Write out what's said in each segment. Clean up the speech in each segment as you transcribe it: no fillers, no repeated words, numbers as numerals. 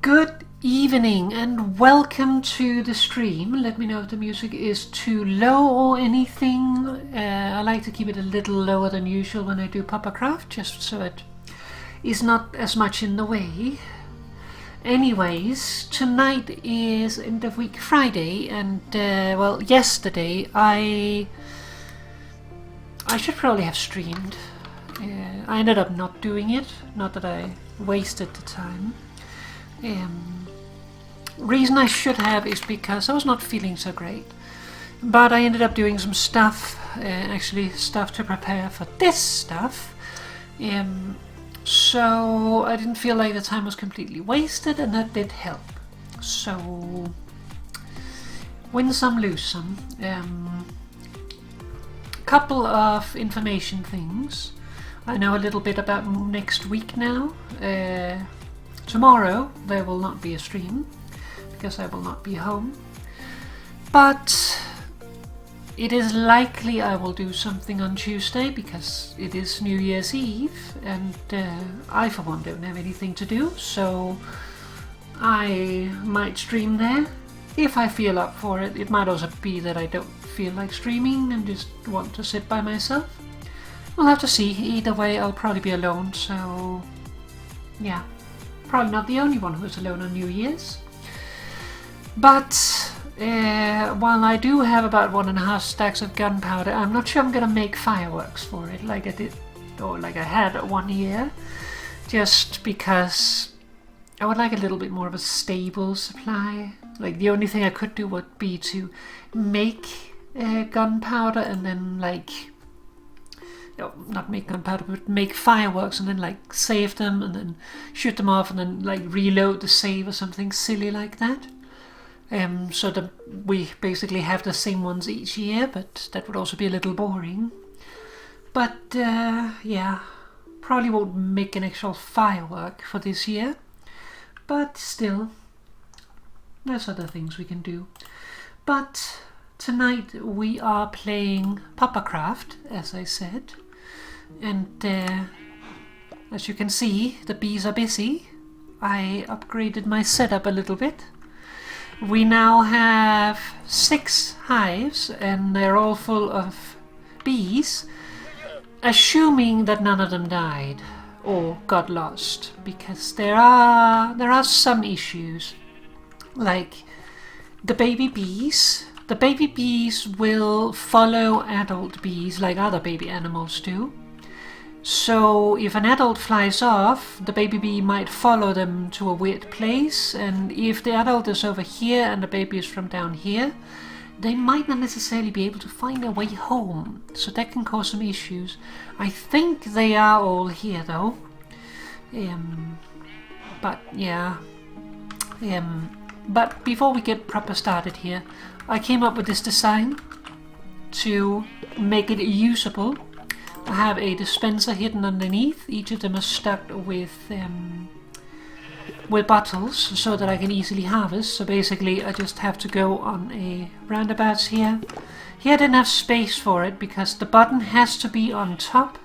Good evening and welcome to the stream. Let me know if the music is too low or anything. I like to keep it a little lower than usual when I do Puppercraft, just so it is not as much in the way. Anyways, tonight is end of week Friday, and well, yesterday I should probably have streamed. I ended up not doing it, not that I wasted the time. Reason I should have is because I was not feeling so great, but I ended up doing some stuff, actually stuff to prepare for this stuff, so I didn't feel like the time was completely wasted, and that did help. So win some, lose some. Couple of information things. I know a little bit about next week now. Tomorrow there will not be a stream because I will not be home, but it is likely I will do something on Tuesday because it is New Year's Eve, and I for one don't have anything to do, so I might stream there if I feel up for it. It might also be that I don't feel like streaming and just want to sit by myself. We'll have to see. Either way, I'll probably be alone, so yeah. Probably not the only one who's alone on New Year's. But while I do have about 1.5 stacks of gunpowder, I'm not sure I'm gonna make fireworks for it like I did, or like I had 1 year. Just because I would like a little bit more of a stable supply. Like the only thing I could do would be to make gunpowder and then like... not make gunpowder, but make fireworks and then like save them and then shoot them off and then like reload the save or something silly like that. So that we basically have the same ones each year, but that would also be a little boring. But yeah, probably won't make an actual firework for this year, but still, there's other things we can do. But tonight we are playing Puppercraft, as I said. And as you can see, the bees are busy. I upgraded my setup a little bit. We now have 6 hives and they're all full of bees, assuming that none of them died or got lost, because there are some issues, like the baby bees. The baby bees will follow adult bees like other baby animals do. So if an adult flies off, the baby bee might follow them to a weird place, and if the adult is over here and the baby is from down here, they might not necessarily be able to find their way home. So that can cause some issues. I think they are all here though. But yeah. But before we get proper started here, I came up with this design to make it usable. I have a dispenser hidden underneath. Each of them is stuck with bottles so that I can easily harvest. So basically I just have to go on a roundabouts here. Here I didn't have space for it because the button has to be on top.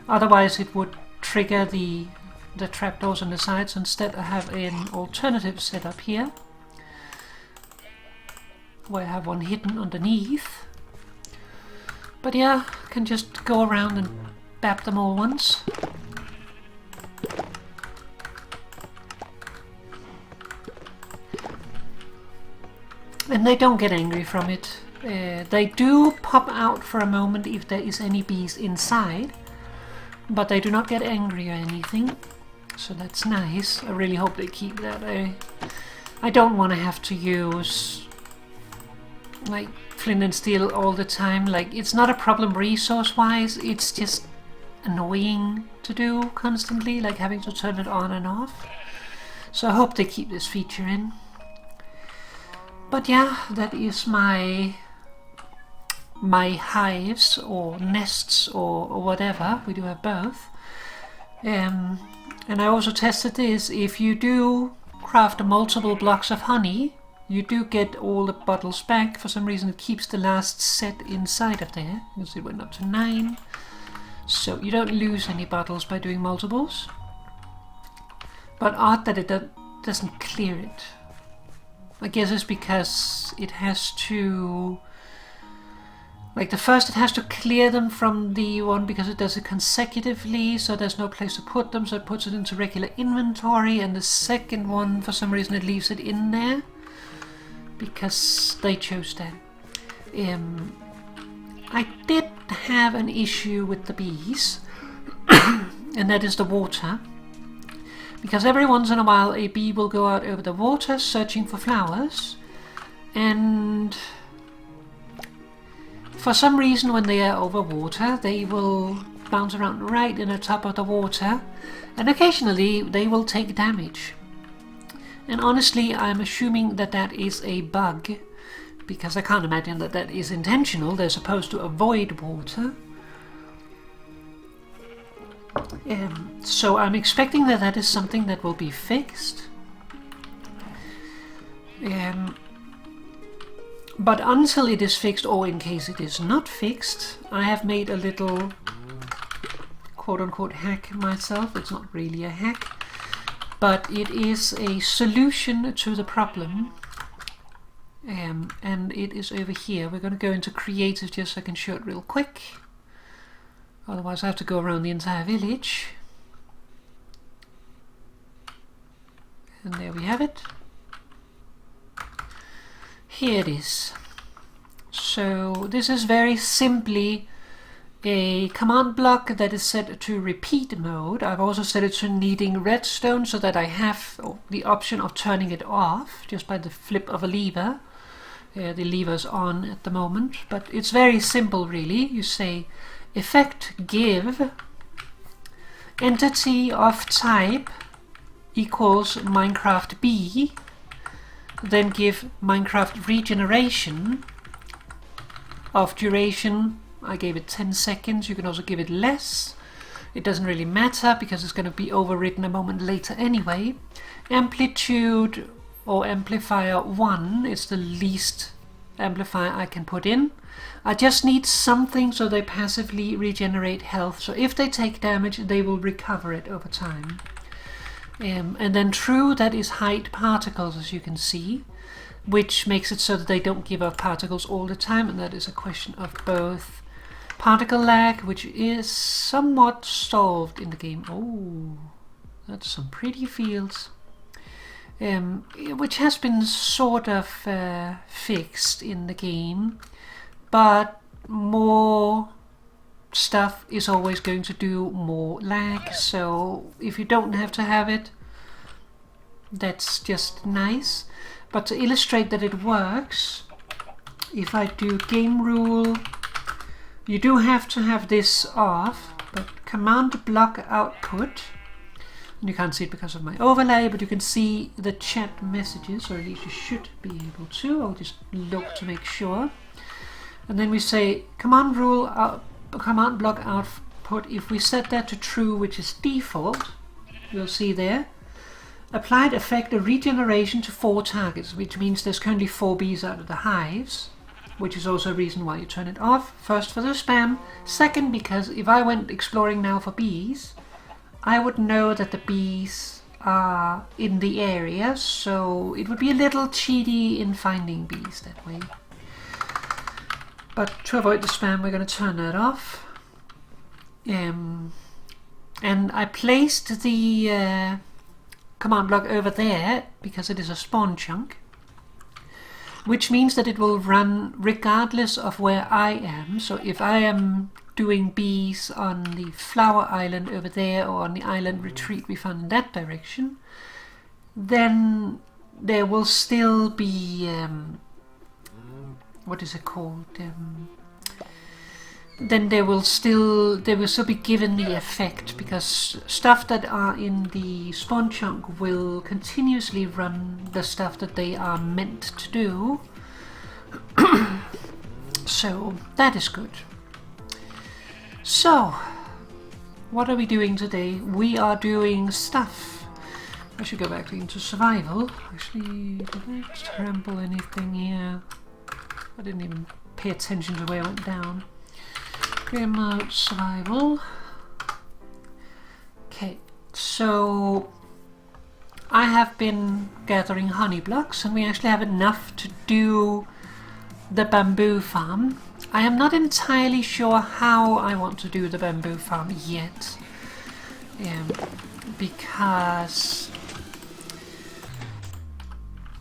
Otherwise it would trigger the trapdoors on the sides. Instead I have an alternative setup here, where I have one hidden underneath. But yeah, I can just go around and bap them all once. And they don't get angry from it. They do pop out for a moment if there is any bees inside, but they do not get angry or anything. So that's nice. I really hope they keep that. I don't want to have to use like flint and steel all the time. Like, it's not a problem resource wise, it's just annoying to do constantly, like having to turn it on and off. So I hope they keep this feature in. But yeah, that is my hives or nests or whatever. We do have both. And I also tested this. If you do craft multiple blocks of honey, you do get all the bottles back. For some reason it keeps the last set inside of there, because it went up to 9. So you don't lose any bottles by doing multiples. But odd that it doesn't clear it. I guess it's because it has to, like the first it has to clear them from the one because it does it consecutively, so there's no place to put them, so it puts it into regular inventory, and the second one for some reason it leaves it in there because they chose that. I did have an issue with the bees and that is the water, because every once in a while a bee will go out over the water searching for flowers, and for some reason when they are over water they will bounce around right in the top of the water, and occasionally they will take damage. And honestly, I'm assuming that that is a bug, because I can't imagine that that is intentional. They're supposed to avoid water. So I'm expecting that that is something that will be fixed. But until it is fixed, or in case it is not fixed, I have made a little quote-unquote hack myself. It's not really a hack, but it is a solution to the problem. And it is over here. We're going to go into creative just so I can show it real quick. Otherwise I have to go around the entire village. And there we have it. Here it is. So this is very simply a command block that is set to repeat mode. I've also set it to needing redstone so that I have the option of turning it off just by the flip of a lever. The lever's on at the moment, but it's very simple really. You say effect give entity of type equals Minecraft bee, then give Minecraft regeneration of duration. I gave it 10 seconds. You can also give it less. It doesn't really matter because it's going to be overwritten a moment later anyway. Amplitude or amplifier 1 is the least amplifier I can put in. I just need something so they passively regenerate health. So if they take damage, they will recover it over time. And then true, that is hide particles, as you can see, which makes it so that they don't give off particles all the time, and that is a question of both particle lag, which is somewhat solved in the game. Oh, that's some pretty fields. Which has been sort of fixed in the game, but more stuff is always going to do more lag, so if you don't have to have it, that's just nice. But to illustrate that it works, if I do game rule, you do have to have this off, but command block output, and you can't see it because of my overlay, but you can see the chat messages, or at least you should be able to. I'll just look to make sure. And then we say command rule command block output. If we set that to true, which is default, you'll see there applied effect a regeneration to 4 targets, which means there's currently 4 bees out of the hives, which is also a reason why you turn it off. First for the spam, second because if I went exploring now for bees, I would know that the bees are in the area, so it would be a little cheaty in finding bees that way. But to avoid the spam, we're going to turn that off. And I placed the command block over there because it is a spawn chunk, which means that it will run regardless of where I am. So if I am doing bees on the flower island over there, or on the island retreat we found in that direction, then there will still be what is it called? Then they will still be given the effect, because stuff that are in the spawn chunk will continuously run the stuff that they are meant to do. So that is good. So what are we doing today? We are doing stuff. I should go back into survival. Actually, did I trample anything here? I didn't even pay attention to where I went down. Remote survival. Okay, so I have been gathering honey blocks, and we actually have enough to do the bamboo farm. I am not entirely sure how I want to do the bamboo farm yet, because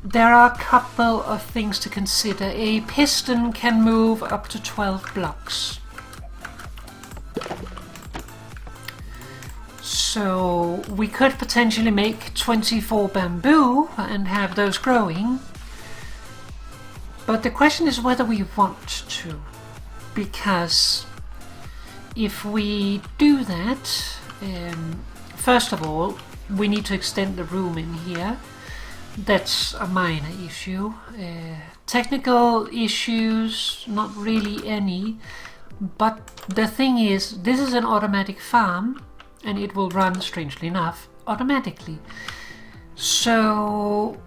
there are a couple of things to consider. A piston can move up to 12 blocks. So we could potentially make 24 bamboo and have those growing. But the question is whether we want to. Because if we do that, first of all, we need to extend the room in here. That's a minor issue. Technical issues, not really any. But the thing is, this is an automatic farm, and it will run, strangely enough, automatically. So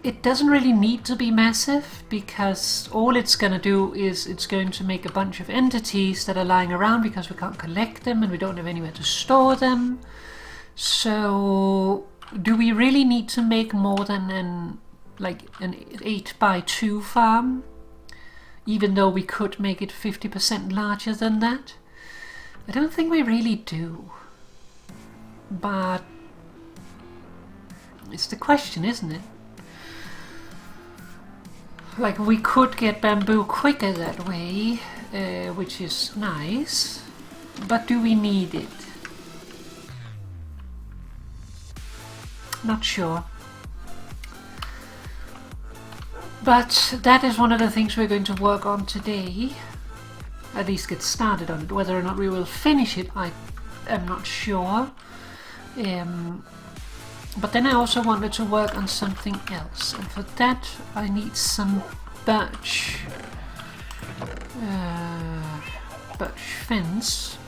it doesn't really need to be massive, because all it's going to do is it's going to make a bunch of entities that are lying around because we can't collect them and we don't have anywhere to store them. So do we really need to make more than an 8x2 farm? Even though we could make it 50% larger than that? I don't think we really do. But it's the question, isn't it? Like, we could get bamboo quicker that way, which is nice. But do we need it? Not sure. But that is one of the things we're going to work on today. At least get started on it. Whether or not we will finish it, I am not sure. But then I also wanted to work on something else, and for that I need some birch fence.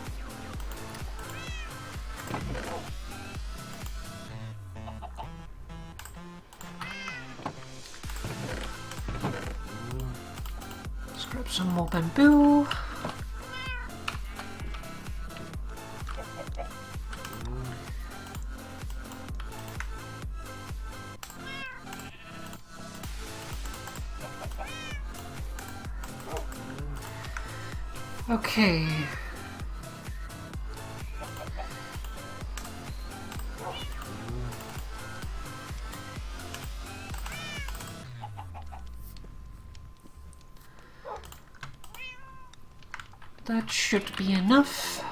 Let's grab some more bamboo. Okay. That should be enough.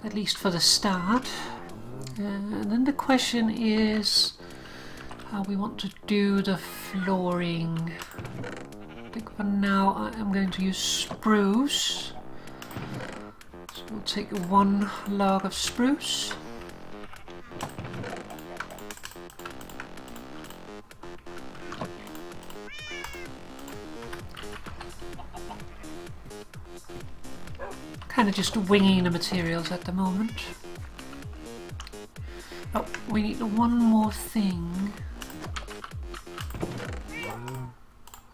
At least for the start. And then the question is how we want to do the flooring. I think for now I am going to use spruce. So we'll take one log of spruce. Kind of just winging the materials at the moment. Oh, we need one more thing.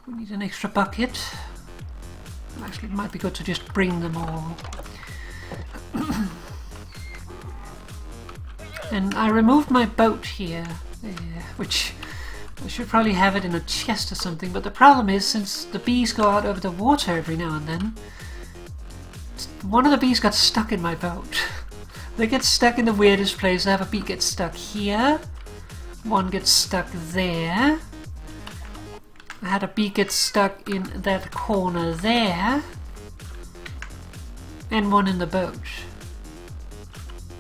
We need an extra bucket. Actually, it might be good to just bring them all. And I removed my boat here, which I should probably have it in a chest or something, but the problem is, since the bees go out over the water every now and then, one of the bees got stuck in my boat. They get stuck in the weirdest place. I have a bee get stuck here, one gets stuck there, I had a bee get stuck in that corner there, and one in the boat.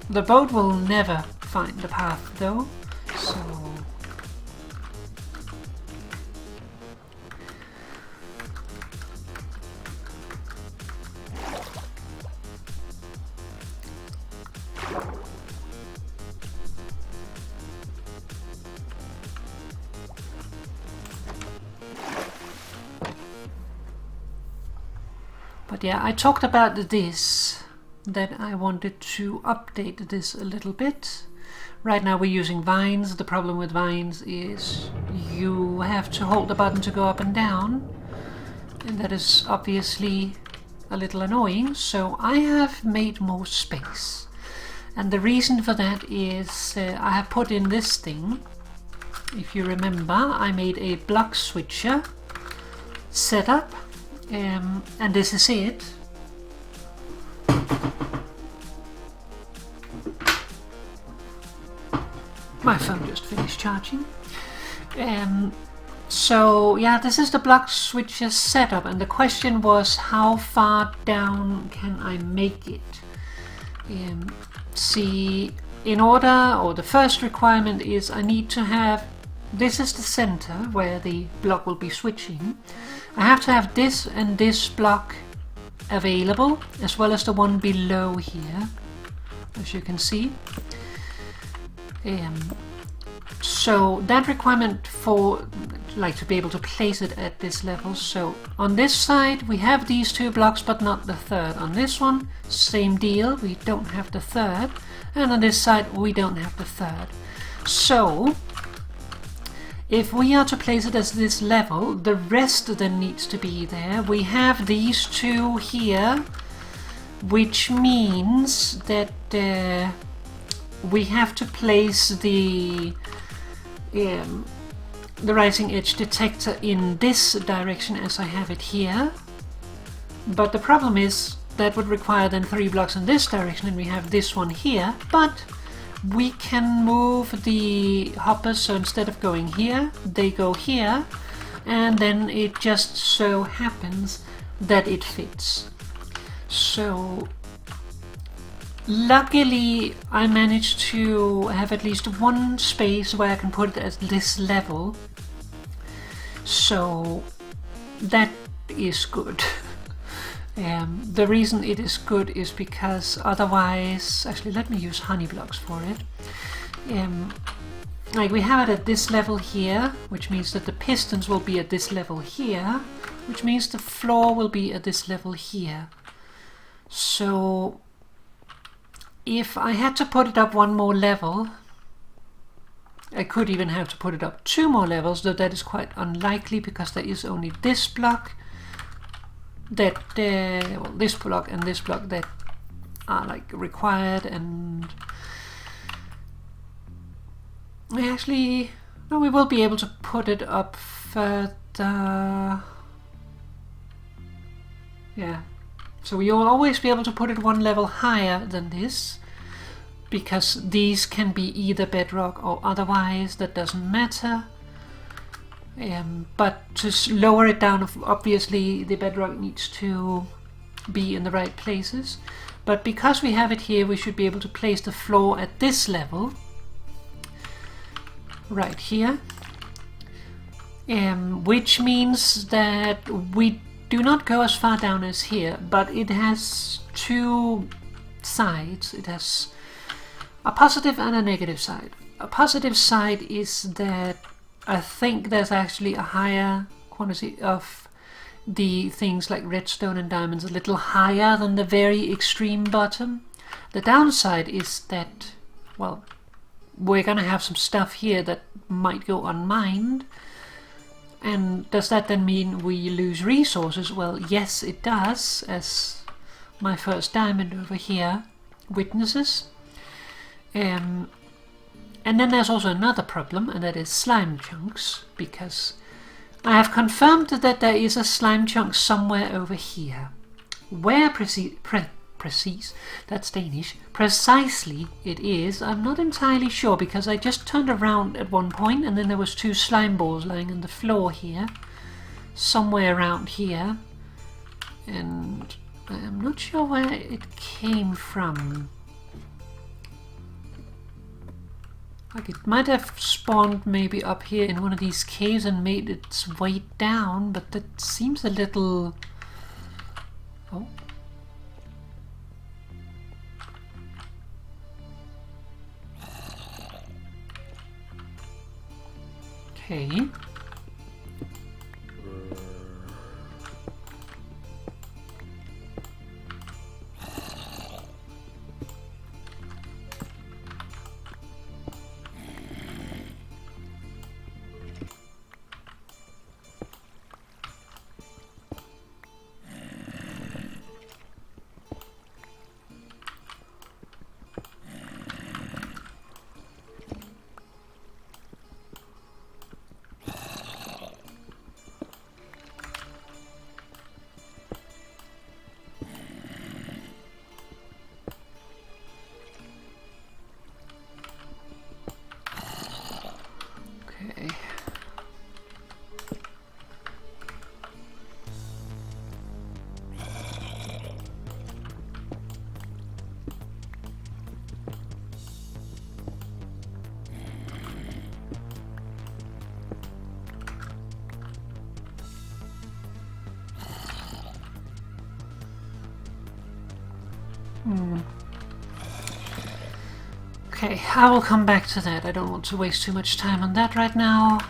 The boat will never find the path though, so... But yeah, I talked about this, that I wanted to update this a little bit. Right now we're using vines. The problem with vines is you have to hold the button to go up and down, and that is obviously a little annoying, so I have made more space. And the reason for that is I have put in this thing. If you remember, I made a block switcher setup, and this is it. My phone just finished charging. So yeah, this is the block switcher setup, and the question was how far down can I make it? See, in order, or the first requirement is I need to have, this is the center where the block will be switching. I have to have this and this block available, as well as the one below here, as you can see. So that requirement for, like, to be able to place it at this level. So on this side we have these two blocks but not the third. On this one, same deal, we don't have the third, and on this side we don't have the third. So if we are to place it as this level, the rest then needs to be there. We have these two here, which means that we have to place the rising edge detector in this direction as I have it here. But the problem is that would require then 3 blocks in this direction, and we have this one here. But we can move the hoppers, so instead of going here, they go here, and then it just so happens that it fits. So luckily I managed to have at least one space where I can put it at this level, so that is good. The reason it is good is because otherwise, actually let me use honey blocks for it. Like, we have it at this level here, which means that the pistons will be at this level here, which means the floor will be at this level here. So if I had to put it up one more level, I could even have to put it up 2 more levels, though that is quite unlikely because there is only this block that well, this block and this block that are like required, and actually no, we will be able to put it up further. Yeah, so we will always be able to put it one level higher than this, because these can be either bedrock or otherwise, that doesn't matter. But to lower it down, obviously the bedrock needs to be in the right places. But because we have it here, we should be able to place the floor at this level, right here. Which means that we do not go as far down as here, but it has 2 sides. It has a positive and a negative side. A positive side is that I think there's actually a higher quantity of the things like redstone and diamonds, a little higher than the very extreme bottom. The downside is that, well, we're gonna have some stuff here that might go unmined. And does that then mean we lose resources? Well, yes, it does, as my first diamond over here witnesses. And then there's also another problem, and that is slime chunks, because I have confirmed that there is a slime chunk somewhere over here. Where that's Danish, precisely it is, I'm not entirely sure, because I just turned around at one point and then there was 2 slime balls lying on the floor here, somewhere around here, and I'm not sure where it came from. Like, it might have spawned maybe up here in one of these caves and made its way down, but that seems a little... Oh. Okay. Okay, I will come back to that. I don't want to waste too much time on that right now.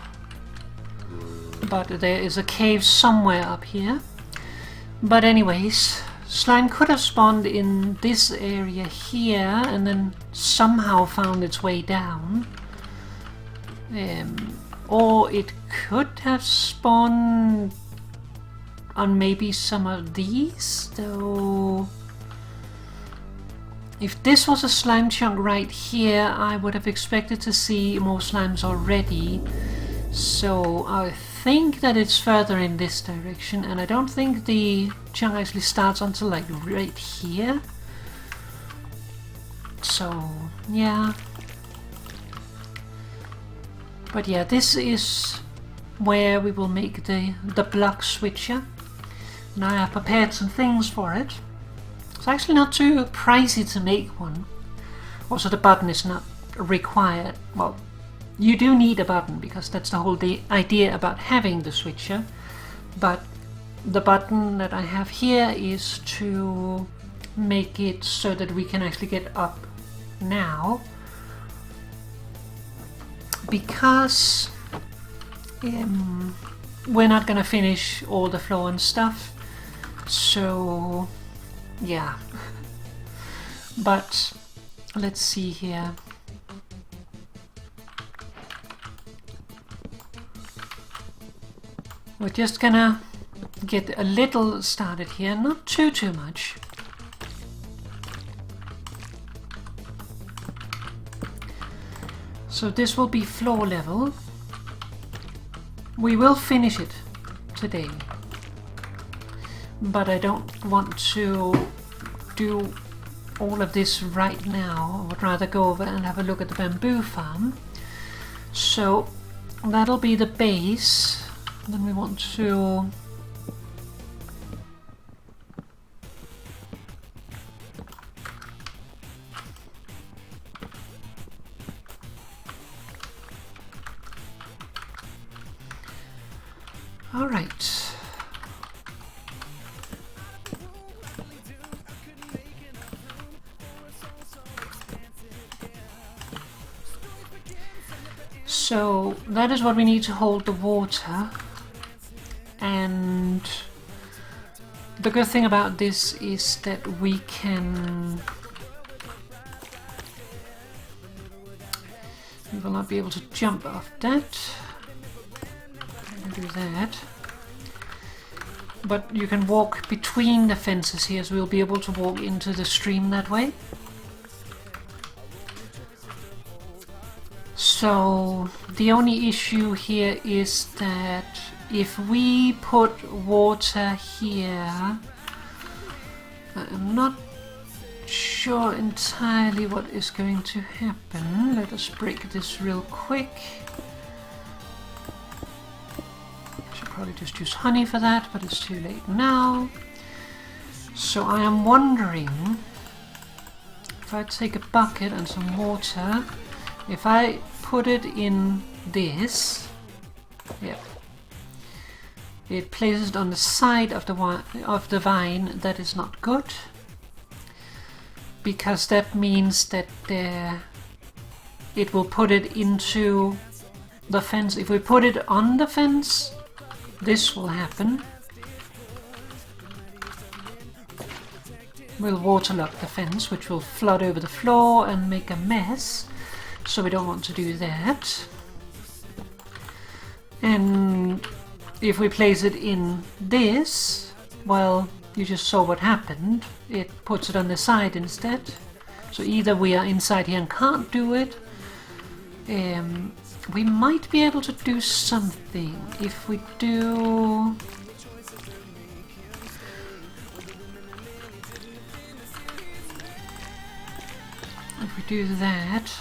But there is a cave somewhere up here. But anyways, slime could have spawned in this area here and then somehow found its way down. Or it could have spawned on maybe some of these, though. If this was a slime chunk right here, I would have expected to see more slimes already. So I think that it's further in this direction, and I don't think the chunk actually starts until like right here. So yeah. But yeah, this is where we will make the block switcher. And I have prepared some things for it. It's actually not too pricey to make one. Also, the button is not required. Well, you do need a button because that's the whole idea about having the switcher. But the button that I have here is to make it so that we can actually get up now. Because we're not gonna finish all the floor and stuff. So yeah. But let's see here. We're just gonna get a little started here, not too much. So this will be floor level. We will finish it today. But I don't want to do all of this right now. I would rather go over and have a look at the bamboo farm. So that'll be the base. Then we want to all right. So that is what we need to hold the water. And the good thing about this is that we will not be able to jump off that. Do that. But you can walk between the fences here, so we'll be able to walk into the stream that way. So the only issue here is that if we put water here, I'm not sure entirely what is going to happen. Let us break this real quick. Should probably just use honey for that, but it's too late now. So I am wondering if I take a bucket and some water, if I put it in this, yeah. It places it on the side of the vine. That is not good, because that means that it will put it into the fence. If we put it on the fence, this will happen. We'll waterlog the fence, which will flood over the floor and make a mess. So we don't want to do that. And if we place it in this, well, you just saw what happened. It puts it on the side instead. So either we are inside here and can't do it. We might be able to do something if we do. If we do that,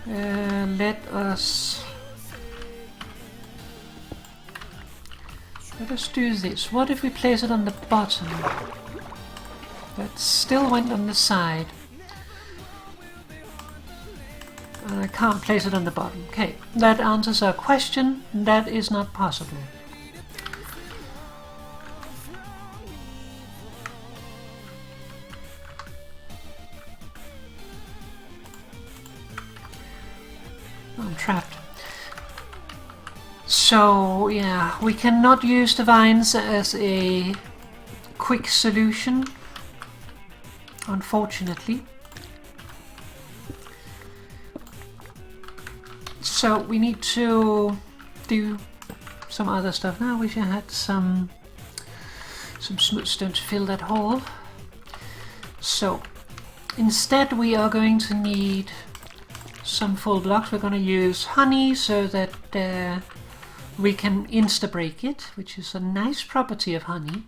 let us do this. What if we place it on the bottom? That still went on the side. And I can't place it on the bottom. Okay, that answers our question. That is not possible. trapped. So yeah, we cannot use the vines as a quick solution, unfortunately. So we need to do some other stuff. Now I wish I had some smooth stone to fill that hole. So instead we are going to need some full blocks. We're going to use honey so that we can insta-break it, which is a nice property of honey.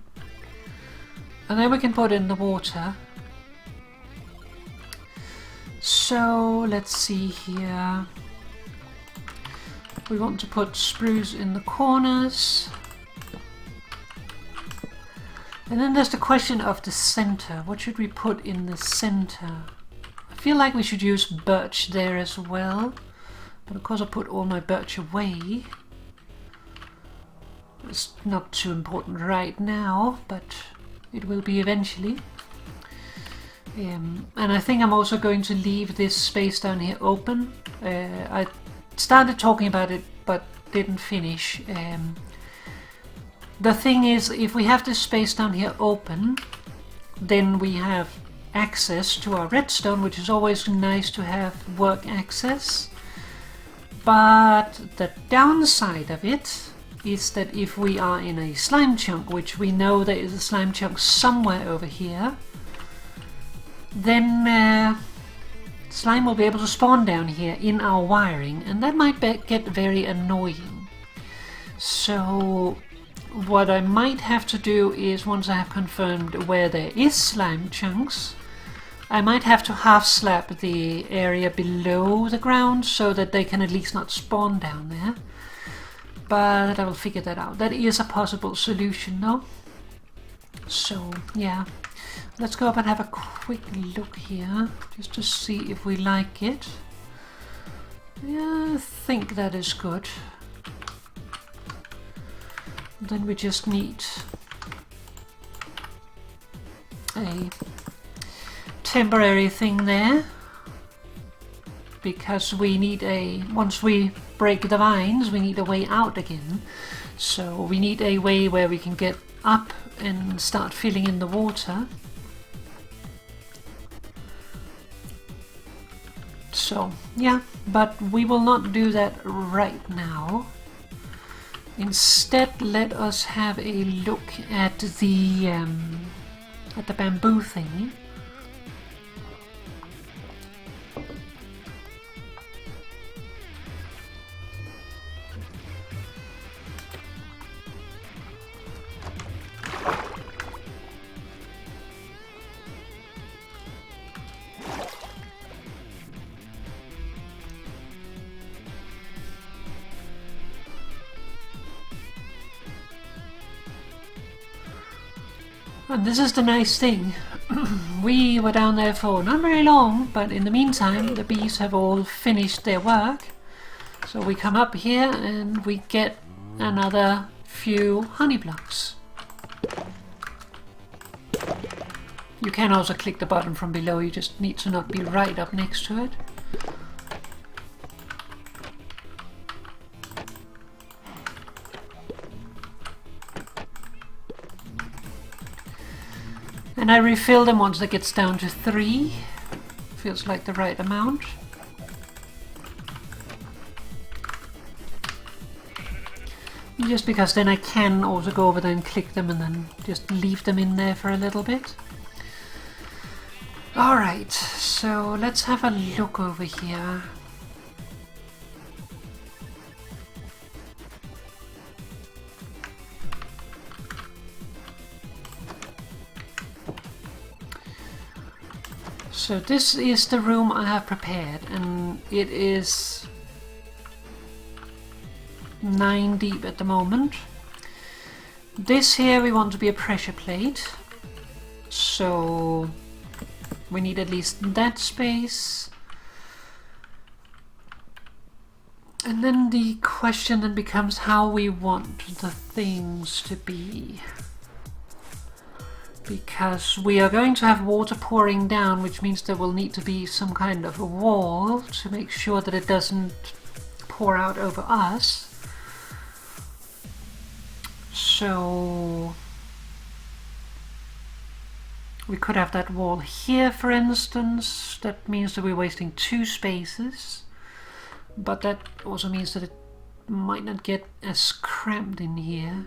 And then we can put in the water. So let's see here. We want to put spruce in the corners. And then there's the question of the center. What should we put in the center? I feel like we should use birch there as well. But of course I put all my birch away. It's not too important right now, but it will be eventually. And I think I'm also going to leave this space down here open. I started talking about it but didn't finish. The thing is, if we have this space down here open, then we have access to our redstone, which is always nice to have work access. But the downside of it is that if we are in a slime chunk, which we know there is a slime chunk somewhere over here, then slime will be able to spawn down here in our wiring, and that might get very annoying. So what I might have to do is, once I have confirmed where there is slime chunks, I might have to half slab the area below the ground so that they can at least not spawn down there. But I will figure that out. That is a possible solution though. So yeah, let's go up and have a quick look here just to see if we like it. Yeah, I think that is good. Then we just need a temporary thing there, because we need once we break the vines, we need a way out again. So we need a way where we can get up and start filling in the water. So yeah, but we will not do that right now. Instead, let us have a look at the bamboo thing. And this is the nice thing. We were down there for not very long, but in the meantime the bees have all finished their work. So we come up here and we get another few honey blocks. You can also click the button from below, you just need to not be right up next to it. And I refill them once it gets down to 3. Feels like the right amount. Just because then I can also go over there and click them and then just leave them in there for a little bit. Alright, so let's have a look over here. So this is the room I have prepared, and it is 9 deep at the moment. This here we want to be a pressure plate, so we need at least that space. And then the question then becomes how we want the things to be. Because we are going to have water pouring down, which means there will need to be some kind of a wall to make sure that it doesn't pour out over us. So we could have that wall here, for instance. That means that we're wasting 2 spaces, but that also means that it might not get as cramped in here.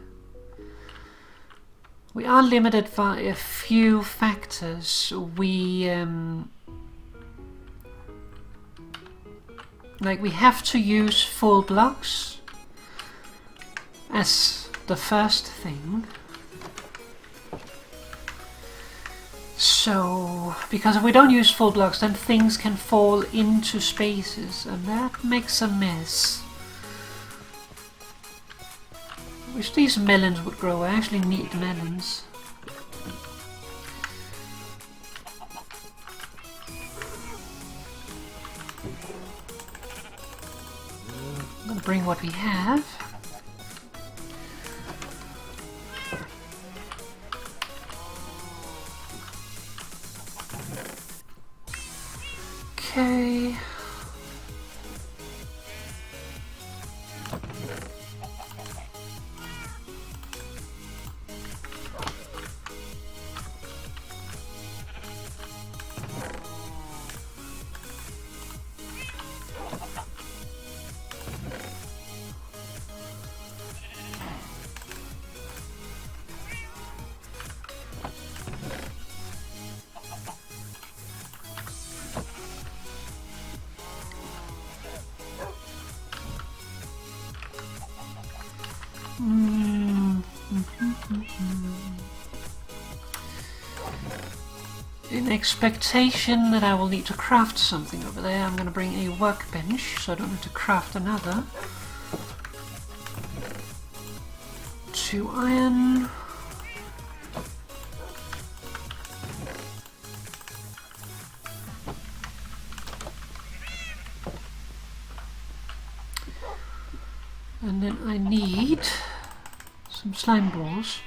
We are limited by a few factors. We have to use full blocks as the first thing. So, because if we don't use full blocks, then things can fall into spaces, and that makes a mess. Wish these melons would grow. I actually need melons. I'm gonna bring what we have. Okay. In expectation that I will need to craft something over there, I'm going to bring a workbench so I don't have to craft another. 2 iron. And then I need some slime balls,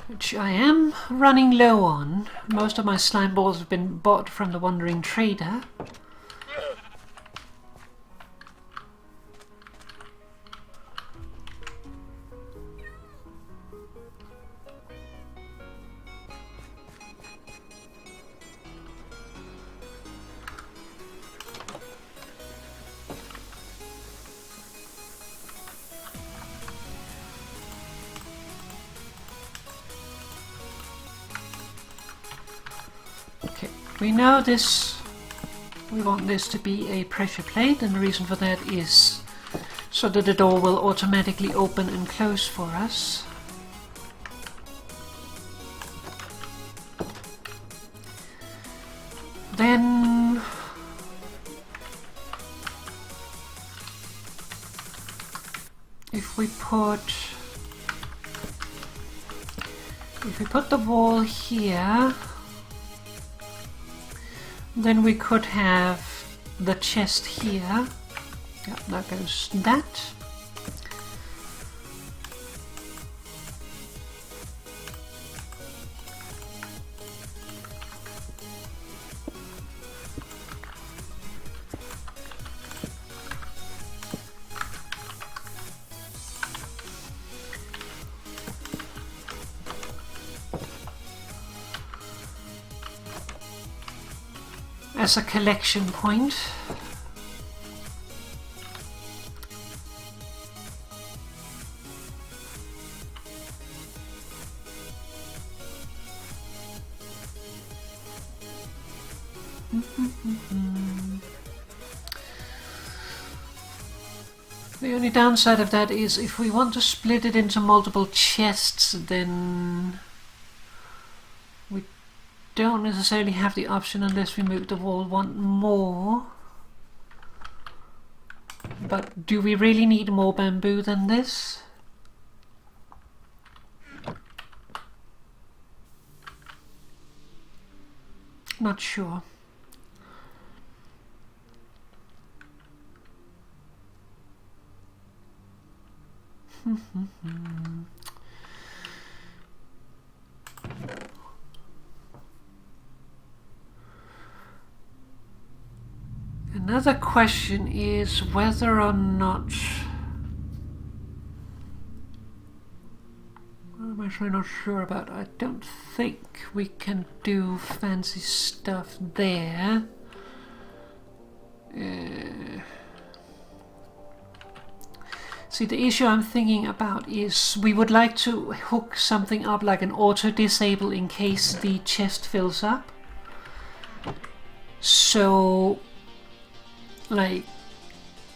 which I am running low on. Most of my slime balls have been bought from the Wandering Trader. We know this, we want this to be a pressure plate, and the reason for that is so that the door will automatically open and close for us. Then if we put the wall here, then we could have the chest here. Yeah, there goes that. As a collection point. The only downside of that is if we want to split it into multiple chests, then we don't necessarily have the option unless we move the wall one more. But do we really need more bamboo than this? Not sure. Another question is whether or not... I'm actually not sure about. I don't think we can do fancy stuff there. See, the issue I'm thinking about is we would like to hook something up like an auto disable in case the chest fills up. So, like,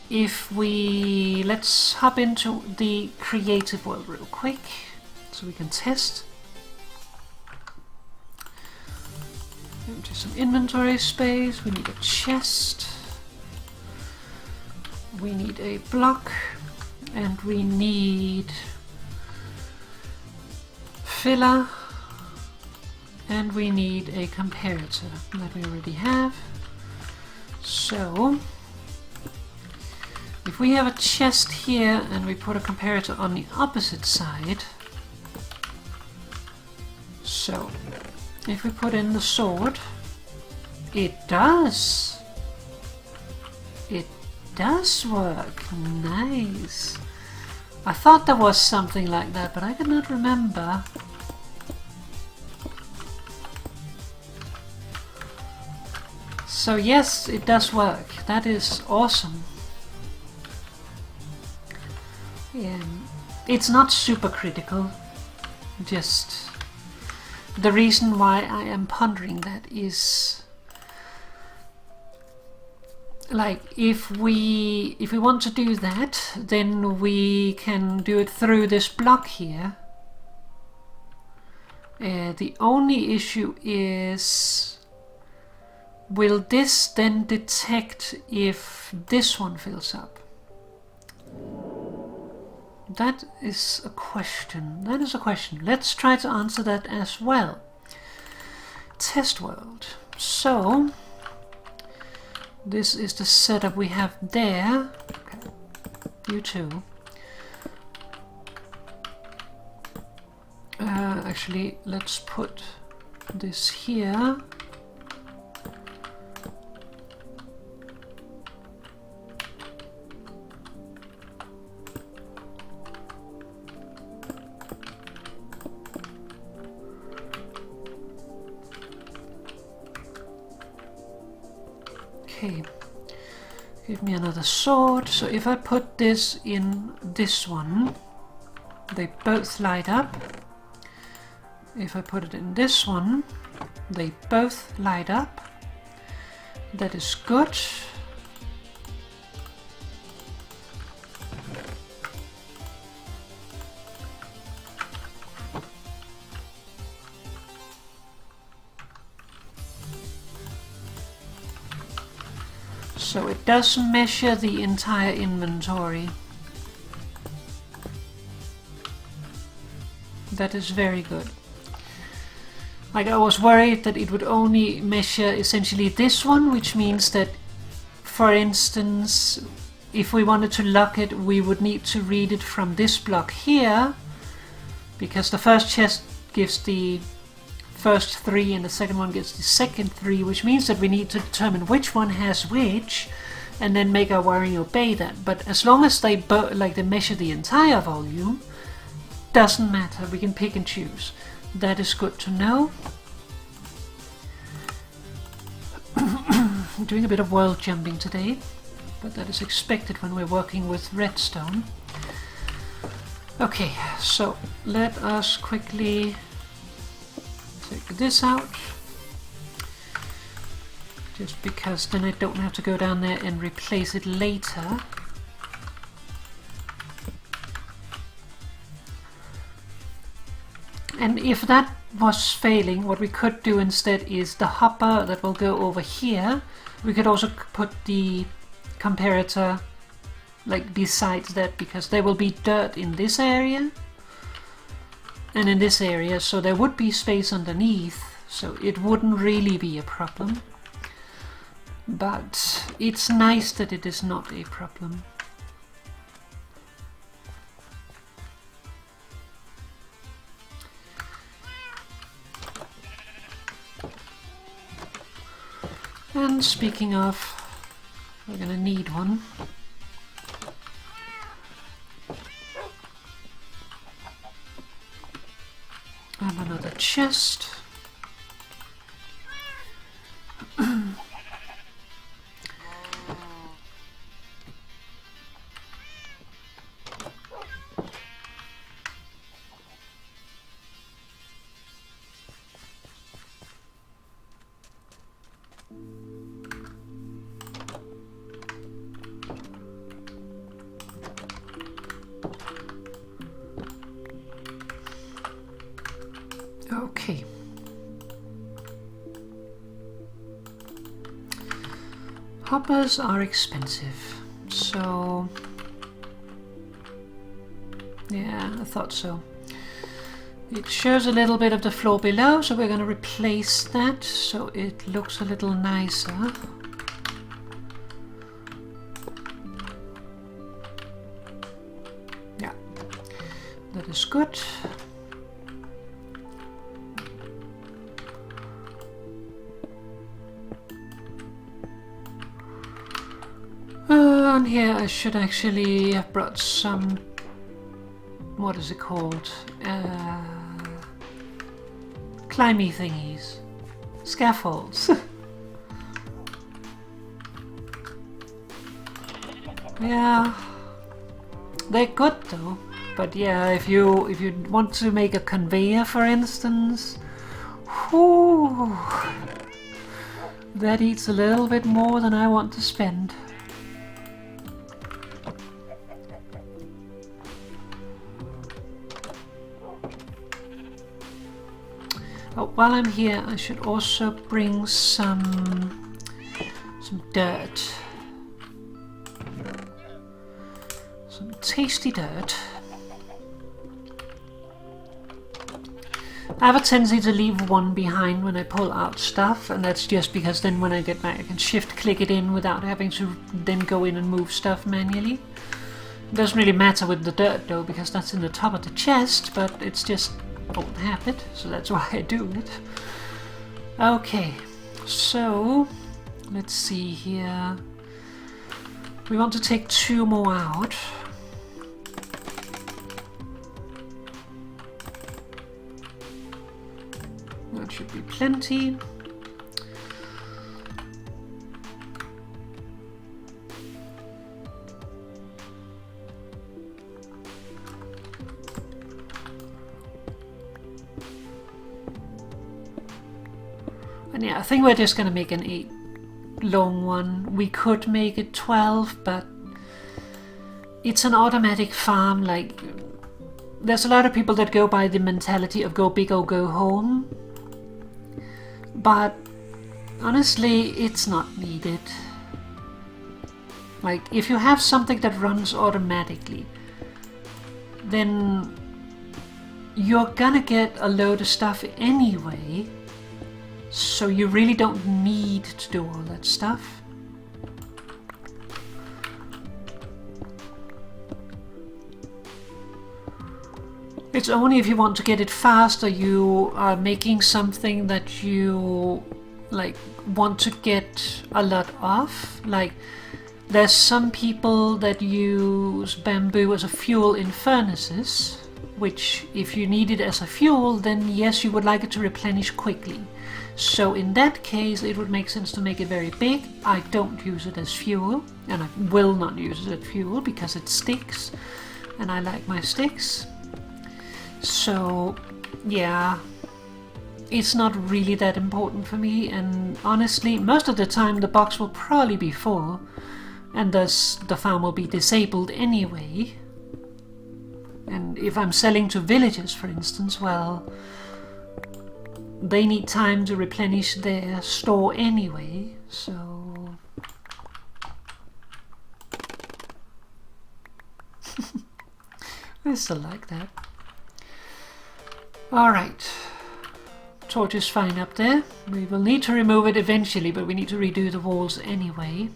if we... let's hop into the creative world real quick so we can test. Empty some inventory space. We need a chest. We need a block. And we need filler, and we need a comparator that we already have. So if we have a chest here and we put a comparator on the opposite side, so if we put in the sword, it does work. Nice. I thought there was something like that, but I could not remember. So yes, it does work. That is awesome. It's not super critical. Just the reason why I am pondering that is, like, if we want to do that, then we can do it through this block here. The only issue is, will this then detect if this one fills up? That is a question. That is a question. Let's try to answer that as well. Test world. So this is the setup we have there. Okay. You too. Actually, let's put this here. Okay, give me another sword. So if I put this in this one, they both light up. If I put it in this one, they both light up. That is good. So it does measure the entire inventory. That is very good. Like, I was worried that it would only measure essentially this one, which means that, for instance, if we wanted to lock it, we would need to read it from this block here, because the first chest gives the first 3 and the second one gets the second 3, which means that we need to determine which one has which and then make our wiring obey that. But as long as they measure the entire volume, doesn't matter, we can pick and choose. That is good to know. I'm doing a bit of world jumping today, but that is expected when we're working with redstone. Okay, so let us quickly take this out, just because then I don't have to go down there and replace it later. And if that was failing, what we could do instead is the hopper that will go over here. We could also put the comparator like besides that, because there will be dirt in this area and in this area, so there would be space underneath, so it wouldn't really be a problem. But it's nice that it is not a problem. And speaking of, We're gonna need one. And another chest. Okay. Hoppers are expensive, so yeah, I thought so. It shows a little bit of the floor below, so we're going to replace that so it looks a little nicer. Yeah, that is good. On here I should actually have brought some, what is it called, climby thingies, scaffolds. Yeah, they're good though, but yeah, if you want to make a conveyor, for instance, whew, that eats a little bit more than I want to spend. Oh, while I'm here, I should also bring some dirt. Some tasty dirt. I have a tendency to leave one behind when I pull out stuff, and that's just because then when I get back I can shift click it in without having to then go in and move stuff manually. It doesn't really matter with the dirt though, because that's in the top of the chest, but it's just old habit, so that's why I do it. Okay, so let's see here. We want to take 2 more out. That should be plenty. And yeah, I think we're just going to make an 8 long one. We could make it 12, but it's an automatic farm. Like, there's a lot of people that go by the mentality of go big or go home. But honestly, it's not needed. Like, if you have something that runs automatically, then you're gonna get a load of stuff anyway. So you really don't need to do all that stuff. It's only if you want to get it fast, or you are making something that you like want to get a lot of. Like, there's some people that use bamboo as a fuel in furnaces, which if you need it as a fuel, then yes, you would like it to replenish quickly. So in that case, it would make sense to make it very big. I don't use it as fuel, and I will not use it as fuel because it sticks, and I like my sticks. So yeah, it's not really that important for me, and honestly, most of the time the box will probably be full, and thus the farm will be disabled anyway. And if I'm selling to villagers, for instance, well, they need time to replenish their store anyway, so I still like that. Alright, torch is fine up there. We will need to remove it eventually, but we need to redo the walls anyway.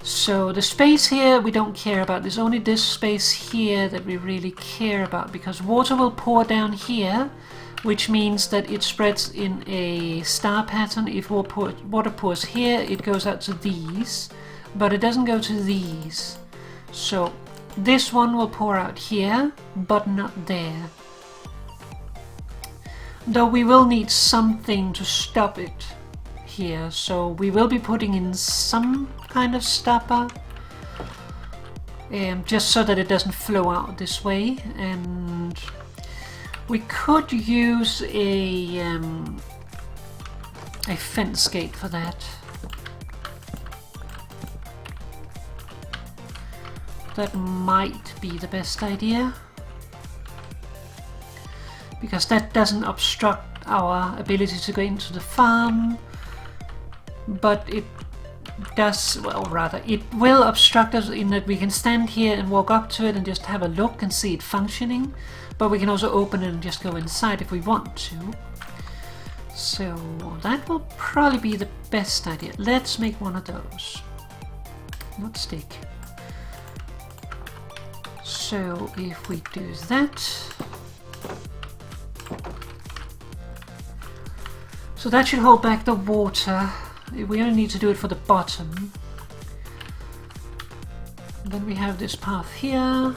So the space here we don't care about. There's only this space here that we really care about, because water will pour down here, which means that it spreads in a star pattern. If water pours here, it goes out to these. but it doesn't go to these. So this one will pour out here, but not there. Though we will need something to stop it here, so we will be putting in some kind of stopper, just so that it doesn't flow out this way. And we could use a fence gate for that. That might be the best idea, because that doesn't obstruct our ability to go into the farm, but it does, well, rather, it will obstruct us in that we can stand here and walk up to it and just have a look and see it functioning, but we can also open it and just go inside if we want to. So that will probably be the best idea. Let's make one of those. Not stick. So if we do that, so that should hold back the water. We only need to do it for the bottom. And then we have this path here.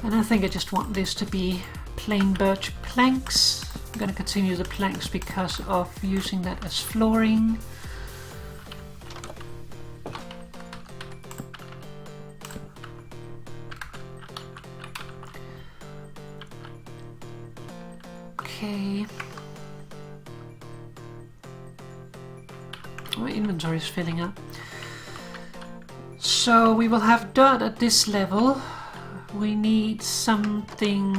And I think I just want this to be plain birch planks. I'm going to continue the planks because of using that as flooring. Okay. My inventory is filling up. So we will have dirt at this level. We need something.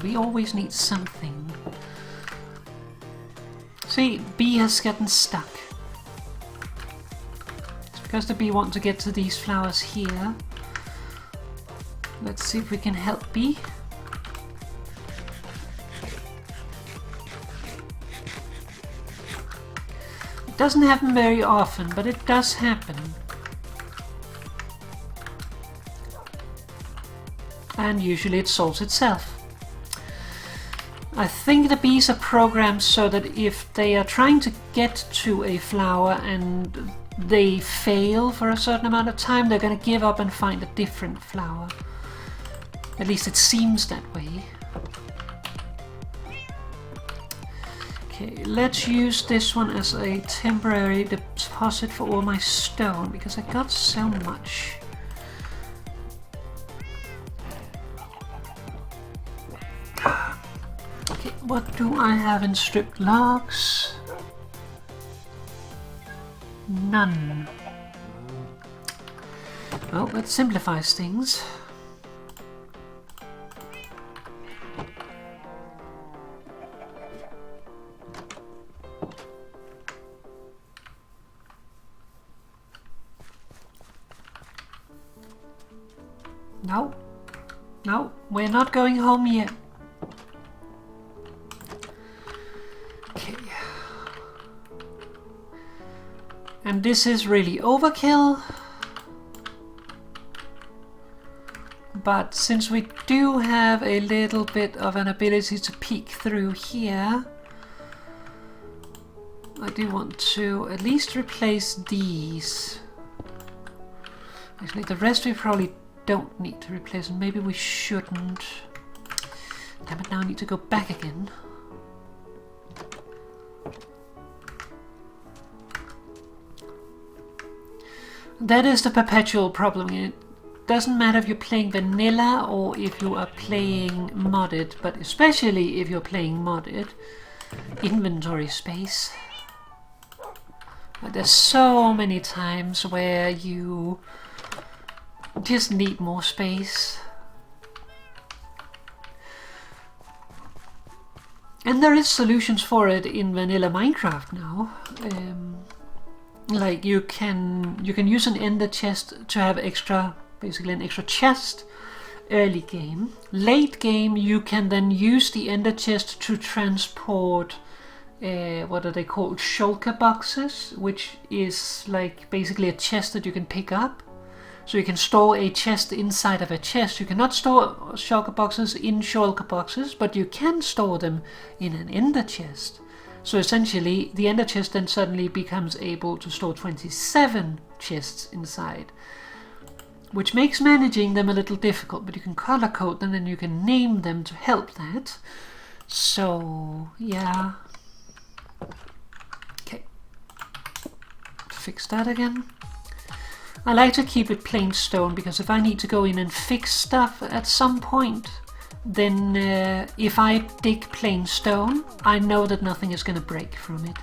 We always need something. See, bee has gotten stuck. It's because the bee wants to get to these flowers here. Let's see if we can help bee. It doesn't happen very often, but it does happen. And usually it solves itself. I think the bees are programmed so that if they are trying to get to a flower and they fail for a certain amount of time, they're going to give up and find a different flower. At least it seems that way. Okay, let's use this one as a temporary deposit for all my stone, because I got so much. Okay, what do I have in stripped logs? None. Well, that simplifies things. No, no, we're not going home yet. Okay. And this is really overkill. But since we do have a little bit of an ability to peek through here, I do want to at least replace these. Actually, the rest we probably don't need to replace, and maybe we shouldn't. Damn it, now I need to go back again. That is the perpetual problem. It doesn't matter if you're playing vanilla or if you are playing modded, but especially if you're playing modded, inventory space. There's so many times where you just need more space. And there is solutions for it in vanilla Minecraft now. Like you can use an ender chest to have extra, basically an extra chest early game. Late game you can then use the ender chest to transport what are they called, shulker boxes, which is like basically a chest that you can pick up. So you can store a chest inside of a chest. You cannot store shulker boxes in shulker boxes, but you can store them in an ender chest. So essentially, the ender chest then suddenly becomes able to store 27 chests inside, which makes managing them a little difficult, but you can color code them and you can name them to help that. So, yeah. Okay. Fix that again. I like to keep it plain stone, because if I need to go in and fix stuff at some point, then if I dig plain stone, I know that nothing is going to break from it.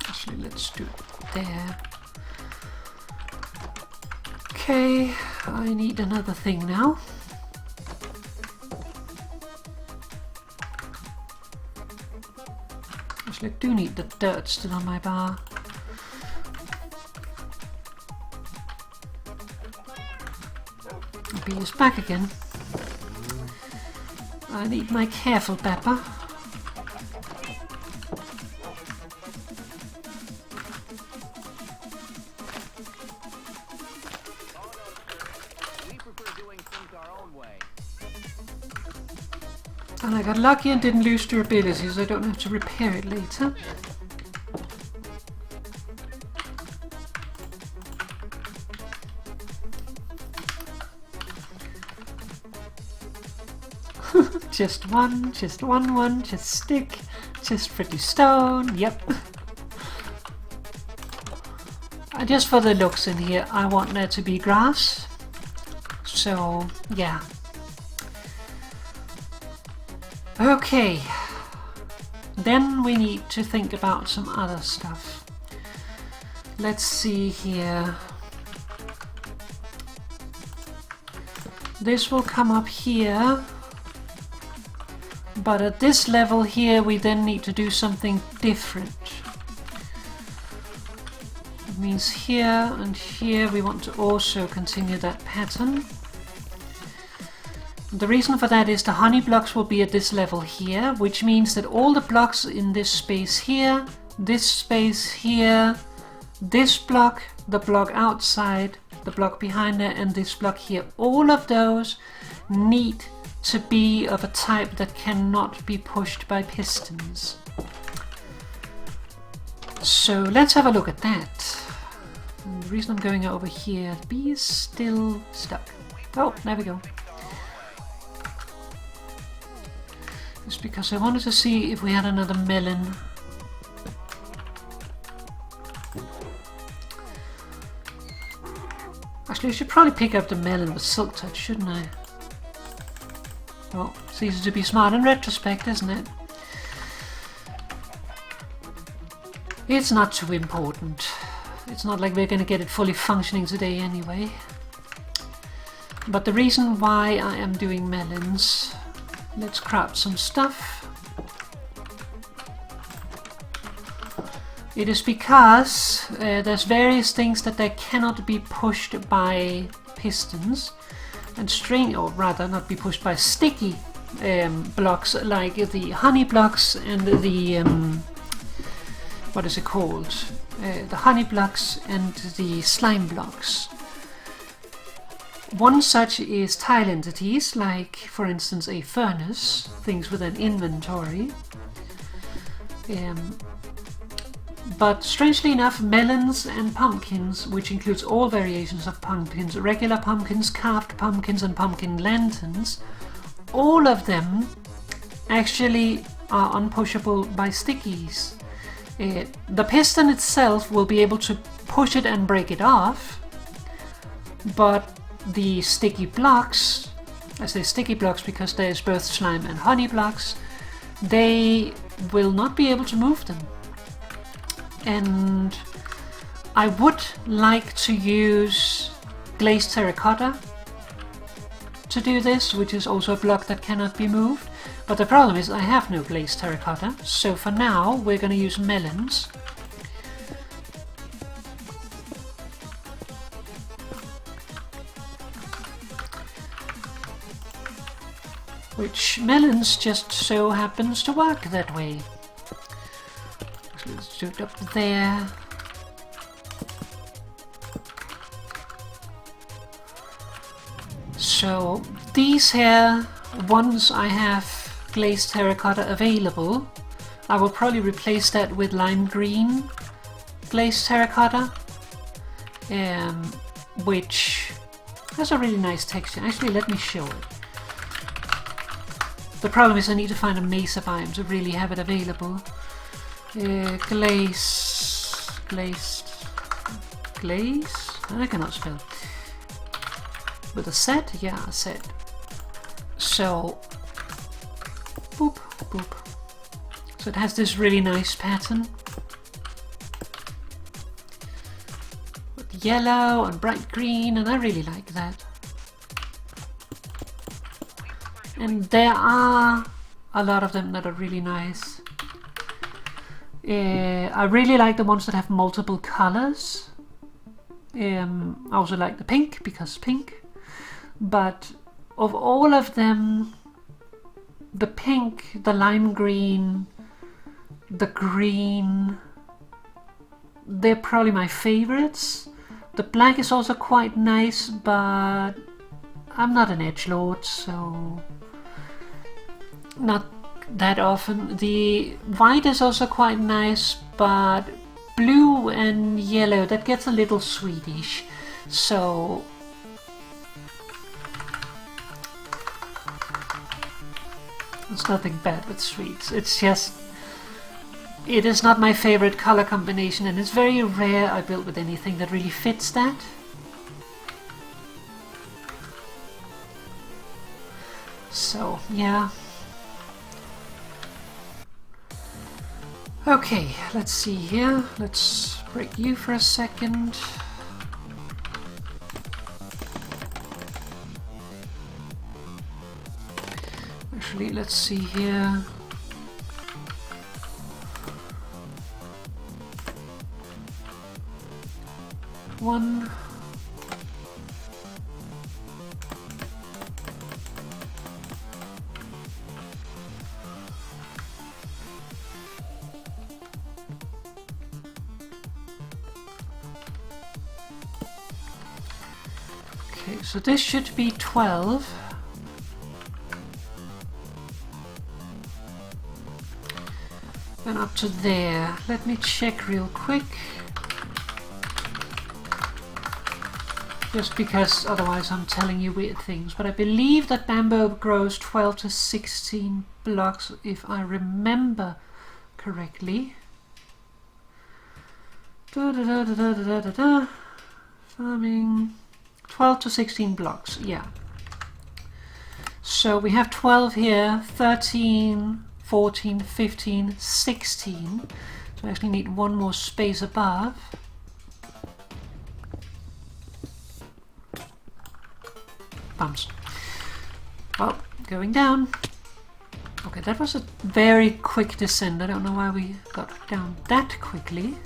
Actually, let's do it there. Okay, I need another thing now. I do need the dirt still on my bar. The bee is back again. I need my careful pepper. And I got lucky and didn't lose durability, so I don't have to repair it later. Just one, just stick, just pretty stone, yep. And just for the looks in here, I want there to be grass. So, yeah. Okay, then we need to think about some other stuff. Let's see here. This will come up here, but at this level here we then need to do something different. It means here and here we want to also continue that pattern. The reason for that is the honey blocks will be at this level here, which means that all the blocks in this space here, this space here, this block, the block outside, the block behind there, and this block here, all of those need to be of a type that cannot be pushed by pistons. So let's have a look at that. And the reason I'm going over here, the bee is still stuck. Oh, there we go. Just because I wanted to see if we had another melon. Actually, I should probably pick up the melon with Silk Touch, shouldn't I? Well, it's easy to be smart in retrospect, isn't it? It's not too important. It's not like we're going to get it fully functioning today anyway. But the reason why I am doing melons... Let's craft some stuff. It is because there's various things that they cannot be pushed by pistons, and or rather not be pushed by sticky blocks like the honey blocks and the what is it called? The honey blocks and the slime blocks. One such is tile entities, like for instance a furnace, things with an inventory. But strangely enough, melons and pumpkins, which includes all variations of pumpkins, regular pumpkins, carved pumpkins and pumpkin lanterns, all of them actually are unpushable by stickies. The piston itself will be able to push it and break it off, but the sticky blocks, I say sticky blocks because there's both slime and honey blocks, they will not be able to move them. And I would like to use glazed terracotta to do this, which is also a block that cannot be moved. But the problem is I have no glazed terracotta, so for now we're going to use melons. which melons just so happens to work that way. So let's do it up there. So these here, once I have glazed terracotta available, I will probably replace that with lime green glazed terracotta, which has a really nice texture. Actually, let me show it. The problem is I need to find a mesa biome to really have it available. Glaze. I cannot spell. With a Z? Yeah, a Z. So, boop, boop. So it has this really nice pattern. With yellow and bright green, and I really like that. And there are a lot of them that are really nice. I really like the ones that have multiple colors. I also like the pink, because pink. But of all of them, the pink, the lime green, the green, they're probably my favorites. The black is also quite nice, but I'm not an edgelord, so not that often. The white is also quite nice, but blue and yellow, that gets a little Swedish. So it's nothing bad with sweets. It's just, it is not my favorite color combination, and it's very rare I build with anything that really fits that. So, yeah. Okay, let's see here. Let's break you for a second. Actually, let's see here. One. Okay, so this should be 12. And up to there. Let me check real quick. Just because otherwise I'm telling you weird things. But I believe that bamboo grows 12 to 16 blocks, if I remember correctly. Farming. 12 to 16 blocks, yeah. So we have 12 here, 13, 14, 15, 16. So I actually need one more space above. Bumps. Well, going down. Okay, that was a very quick descent. I don't know why we got down that quickly.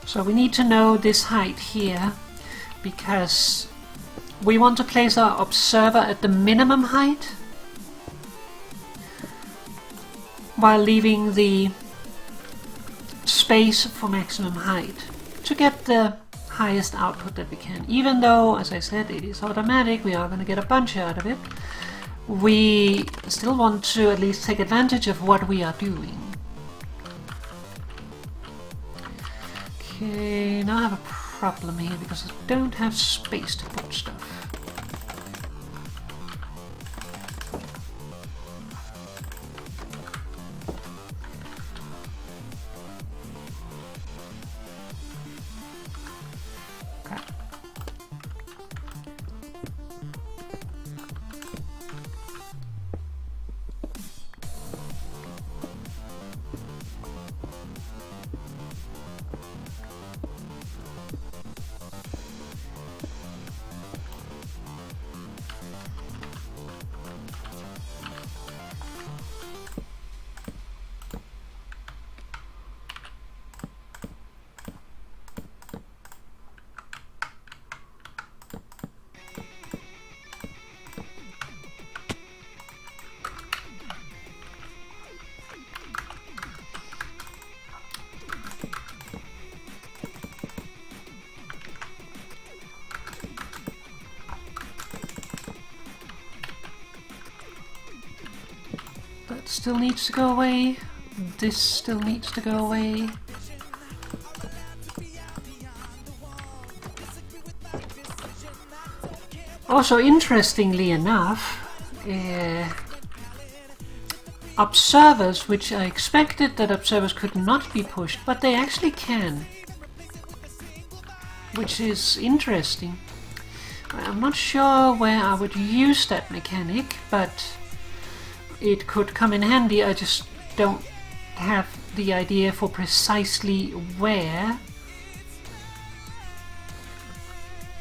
So we need to know this height here, because we want to place our observer at the minimum height while leaving the space for maximum height to get the highest output that we can. Even though, as I said, it is automatic, we are going to get a bunch out of it, we still want to at least take advantage of what we are doing. Okay, now I have a problem here because I don't have space to put stuff. Okay. still needs to go away. This still needs to go away. Also, interestingly enough, observers, which I expected that observers could not be pushed, but they actually can, which is interesting. I'm not sure where I would use that mechanic, but it could come in handy. I just don't have the idea for precisely where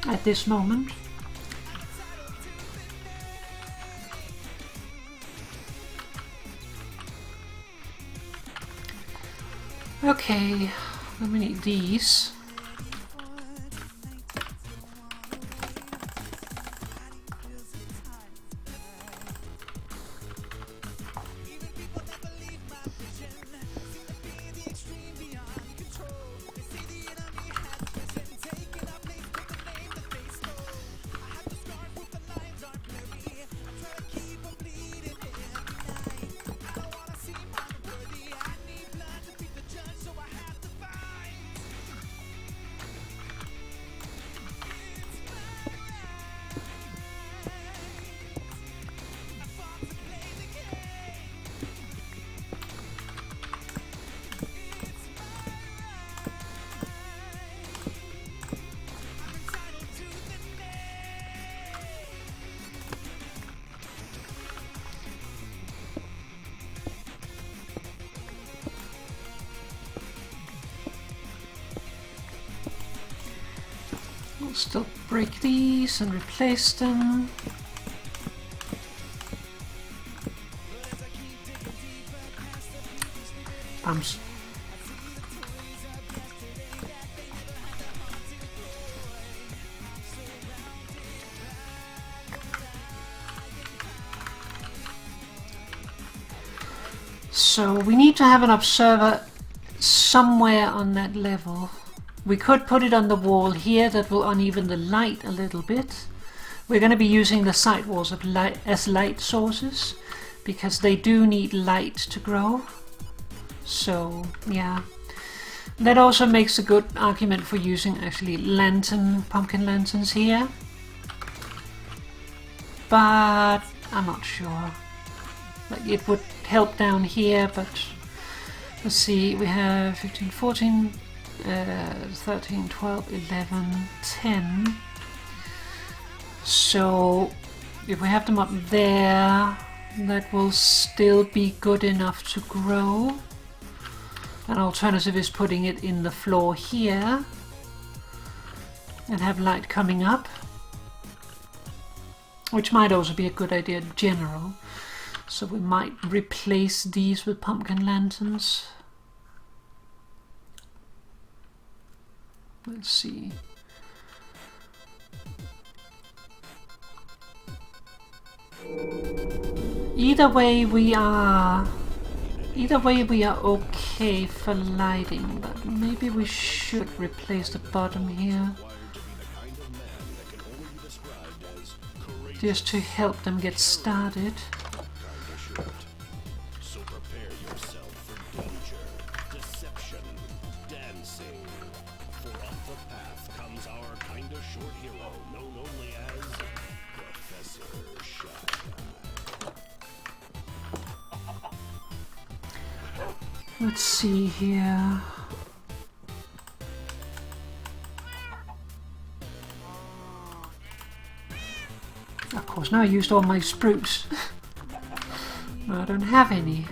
at this moment. Okay, then we need these. We'll still break these and replace them. Bums. So we need to have an observer somewhere on that level. We could put it on the wall here, that will uneven the light a little bit. We're going to be using the side walls of as light sources, because they do need light to grow. So yeah, that also makes a good argument for using actually pumpkin lanterns here. But I'm not sure. Like, it would help down here, but let's see, we have 15, 14... 13, 12, 11, 10. So if we have them up there, that will still be good enough to grow. An alternative is putting it in the floor here and have light coming up, which might also be a good idea in general. So we might replace these with pumpkin lanterns. Let's see. Either way we are okay for lighting, but maybe we should replace the bottom here, just to help them get started. Let's see here. Of course, now I used all my spruce. No, I don't have any.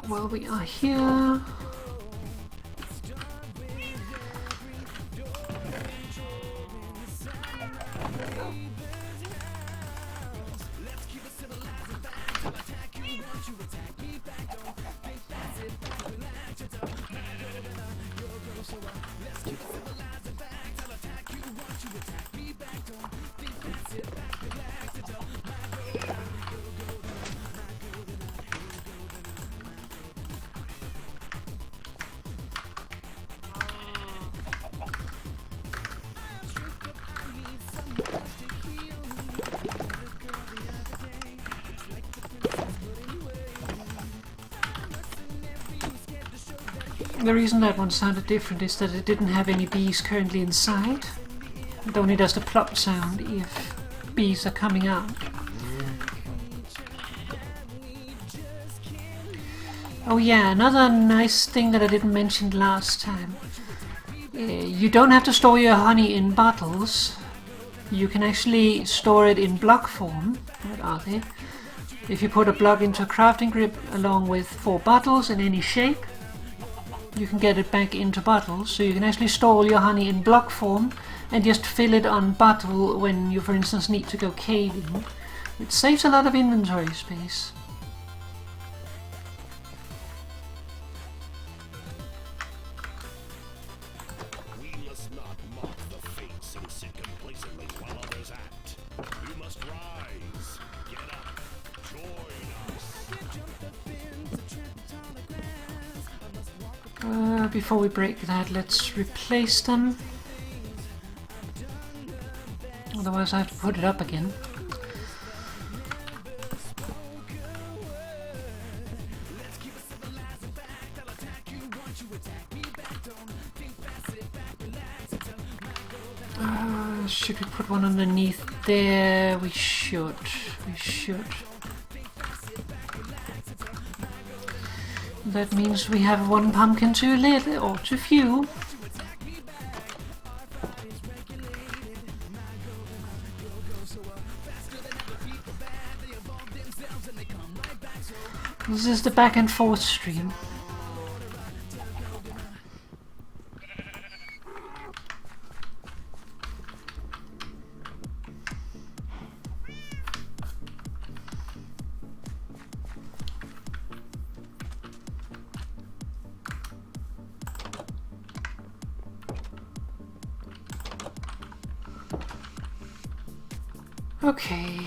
Well, we are here. The reason that one sounded different is that it didn't have any bees currently inside. It only does the plop sound if bees are coming out. Oh yeah, another nice thing that I didn't mention last time. You don't have to store your honey in bottles. You can actually store it in block form. What are they? If you put a block into a crafting grip along with 4 bottles in any shape, you can get it back into bottles. So you can actually store all your honey in block form and just fill it on bottle when you, for instance, need to go caving. It saves a lot of inventory space. Before we break that, let's replace them. Otherwise I have to put it up again. Should we put one underneath there? We should. That means we have 1 pumpkin too little, or too few. This is the back and forth stream. Okay.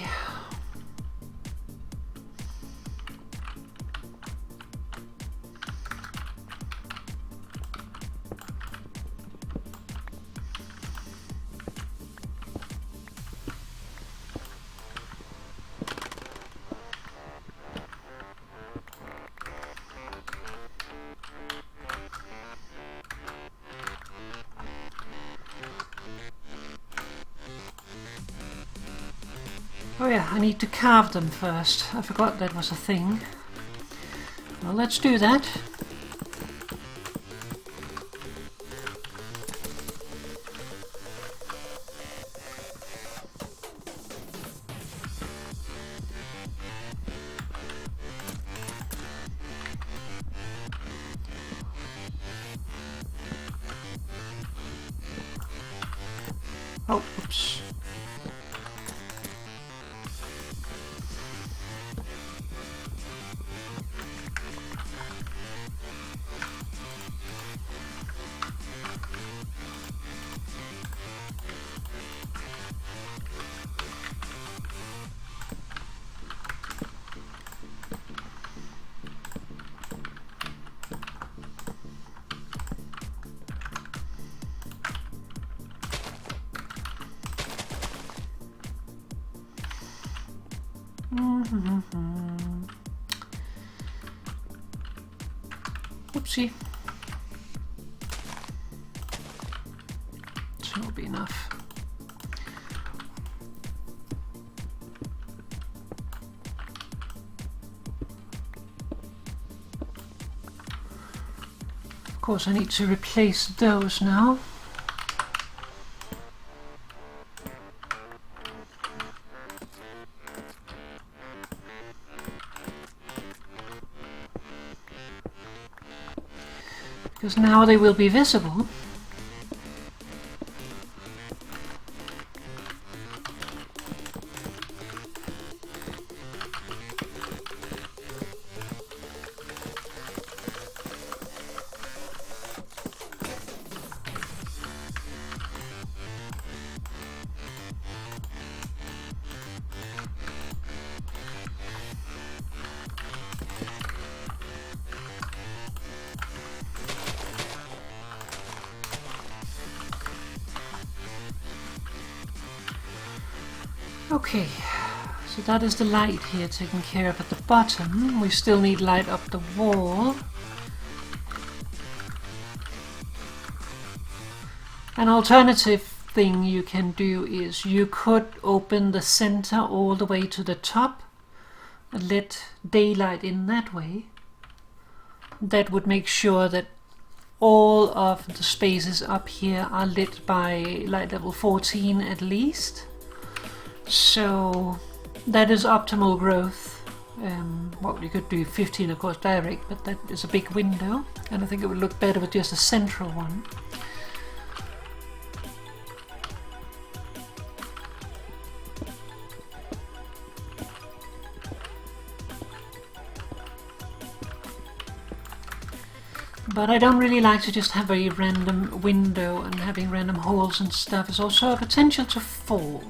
Oh yeah, I need to carve them first. I forgot that was a thing. Well, let's do that. Oh, oops. Oopsie. This will be enough. Of course, I need to replace those now. Because now they will be visible. Okay, so that is the light here taken care of at the bottom. We still need light up the wall. An alternative thing you can do is you could open the center all the way to the top and let daylight in that way. That would make sure that all of the spaces up here are lit by light level 14 at least. So that is optimal growth. Well, you could do 15 of course direct, but that is a big window and I think it would look better with just a central one. But I don't really like to just have a random window, and having random holes and stuff is also a potential to fall.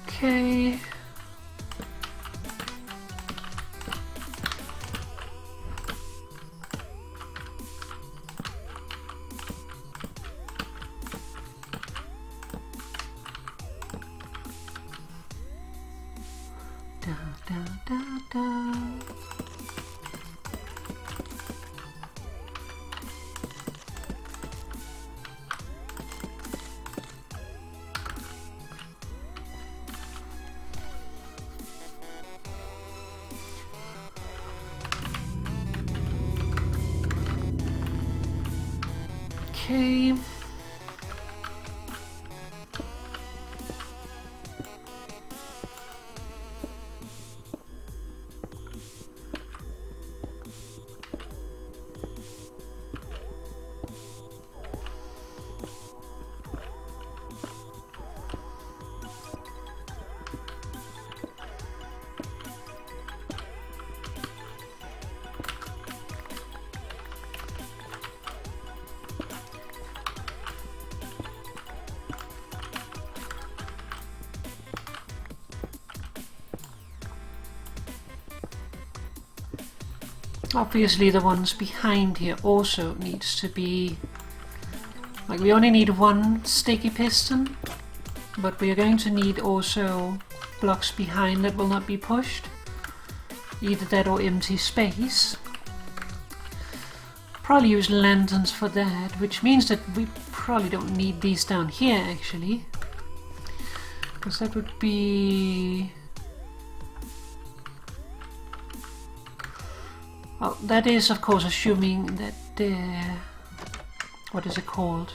Okay. Da, da, da, da. Okay. Obviously the ones behind here also needs to be, like, we only need one sticky piston, but we are going to need also blocks behind that will not be pushed, either that or empty space. Probably use lanterns for that, which means that we probably don't need these down here actually, because that would be... Well, that is of course assuming that what is it called?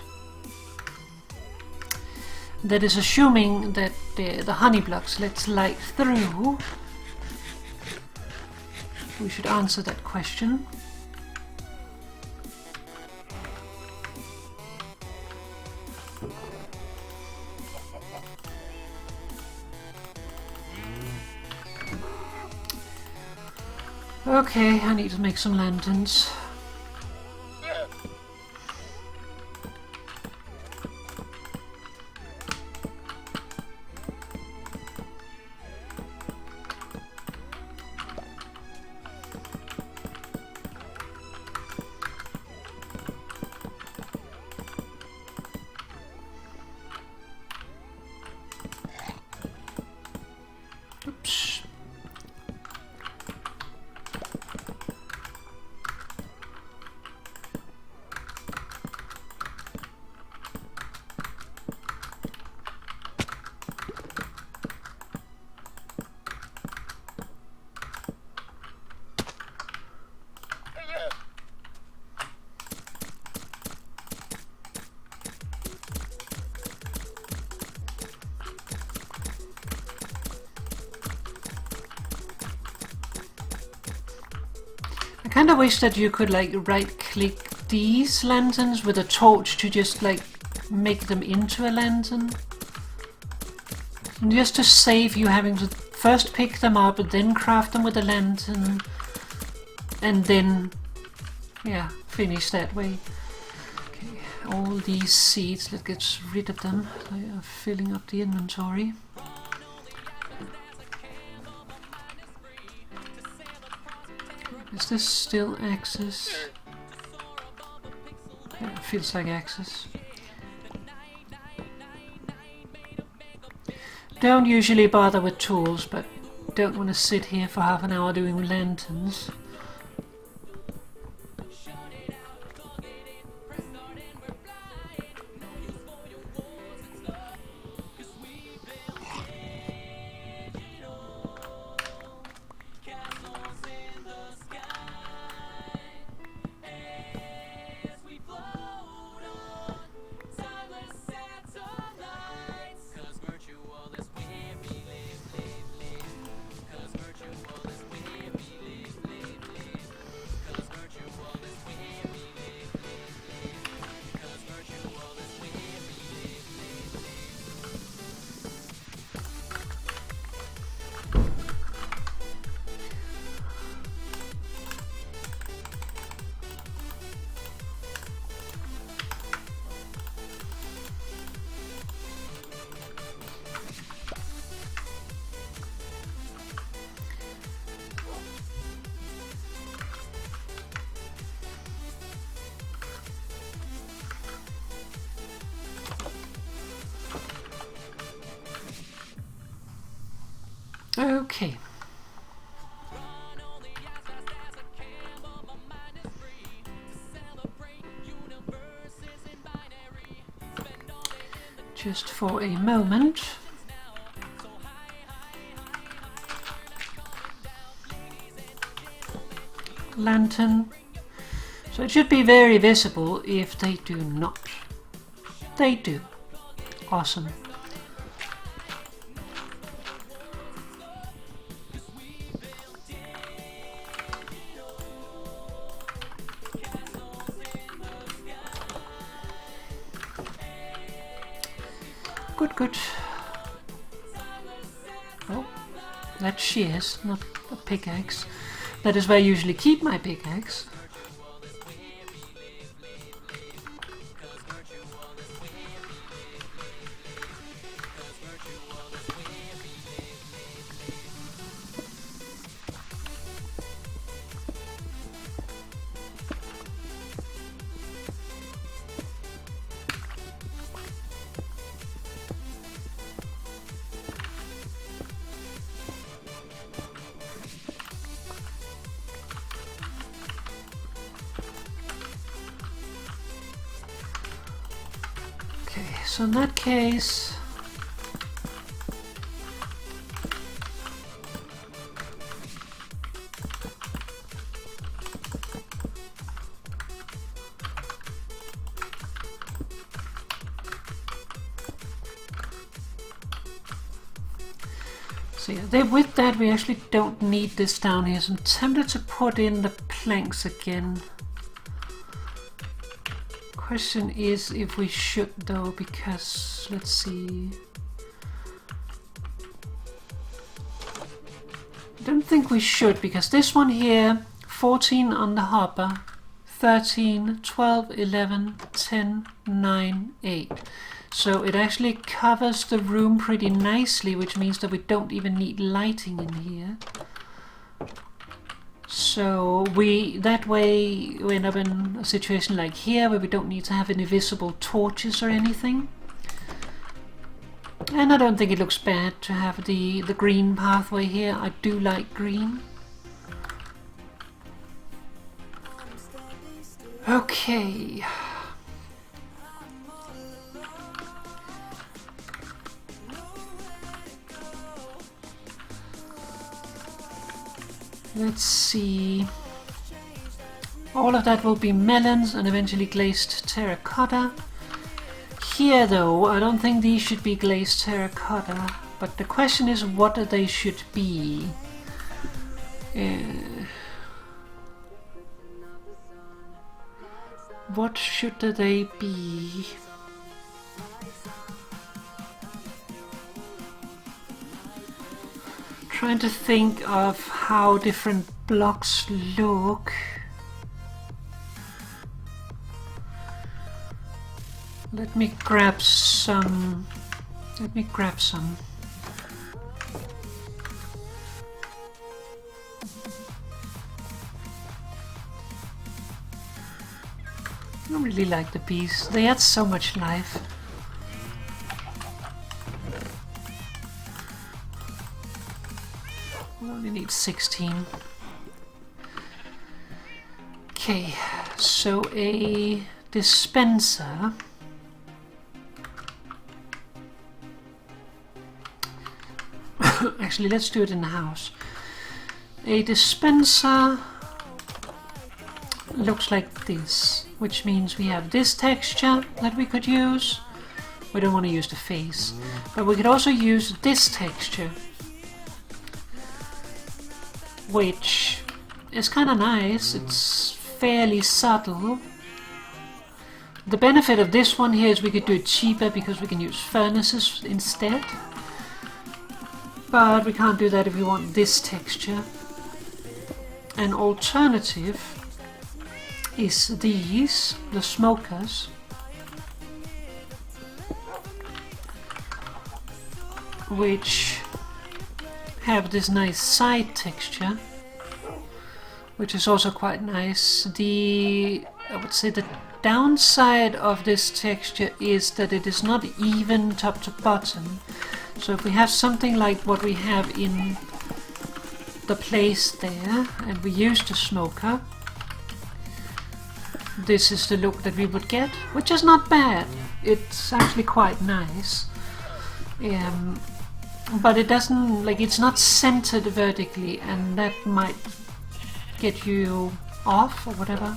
That is assuming that the honey blocks lets light through. We should answer that question. Okay, I need to make some lanterns. Oops. I kind of wish that you could like right click these lanterns with a torch to just like make them into a lantern. And just to save you having to first pick them up and then craft them with a lantern and then, yeah, finish that way. Okay, all these seeds, let's get rid of them. They are filling up the inventory. Is this still access? Yeah, it feels like access. Don't usually bother with tools, but don't want to sit here for half an hour doing lanterns. Okay. Just for a moment. Lantern. So it should be very visible if they do not. They do. Awesome. Good. Oh, that's shears, not a pickaxe. That is where I usually keep my pickaxe. So in that case, so yeah, with that we actually don't need this down here, so I'm tempted to put in the planks again. Question is if we should though, because let's see, I don't think we should, because this one here, 14 on the hopper, 13, 12, 11, 10, 9, 8. So it actually covers the room pretty nicely, which means that we don't even need lighting in here. So that way we end up in a situation like here where we don't need to have any visible torches or anything. And I don't think it looks bad to have the green pathway here. I do like green. Okay. Let's see. All of that will be melons and eventually glazed terracotta. Here though, I don't think these should be glazed terracotta, but the question is what they should be. What should they be? Trying to think of how different blocks look. Let me grab some. I don't really like the bees. They add so much life. need 16. Okay, so a dispenser. Actually, let's do it in the house. A dispenser looks like this, which means we have this texture that we could use. We don't want to use the face, but we could also use this texture, which is kind of nice. It's fairly subtle. The benefit of this one here is we could do it cheaper because we can use furnaces instead, but we can't do that if we want this texture. An alternative is these, the smokers, which have this nice side texture, which is also quite nice. I would say the downside of this texture is that it is not even top to bottom. So if we have something like what we have in the place there, and we use the smoker, this is the look that we would get, which is not bad. It's actually quite nice. But it doesn't, like, it's not centered vertically, and that might get you off or whatever.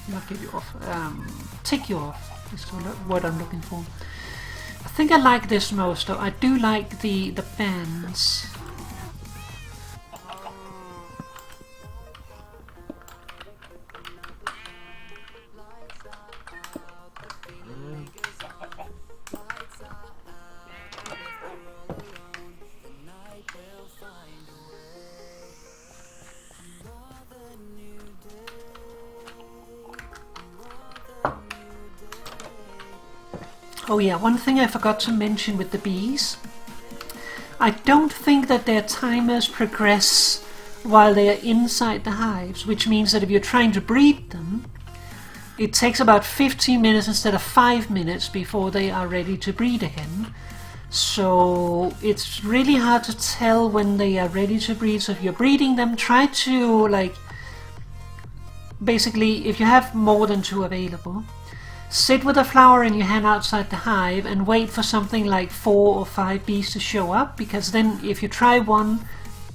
Not get you off, tick you off is the word I'm looking for. I think I like this most though. I do like the bands. Oh yeah, one thing I forgot to mention with the bees. I don't think that their timers progress while they are inside the hives, which means that if you're trying to breed them, it takes about 15 minutes instead of 5 minutes before they are ready to breed again. So it's really hard to tell when they are ready to breed. So if you're breeding them, try to, like, basically, if you have more than 2 available, sit with a flower in your hand outside the hive and wait for something like 4 or 5 bees to show up, because then if you try one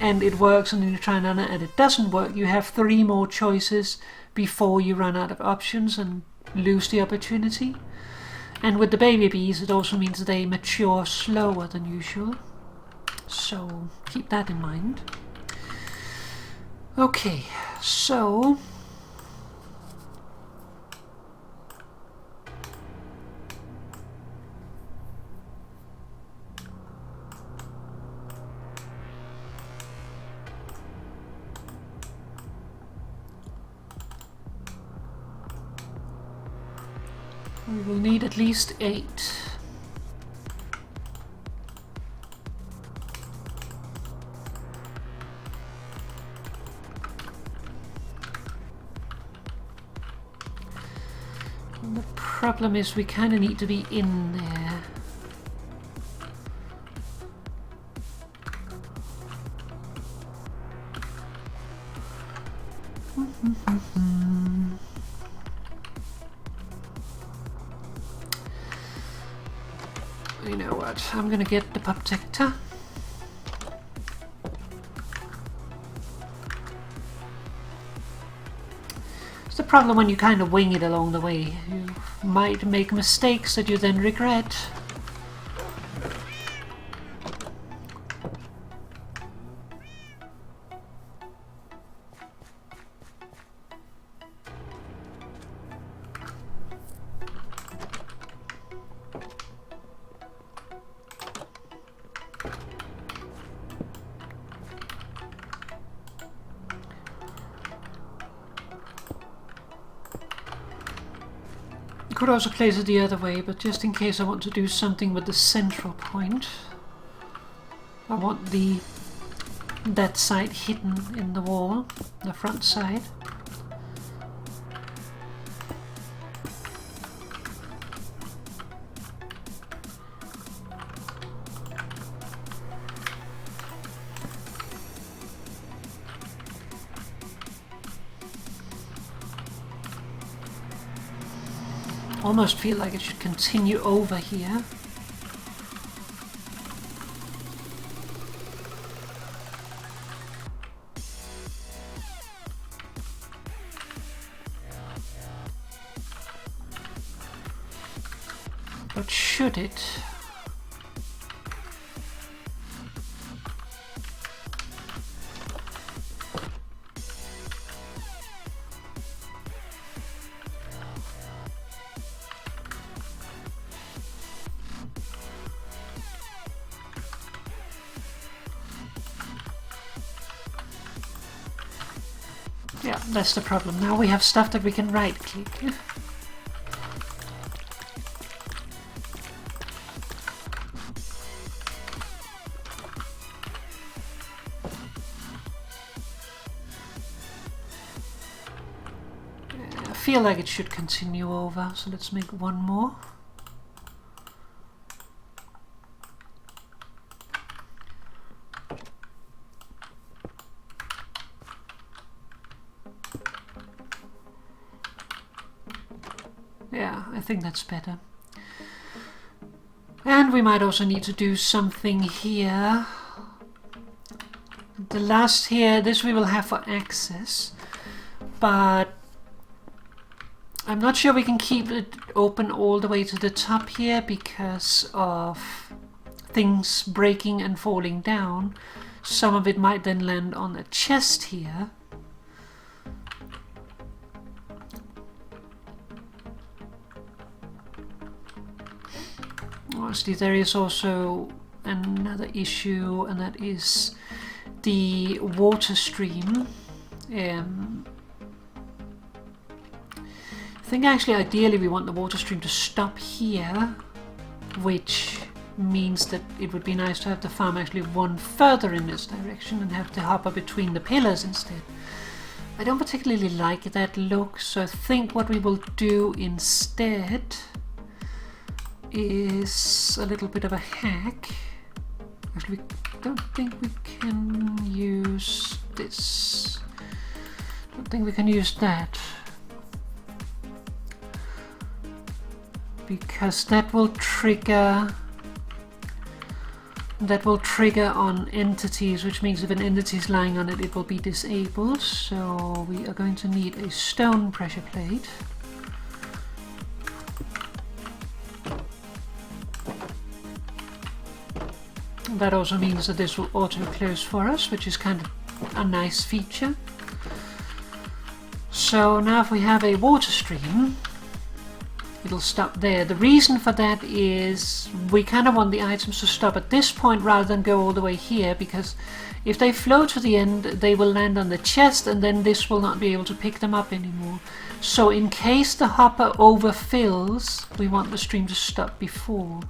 and it works and then you try another and it doesn't work, you have 3 more choices before you run out of options and lose the opportunity. And with the baby bees, it also means they mature slower than usual. So keep that in mind. Okay, so we will need at least 8. And the problem is we kind of need to be in there. You know what, I'm gonna get the protector. It's the problem when you kind of wing it along the way. You might make mistakes that you then regret. You could also place it the other way, but just in case I want to do something with the central point, I want that side hidden in the wall, the front side. almost feel like it should continue over here. But should it? Yeah, that's the problem. Now we have stuff that we can right click. I feel like it should continue over, so let's make one more. Yeah, I think that's better. And we might also need to do something here. The last here, this we will have for access, but I'm not sure we can keep it open all the way to the top here because of things breaking and falling down. Some of it might then land on the chest here. Honestly, there is also another issue, and that is the water stream. I think actually ideally we want the water stream to stop here, which means that it would be nice to have the farm actually run further in this direction and have the hopper between the pillars instead. I don't particularly like that look, so I think what we will do instead is a little bit of a hack. Actually, I don't think we can use this. I don't think we can use that, because that will trigger on entities, which means if an entity is lying on it, it will be disabled. So we are going to need a stone pressure plate. That also means that this will auto-close for us, which is kind of a nice feature. So now if we have a water stream, it'll stop there. The reason for that is we kind of want the items to stop at this point rather than go all the way here, because if they flow to the end, they will land on the chest and then this will not be able to pick them up anymore. So in case the hopper overfills, we want the stream to stop before.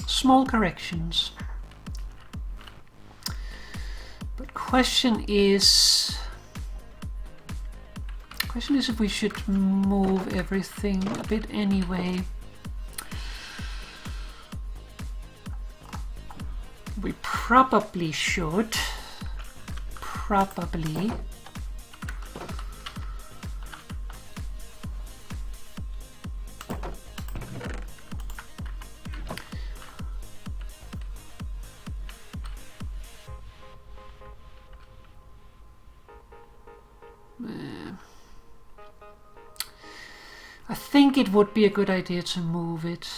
Small corrections. But question is if we should move everything a bit anyway. We probably should. Probably. I think it would be a good idea to move it,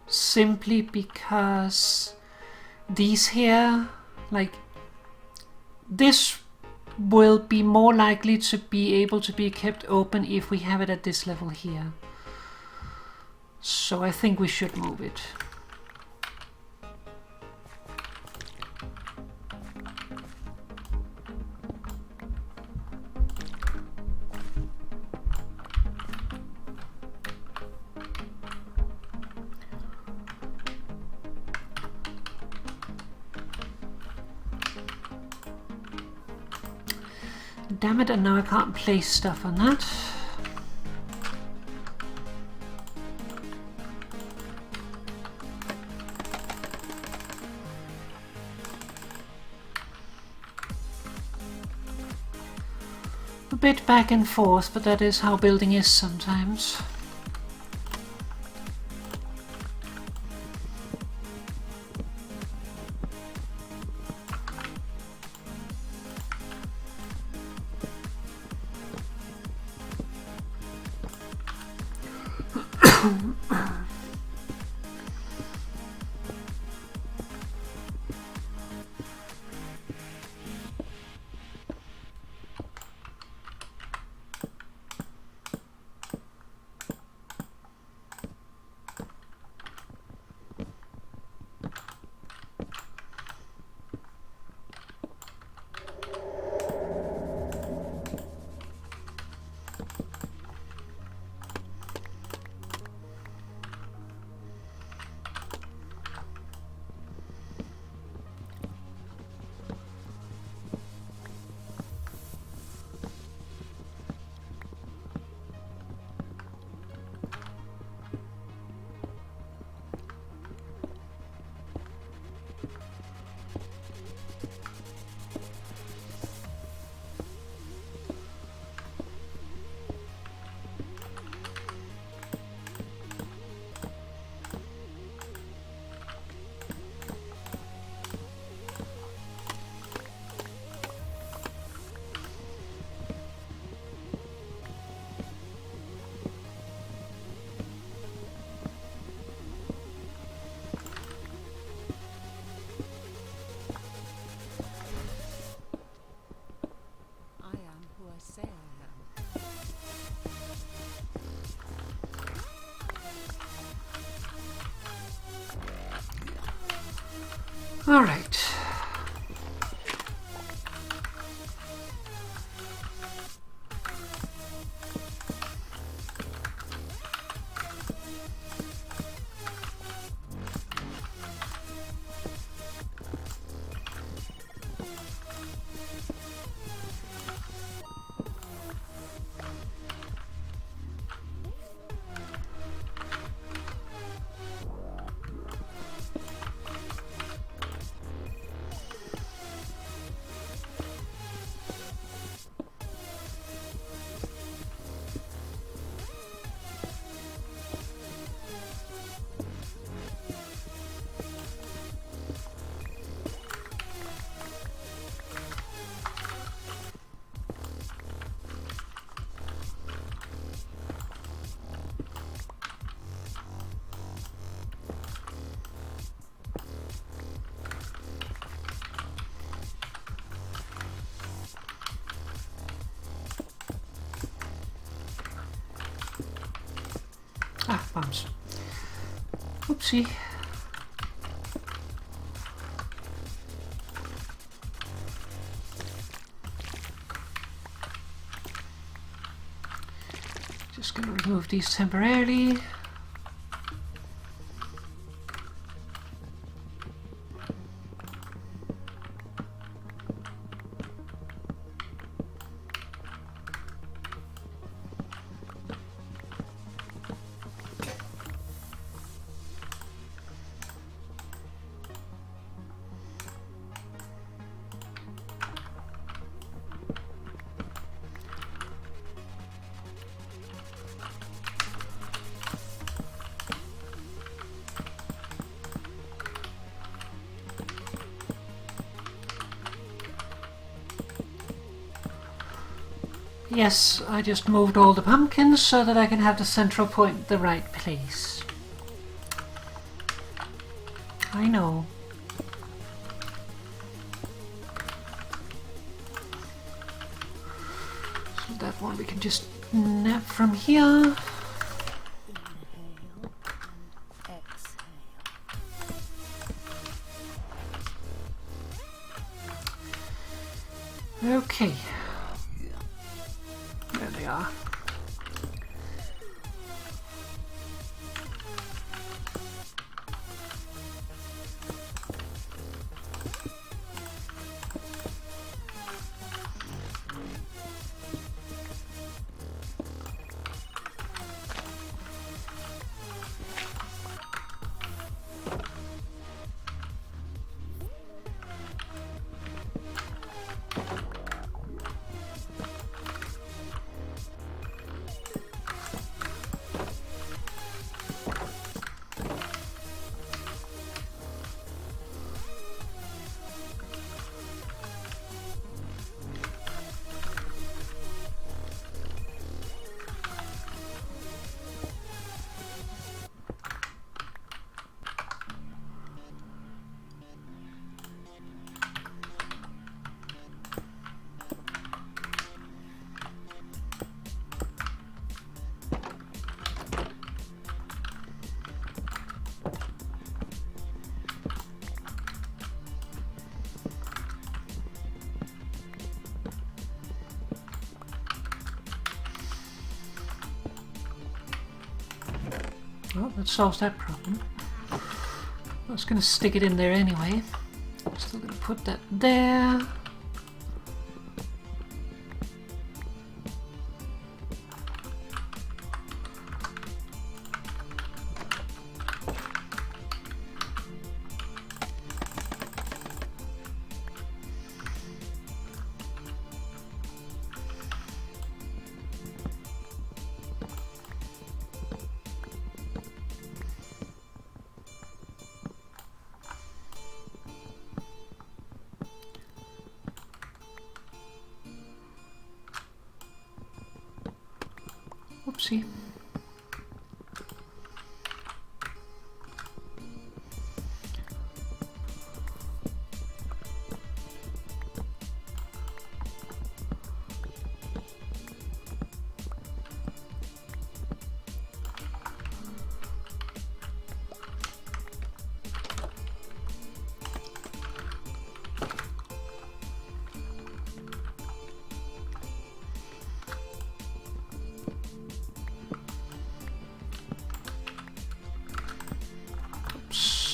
simply because these here, like this, will be more likely to be able to be kept open if we have it at this level here. So I think we should move it. Damn it, and now I can't place stuff on that. A bit back and forth, but that is how building is sometimes. All right. Ah, bums. Oopsie. Just gonna remove these temporarily. Yes, I just moved all the pumpkins so that I can have the central point the right place. I know. So that one we can just nab from here. Okay. There they are. that solves that problem. I was going to stick it in there anyway. Still going to put that there. Oopsie.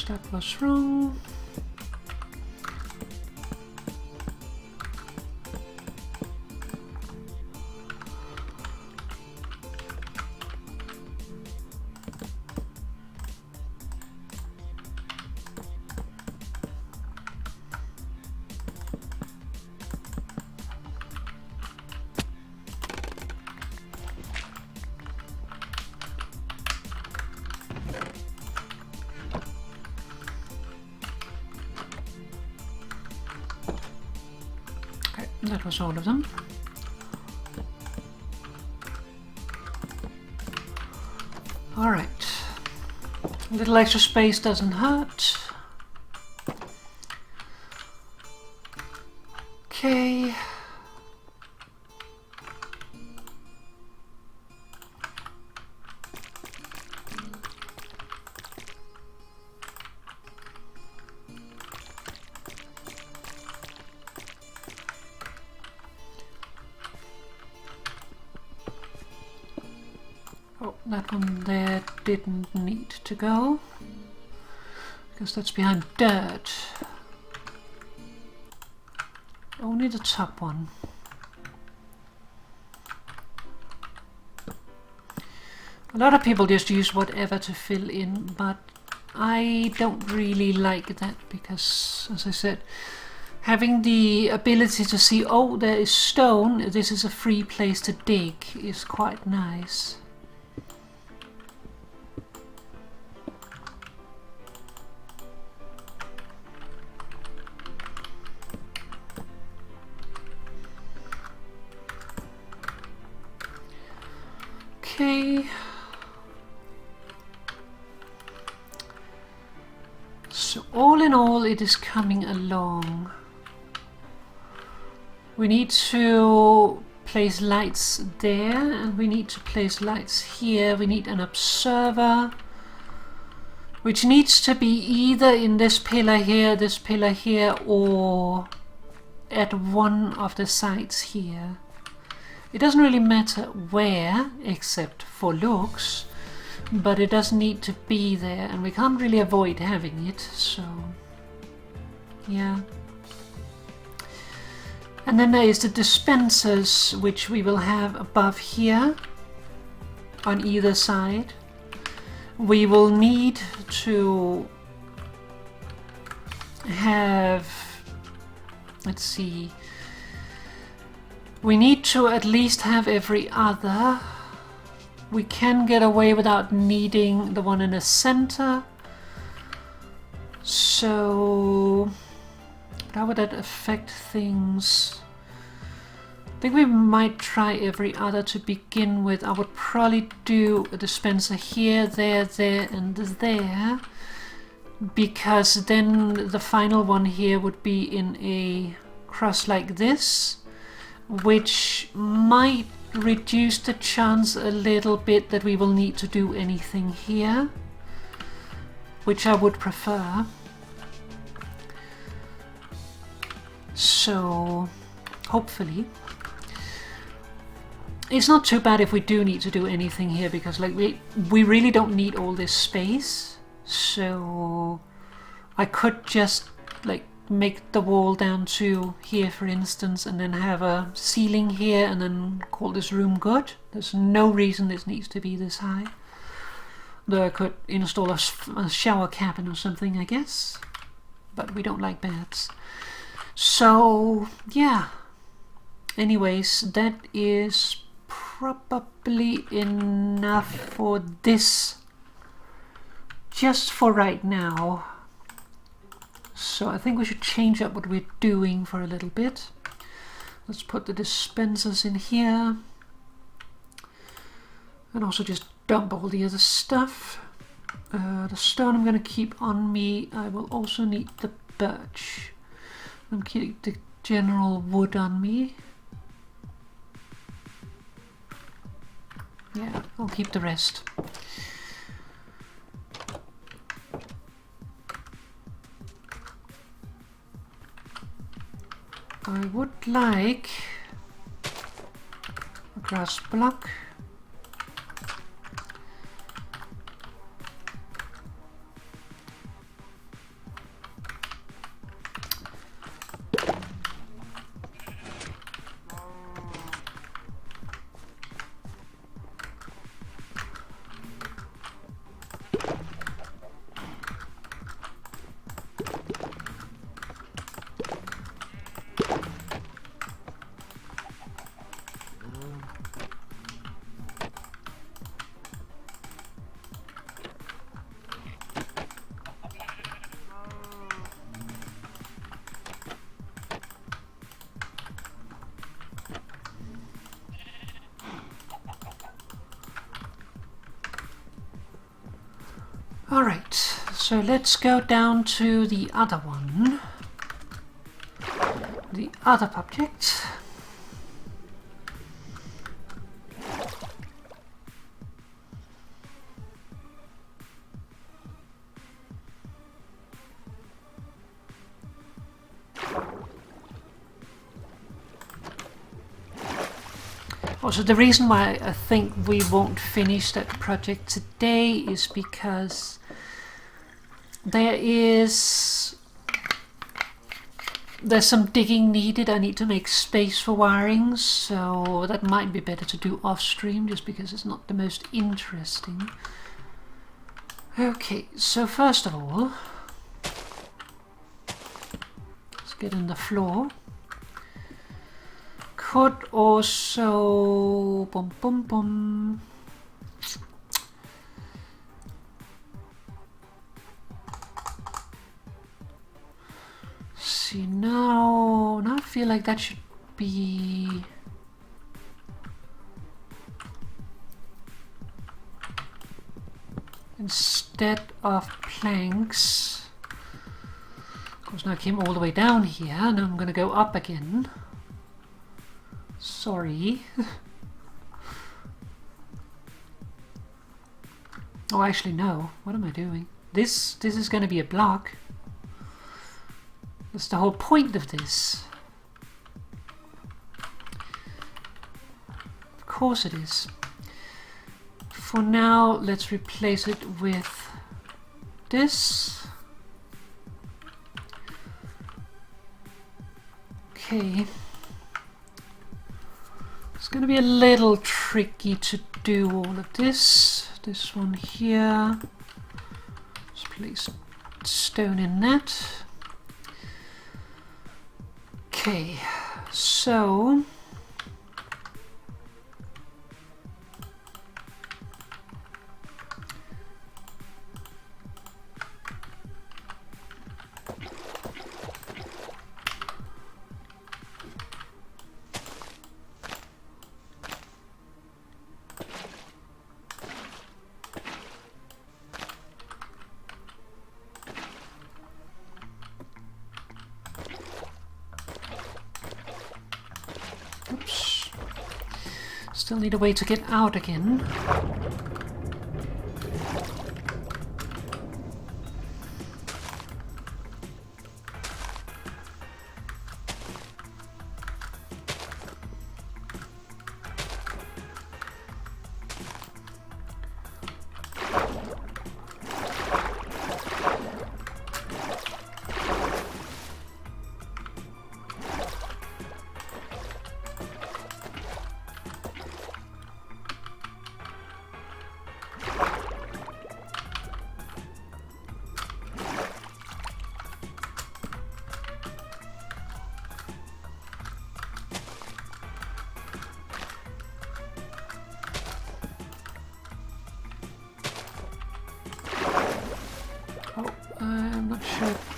That was wrong. That was all of them. All right. A little extra space doesn't hurt. Okay. Oh, that one there didn't need to go, because that's behind dirt. Only the top one. A lot of people just use whatever to fill in, but I don't really like that, because, as I said, having the ability to see, oh, there is stone, this is a free place to dig, is quite nice. Okay. So all in all, it is coming along. We need to place lights there, and we need to place lights here. We need an observer, which needs to be either in this pillar here, or at one of the sides here. It doesn't really matter where, except for looks, but it does need to be there, and we can't really avoid having it, so yeah. And then there is the dispensers, which we will have above here on either side. We will need to have, let's see, we need to at least have every other. We can get away without needing the one in the center. So how would that affect things? I think we might try every other to begin with. I would probably do a dispenser here, there, and there, because then the final one here would be in a cross like this, which might reduce the chance a little bit that we will need to do anything here, which I would prefer. So hopefully. it's not too bad if we do need to do anything here, because like we really don't need all this space. So I could just like make the wall down to here, for instance, and then have a ceiling here and then call this room good. There's no reason this needs to be this high. Though I could install a shower cabin or something, I guess. But we don't like beds. So yeah. Anyways, that is probably enough for this, just for right now. So I think we should change up what we're doing for a little bit. Let's put the dispensers in here, and also just dump all the other stuff. The stone I'm going to keep on me. I will also need the birch. I'm keeping the general wood on me. Yeah, I'll keep the rest. I would like a grass block. Alright, so let's go down to the other one. The other object. Also, the reason why I think we won't finish that project today is because there's some digging needed. I need to make space for wiring, so that might be better to do off stream, just because it's not the most interesting. Okay, so first of all, let's get in the floor. Could also see now I feel like that should be instead of planks. Of course, now I came all the way down here, and I'm gonna go up again. Sorry. Oh, actually no. What am I doing? This is going to be a block. That's the whole point of this. Of course it is. For now, let's replace it with this. Okay. It's going to be a little tricky to do all of this. This one here. Let's place stone in that. Okay, so oops. Still need a way to get out again.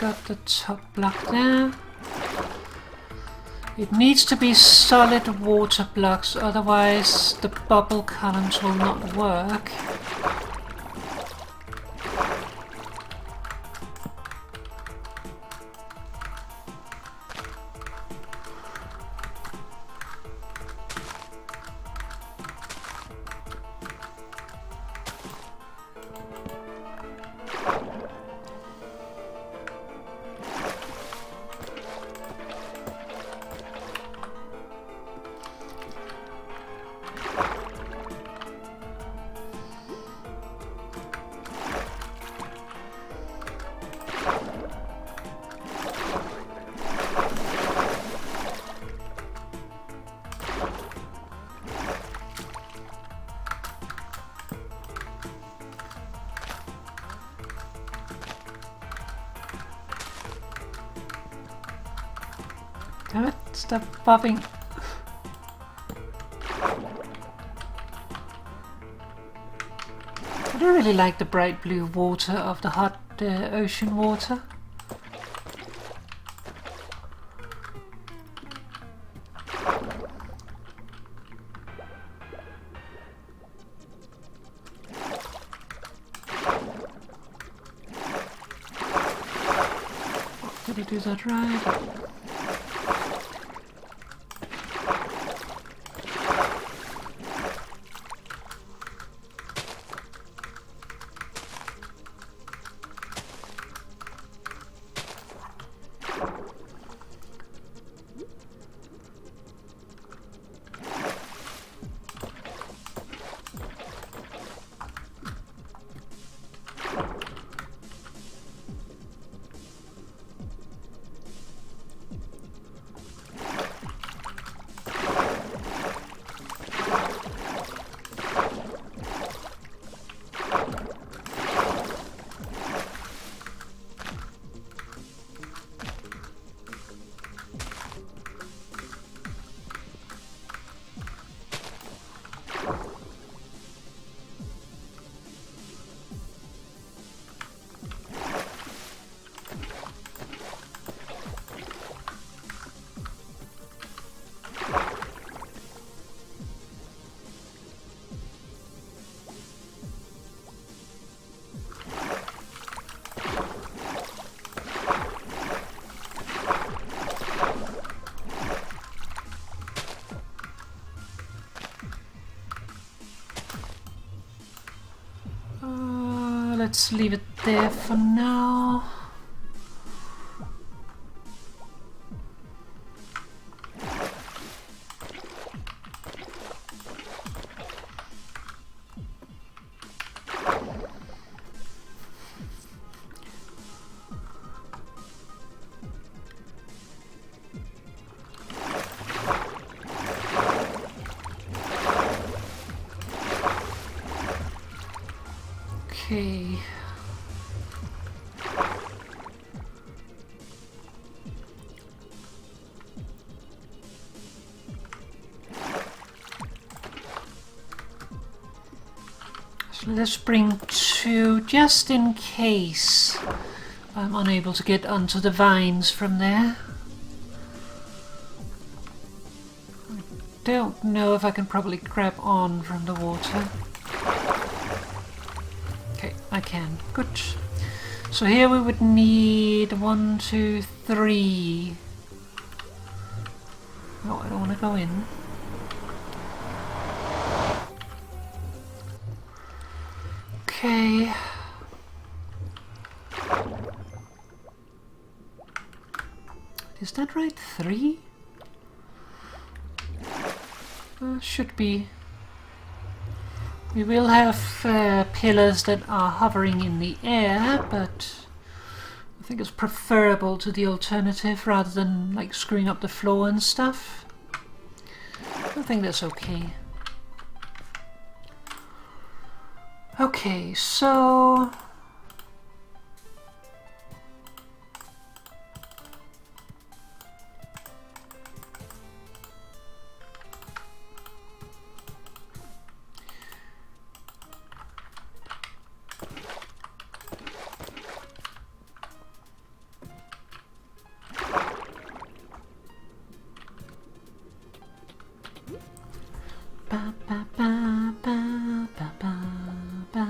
got the top block there. It needs to be solid water blocks, otherwise the bubble columns will not work. Damn it, stop bobbing. I don't really like the bright blue water of the hot ocean water. Did I do that right? Let's leave it there for now. Okay. So let's bring two just in case I'm unable to get onto the vines from there. I don't know if I can probably grab on from the water. Okay, I can. Good. So here we would need 1, 2, 3. No, I don't want to go in. Okay. Is that right? 3? Should be. We will have pillars that are hovering in the air, but I think it's preferable to the alternative rather than like screwing up the floor and stuff. I think that's okay. Okay, so Ba, ba, ba, ba, ba, ba, ba.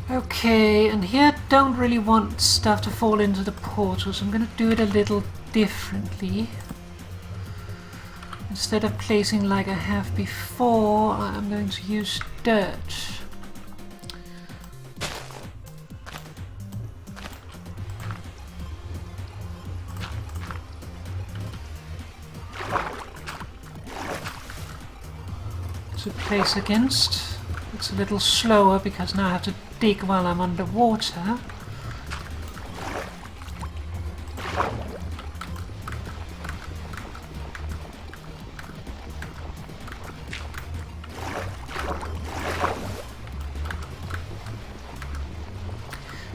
Okay, and here I don't really want stuff to fall into the portal, so I'm going to do it a little differently. Instead of placing like I have before, I'm going to use dirt. To place against. It's a little slower because now I have to dig while I'm underwater.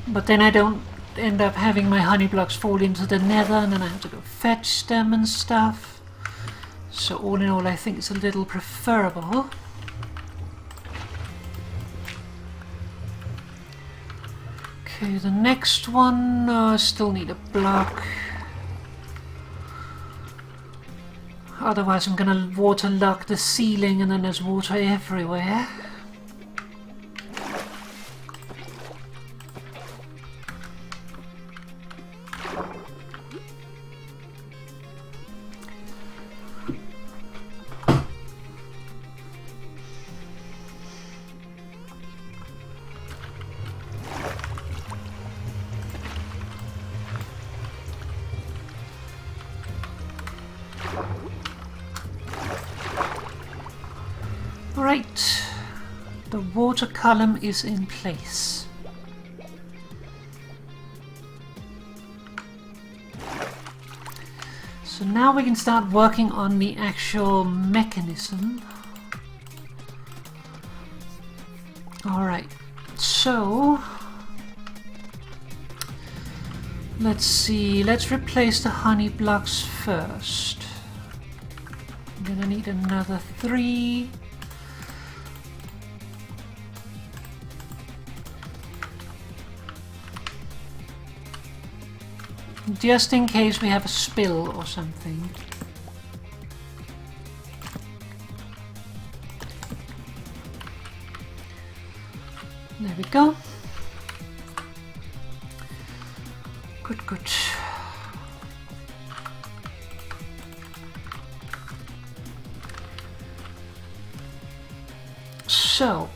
But then I don't end up having my honey blocks fall into the nether, and then I have to go fetch them and stuff. So all in all, I think it's a little preferable. Okay, the next one, I still need a block. Otherwise I'm gonna waterlog the ceiling and then there's water everywhere. Right, the water column is in place. So now we can start working on the actual mechanism. Alright, so let's see, let's replace the honey blocks first. I'm gonna need another 3. Just in case we have a spill or something. There we go. Good, good. So,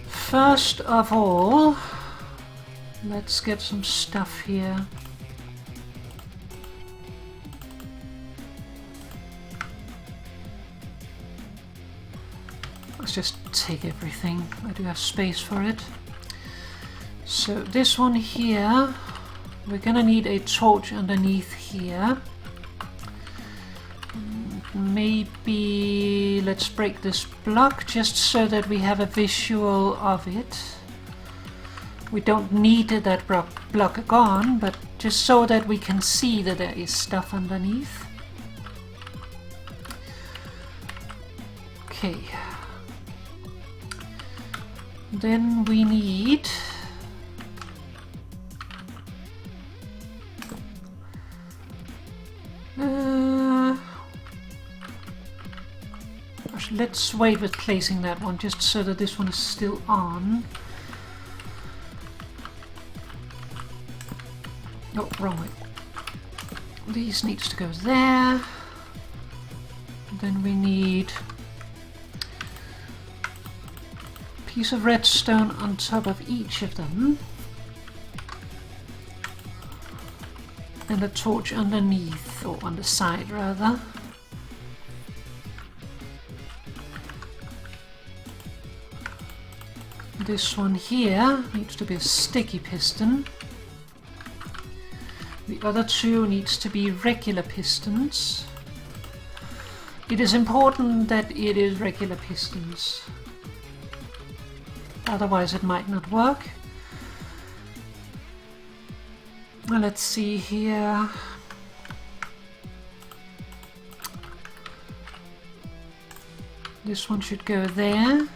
first of all, let's get some stuff here. Let's just take everything. I do have space for it. So this one here, we're gonna need a torch underneath here. Maybe let's break this block just so that we have a visual of it. We don't need that block gone, but just so that we can see that there is stuff underneath. Okay. Then we need let's wait with placing that one just so that this one is still on. Oh, wrong way. These needs to go there. Then we need a piece of redstone on top of each of them. And a torch underneath, or on the side rather. This one here needs to be a sticky piston. The other two needs to be regular pistons. It is important that it is regular pistons. otherwise it might not work. Well, let's see here. This one should go there.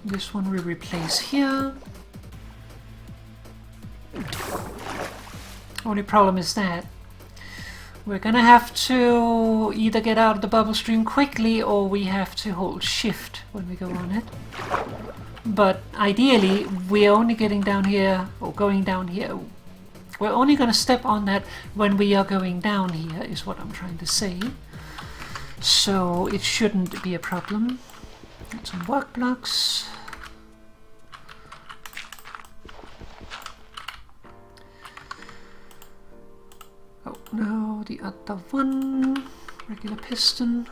This one we replace here. Only problem is that we're gonna have to either get out of the bubble stream quickly, or we have to hold shift when we go on it. But ideally, we're only getting down here, or going down here. We're only gonna step on that when we are going down here, is what I'm trying to say. So it shouldn't be a problem. Get some work blocks. Oh no, the other one. Regular piston.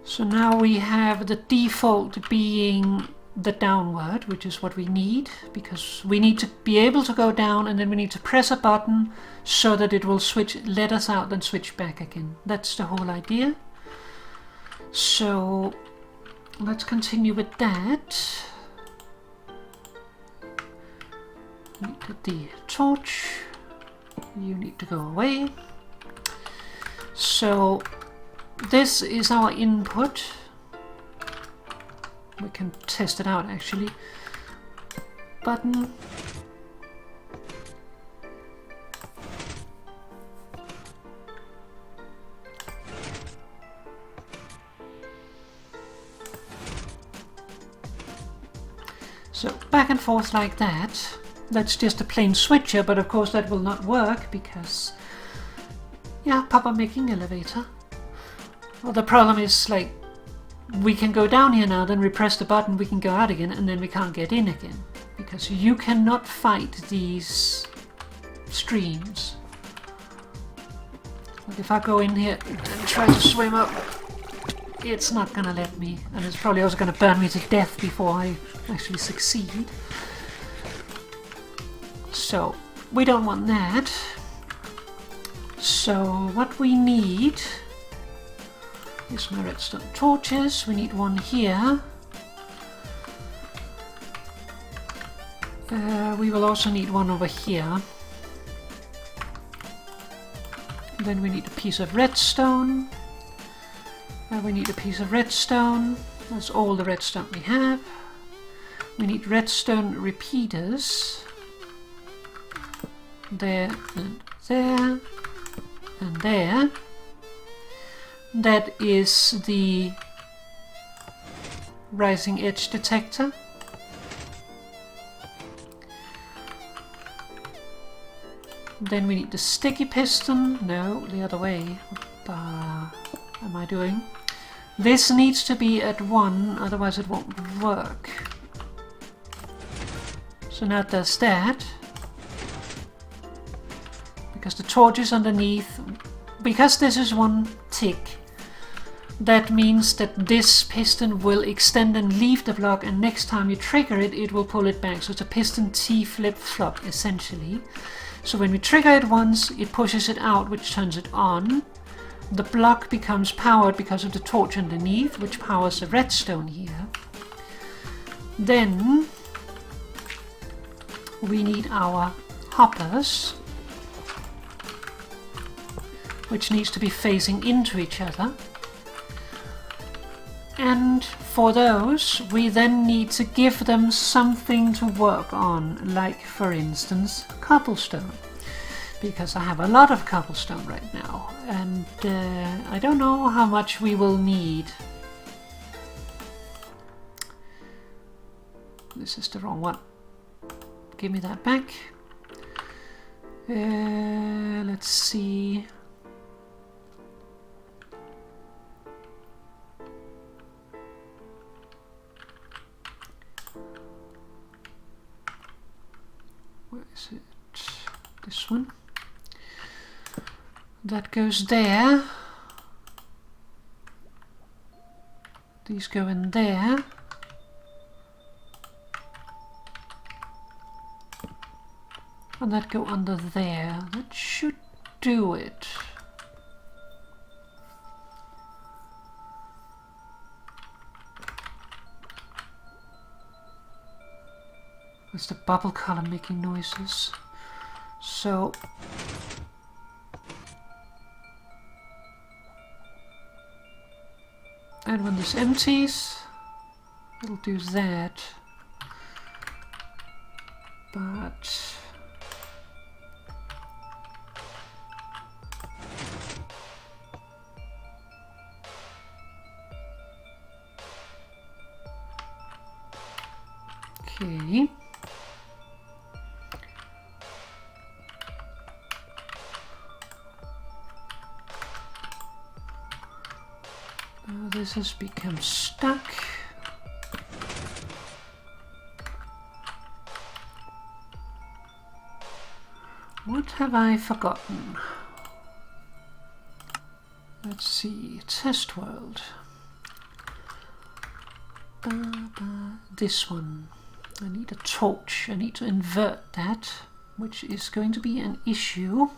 So now we have the default being the downward, which is what we need, because we need to be able to go down, and then we need to press a button so that it will switch, let us out, then switch back again. That's the whole idea. So let's continue with that. Need the torch. You need to go away. So this is our input. We can test it out actually. Button. So back and forth like that. That's just a plain switcher, but of course that will not work because, yeah, Papa making elevator. Well, the problem is, like, we can go down here now, then we press the button, we can go out again, and then we can't get in again. Because you cannot fight these streams. Like if I go in here and try to swim up, it's not gonna let me. And it's probably also gonna burn me to death before I actually succeed. So, we don't want that. So, what we need is my redstone torches. We need one here. We will also need one over here. Then we need a piece of redstone. We need a piece of redstone. That's all the redstone we have. We need redstone repeaters. There and there and there. That is the rising edge detector. Then we need the sticky piston. No, the other way. What am I doing? This needs to be at 1, otherwise it won't work. So now it does that. Because the torch is underneath. Because this is one tick, that means that this piston will extend and leave the block, and next time you trigger it, it will pull it back. So it's a piston T flip-flop, essentially. So when we trigger it once, it pushes it out, which turns it on. The block becomes powered because of the torch underneath, which powers the redstone here. Then we need our hoppers, which needs to be facing into each other. And for those, we then need to give them something to work on, like, for instance, cobblestone. Because I have a lot of cobblestone right now, and I don't know how much we will need. This is the wrong one. Give me that back. Let's see. Where is it? This one. That goes there. These go in there. And that go under there. That should do it. It's the bubble color making noises. So and when this empties, it'll do that. But okay. Now this has become stuck. What have I forgotten? Let's see, test world. This one. I need a torch. I need to invert that, which is going to be an issue.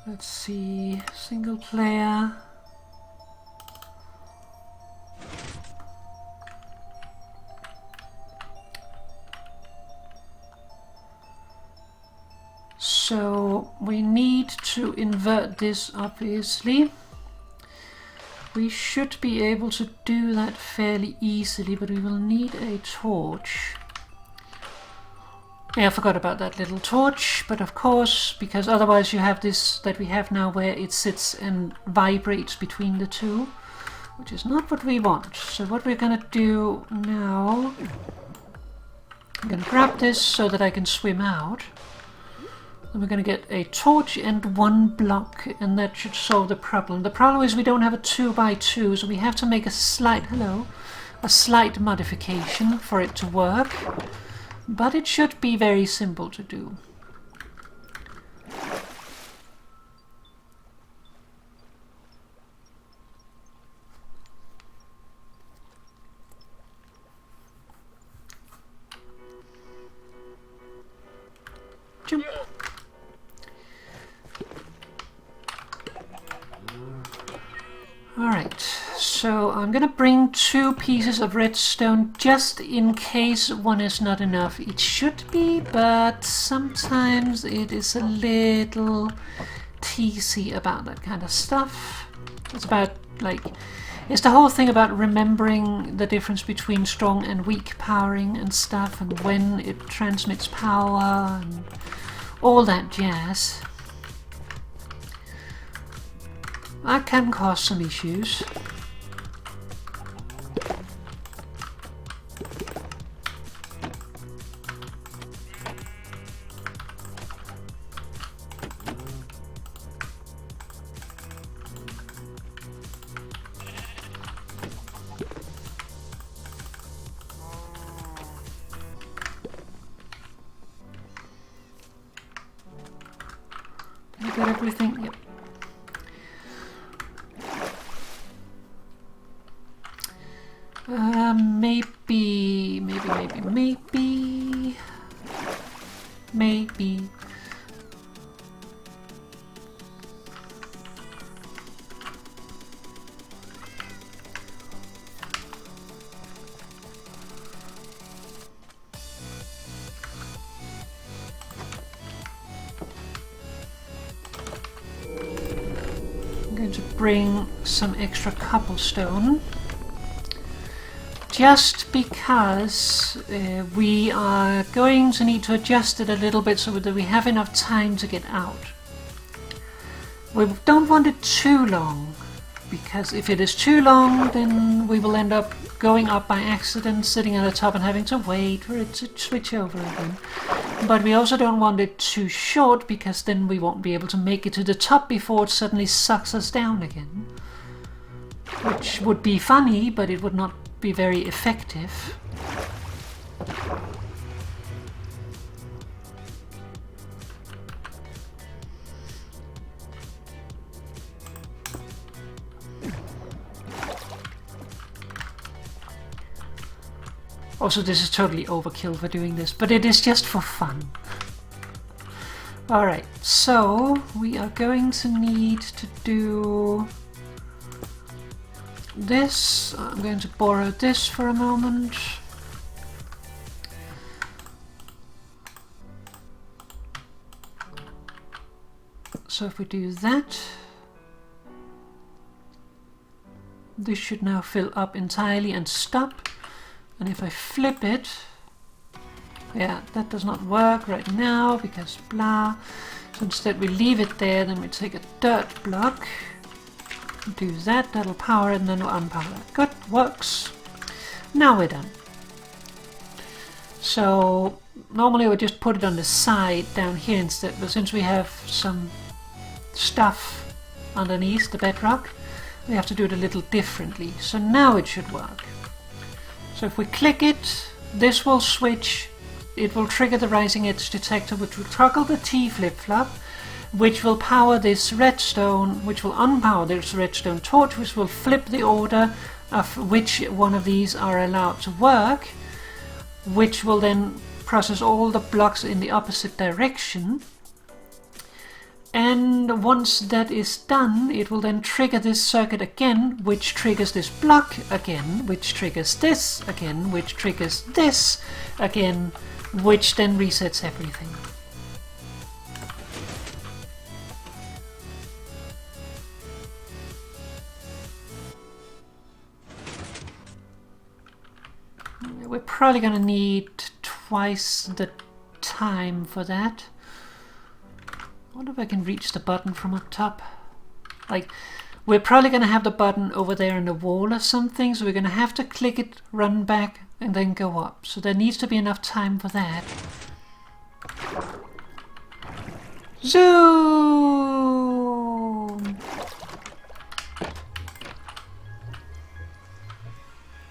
Let's see, single player. So we need to invert this, obviously. We should be able to do that fairly easily, but we will need a torch. Yeah, I forgot about that little torch, but of course, because otherwise you have this that we have now where it sits and vibrates between the two, which is not what we want. So what we're gonna do now, I'm gonna grab this so that I can swim out. And we're gonna get a torch and one block, and that should solve the problem. The problem is we don't have a 2x2, so we have to make a slight modification for it to work. But it should be very simple to do. Jump. Alright, so I'm gonna bring 2 pieces of redstone just in case one is not enough. It should be, but sometimes it is a little teasy about that kind of stuff. It's about, like, it's the whole thing about remembering the difference between strong and weak powering and stuff, and when it transmits power and all that jazz. That can cause some issues. Did I get everything? Yep. Maybe. I'm going to bring some extra cobblestone. Just because we are going to need to adjust it a little bit so that we have enough time to get out. We don't want it too long, because if it is too long, then we will end up going up by accident, sitting at the top and having to wait for it to switch over again. But we also don't want it too short, because then we won't be able to make it to the top before it suddenly sucks us down again. Which would be funny, but it would not be very effective. Also, this is totally overkill for doing this, but it is just for fun. Alright, so we are going to need to do this. I'm going to borrow this for a moment. So if we do that, this should now fill up entirely and stop. And if I flip it, yeah, that does not work right now because blah. So instead we leave it there, then we take a dirt block, do that, that'll power it, and then we'll unpower it. Good, works. Now we're done. So normally I would just put it on the side down here instead, but since we have some stuff underneath the bedrock, we have to do it a little differently. So now it should work. So if we click it, this will switch. It will trigger the rising edge detector, which will toggle the T flip-flop, which will power this redstone, which will unpower this redstone torch, which will flip the order of which one of these are allowed to work, which will then process all the blocks in the opposite direction. And once that is done, it will then trigger this circuit again, which triggers this block again, which triggers this again, which triggers this again, which then resets everything. We're probably going to need twice the time for that. I wonder if I can reach the button from up top. Like, we're probably going to have the button over there in the wall or something, so we're going to have to click it, run back, and then go up. So there needs to be enough time for that. Zoom!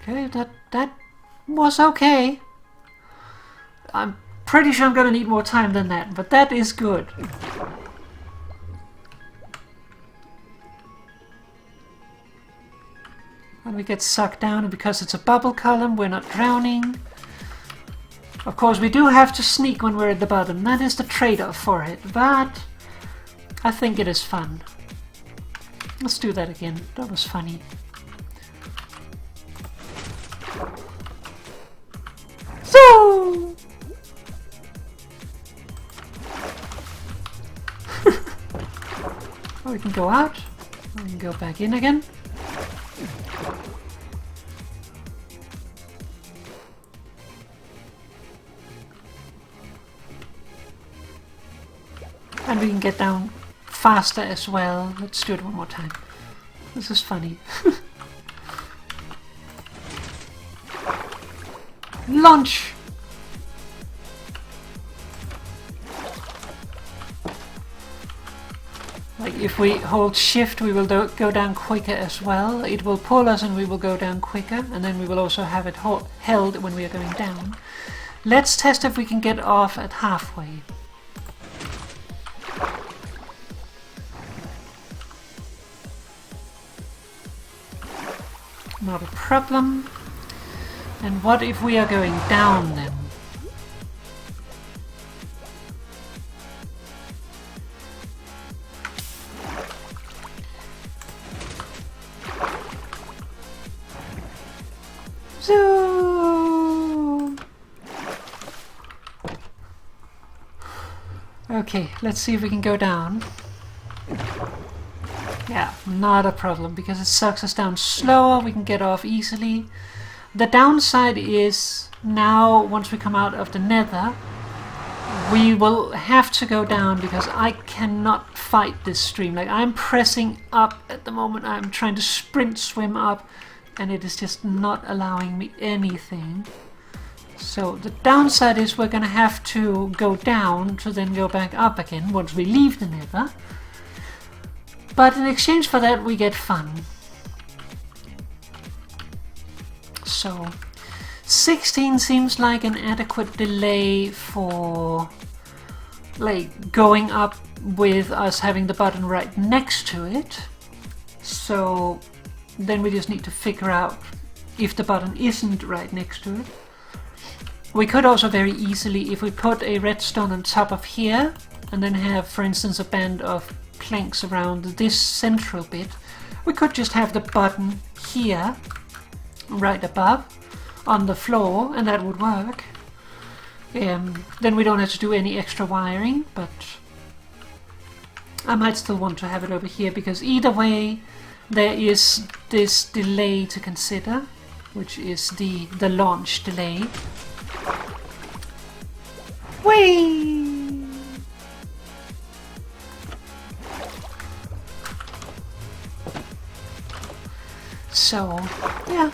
Okay, that was okay. I'm pretty sure I'm going to need more time than that, but that is good. And we get sucked down, and because it's a bubble column, we're not drowning. Of course, we do have to sneak when we're at the bottom. That is the trade-off for it, but I think it is fun. Let's do that again. That was funny. So oh, we can go out. We can go back in again. And we can get down faster as well. Let's do it one more time. This is funny. Launch! Like if we hold shift, we will go down quicker as well. It will pull us and we will go down quicker, and then we will also have it held when we are going down. Let's test if we can get off at halfway. Not a problem. And what if we are going down then? Zoom! Okay, let's see if we can go down. Yeah, not a problem, because it sucks us down slower, we can get off easily. The downside is now, once we come out of the nether, we will have to go down because I cannot fight this stream. Like, I'm pressing up at the moment, I'm trying to sprint swim up, and it is just not allowing me anything. So the downside is we're going to have to go down to then go back up again once we leave the nether. But in exchange for that, we get fun. So 16 seems like an adequate delay for like going up with us having the button right next to it. So then we just need to figure out if the button isn't right next to it. We could also very easily, if we put a redstone on top of here, and then have, for instance, a band of planks around this central bit, we could just have the button here, right above, on the floor, and that would work. Then we don't have to do any extra wiring, but I might still want to have it over here, because either way there is this delay to consider, which is the launch delay. Whee! So, yeah,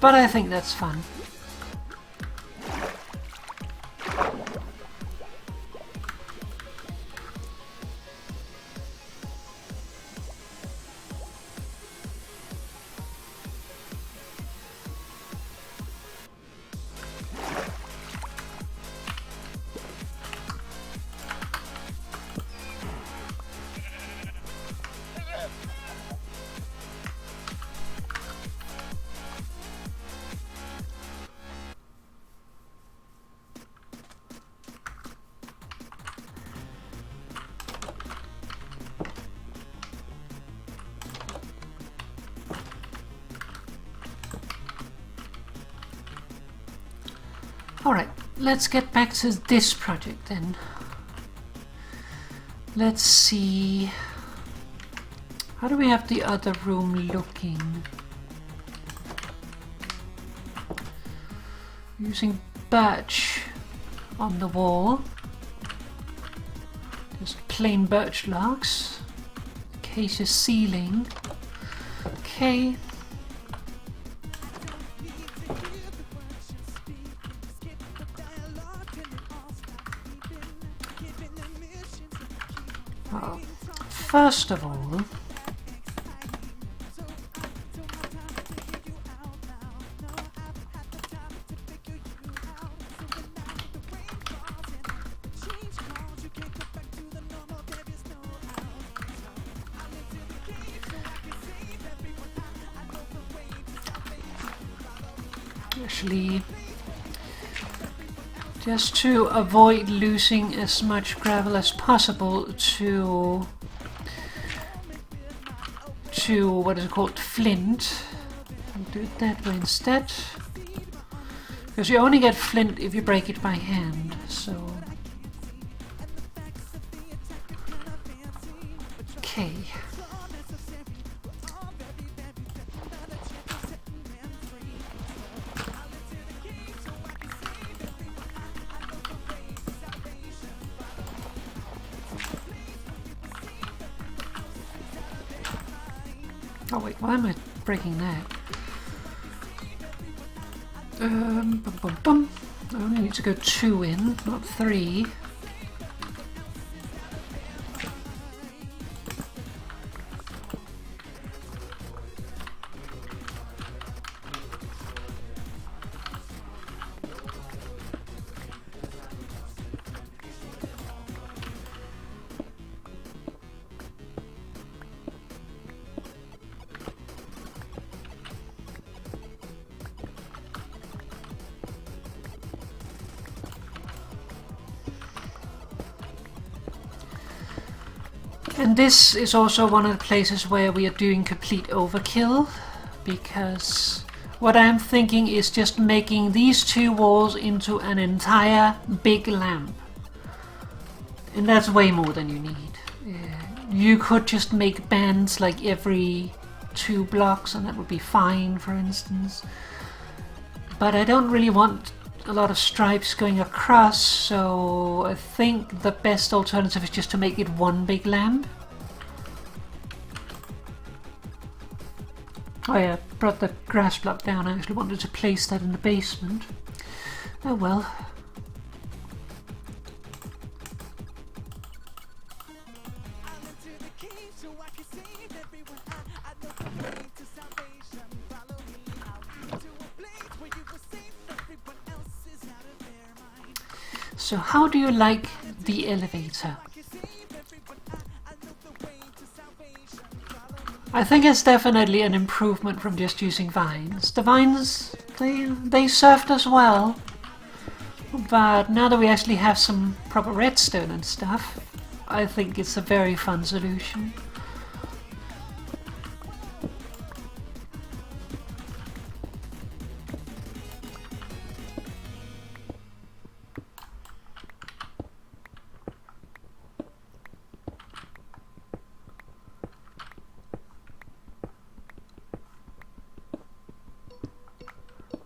but I think that's fun. Alright, let's get back to this project then. Let's see. How do we have the other room looking? Using birch on the wall. Just plain birch logs. Acacia ceiling. Okay. First of all, actually, just to avoid losing as much gravel as possible to what is it called, flint. I'll do it that way instead, because you only get flint if you break it by hand. So okay. Oh wait, why am I breaking that? Bum, bum, bum. I only need to go 2 in, not 3. And this is also one of the places where we are doing complete overkill, because what I'm thinking is just making these 2 walls into an entire big lamp. And that's way more than you need. You could just make bands like every 2 blocks and that would be fine, for instance. But I don't really want a lot of stripes going across, so I think the best alternative is just to make it one big lamp. Oh yeah, brought the grass block down. I actually wanted to place that in the basement. Oh well. So how do you like the elevator? I think it's definitely an improvement from just using vines. The vines, they served us well. But now that we actually have some proper redstone and stuff, I think it's a very fun solution.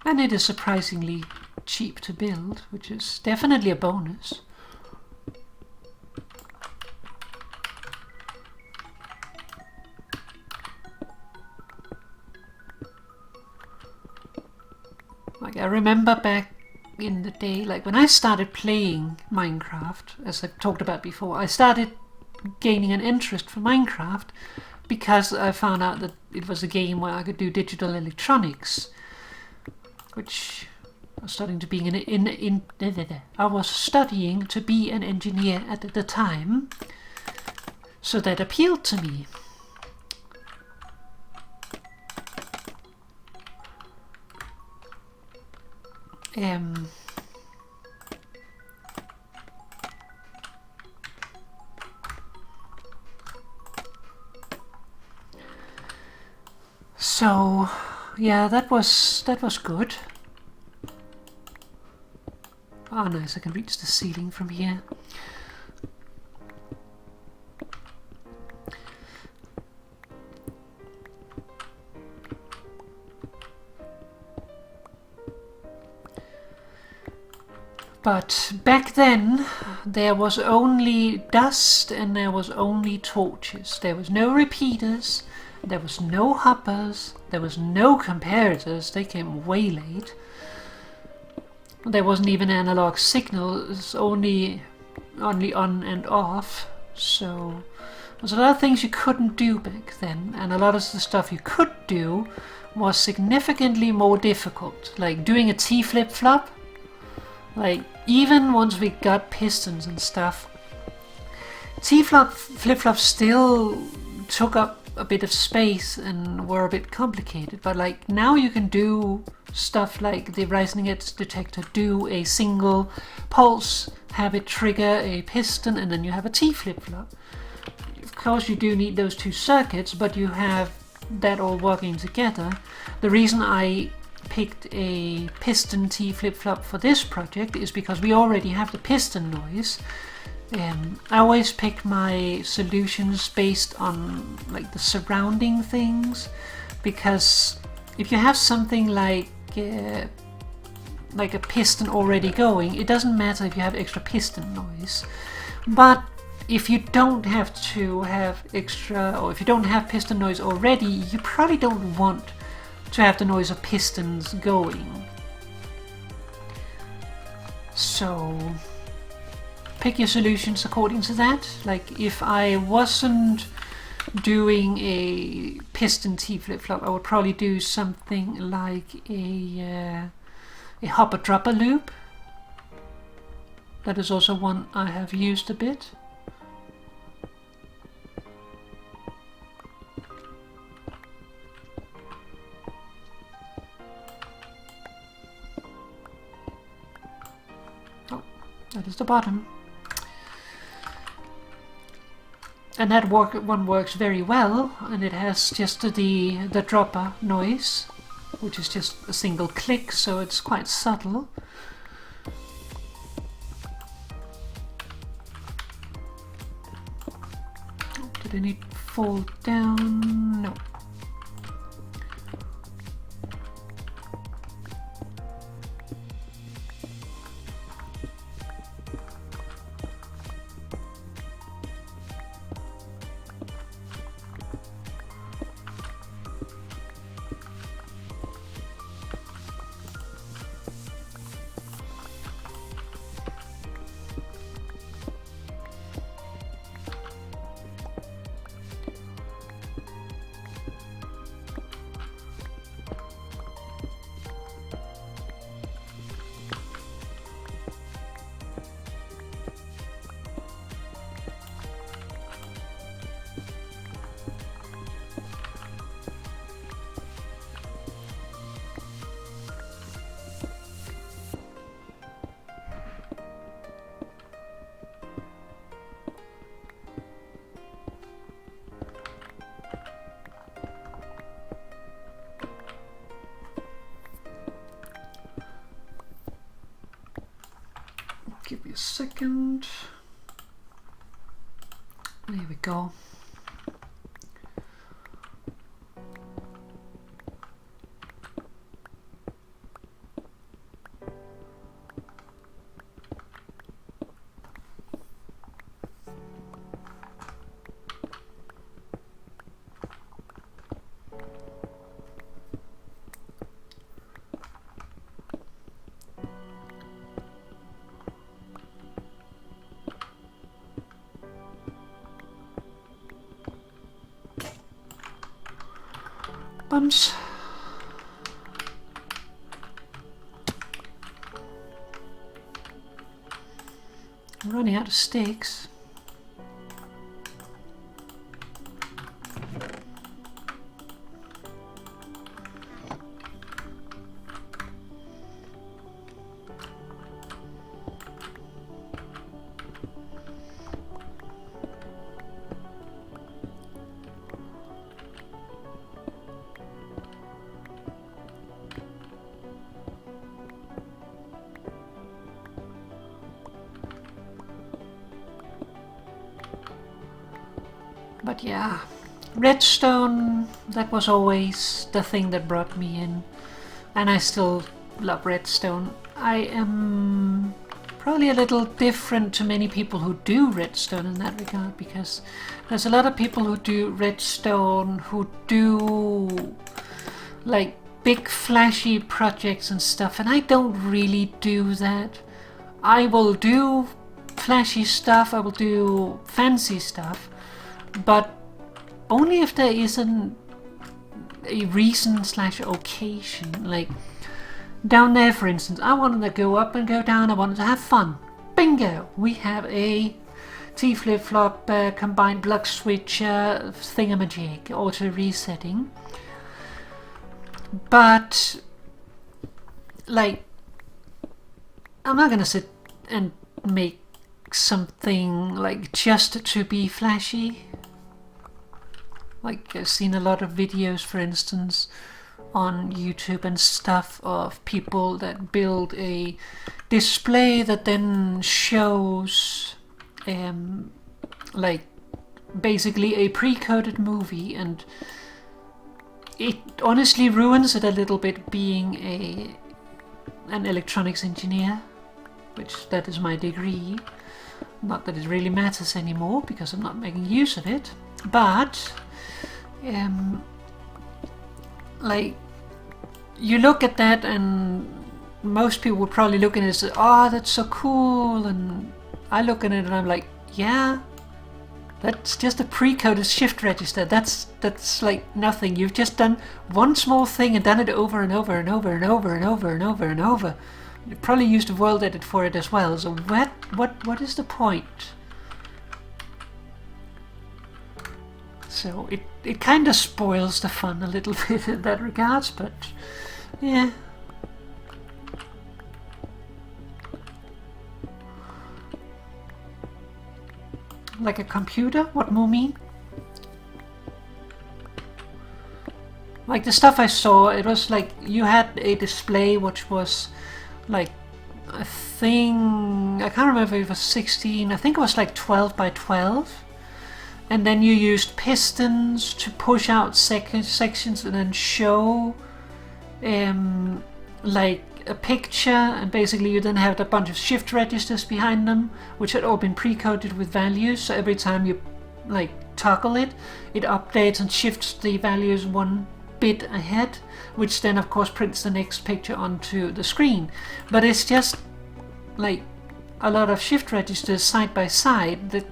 And it is surprisingly cheap to build, which is definitely a bonus. Like, I remember back in the day, like when I started playing Minecraft, as I've talked about before, I started gaining an interest for Minecraft because I found out that it was a game where I could do digital electronics, which I was studying to be I was studying to be an engineer at the time, so that appealed to me. So yeah, that was good. Oh nice, I can reach the ceiling from here. But back then there was only dust and there was only torches. There was no repeaters, there was no hoppers, there was no comparators, they came way late. There wasn't even analog signals, only on and off. So there's a lot of things you couldn't do back then, and a lot of the stuff you could do was significantly more difficult, like doing a T flip-flop. Like, even once we got pistons and stuff, T flip-flops still took up a bit of space and were a bit complicated, but like now you can do stuff like the rising edge detector, do a single pulse, have it trigger a piston, and then you have a T flip-flop. Of course you do need those two circuits, but you have that all working together. The reason I picked a piston T flip-flop for this project is because we already have the piston noise. I always pick my solutions based on like the surrounding things, because if you have something like a piston already going, it doesn't matter if you have extra piston noise. But if you don't have to have extra, or if you don't have piston noise already, you probably don't want to have the noise of pistons going. So pick your solutions according to that. Like if I wasn't doing a piston T flip-flop, I would probably do something like a hopper dropper loop. That is also one I have used a bit. Oh, that is the bottom. And that one works very well, and it has just the dropper noise, which is just a single click, so it's quite subtle. Did any fall down? No. second. There we go. Bums. I'm running out of sticks. But yeah, redstone, that was always the thing that brought me in, and I still love redstone. I am probably a little different to many people who do redstone in that regard, because there's a lot of people who do redstone who do like big flashy projects and stuff, and I don't really do that. I will do flashy stuff, I will do fancy stuff, but only if there isn't a reason / occasion. Like down there, for instance, I wanted to go up and go down, I wanted to have fun. Bingo! We have a T-flip-flop combined block switch thingamajig, auto resetting. But like, I'm not gonna sit and make something like just to be flashy. Like, I've seen a lot of videos, for instance, on YouTube and stuff of people that build a display that then shows like basically a pre-coded movie, and it honestly ruins it a little bit being an electronics engineer, which that is my degree. Not that it really matters anymore because I'm not making use of it, but like, you look at that and most people would probably look at it and say, oh, that's so cool, and I look at it and I'm like, yeah, that's just a pre-coded shift register. That's like nothing. You've just done one small thing and done it over and over and over and over and over and over and over. You probably used a world edit for it as well. So what is the point? So it kind of spoils the fun a little bit in that regards, but yeah. Like a computer? What do you mean? Like the stuff I saw, it was like you had a display which was like a thing, I can't remember if it was 16, I think it was like 12 by 12. And then you used pistons to push out sections and then show like a picture, and basically you then have a bunch of shift registers behind them which had all been pre-coded with values, so every time you like toggle it, it updates and shifts the values one bit ahead, which then of course prints the next picture onto the screen. But it's just like a lot of shift registers side by side. The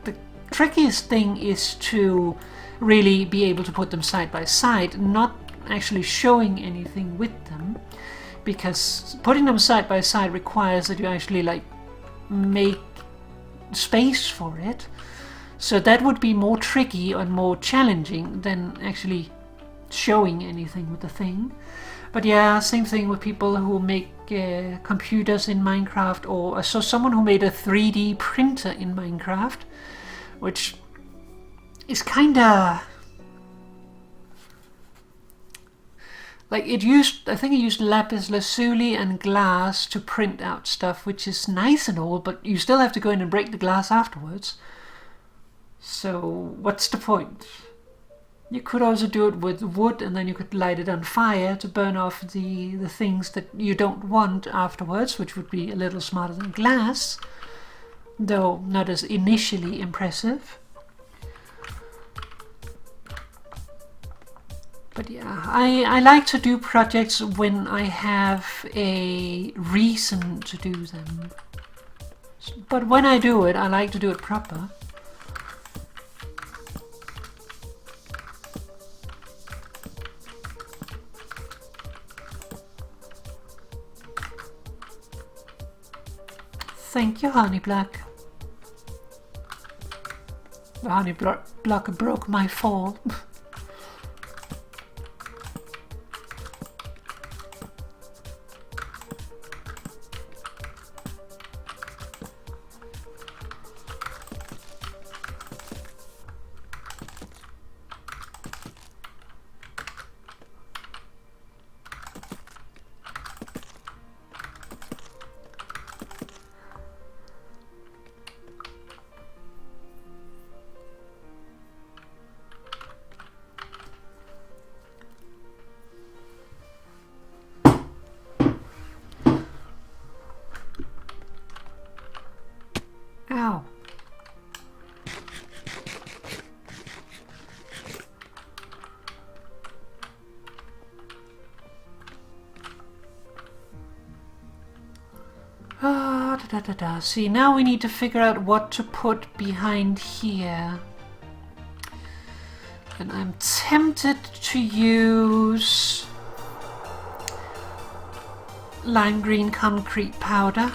trickiest thing is to really be able to put them side by side, not actually showing anything with them, because putting them side by side requires that you actually like make space for it. So that would be more tricky and more challenging than actually showing anything with the thing. But yeah, same thing with people who make computers in Minecraft, or I saw someone who made a 3D printer in Minecraft, which is kinda like I think it used lapis lazuli and glass to print out stuff, which is nice and all, but you still have to go in and break the glass afterwards. So what's the point? You could also do it with wood, and then you could light it on fire to burn off the things that you don't want afterwards, which would be a little smarter than glass, though not as initially impressive. But yeah, I like to do projects when I have a reason to do them. But when I do it, I like to do it proper. Thank you, Honey Block. The Honey Block broke my fall. Ow. See, now we need to figure out what to put behind here. And I'm tempted to use lime green concrete powder,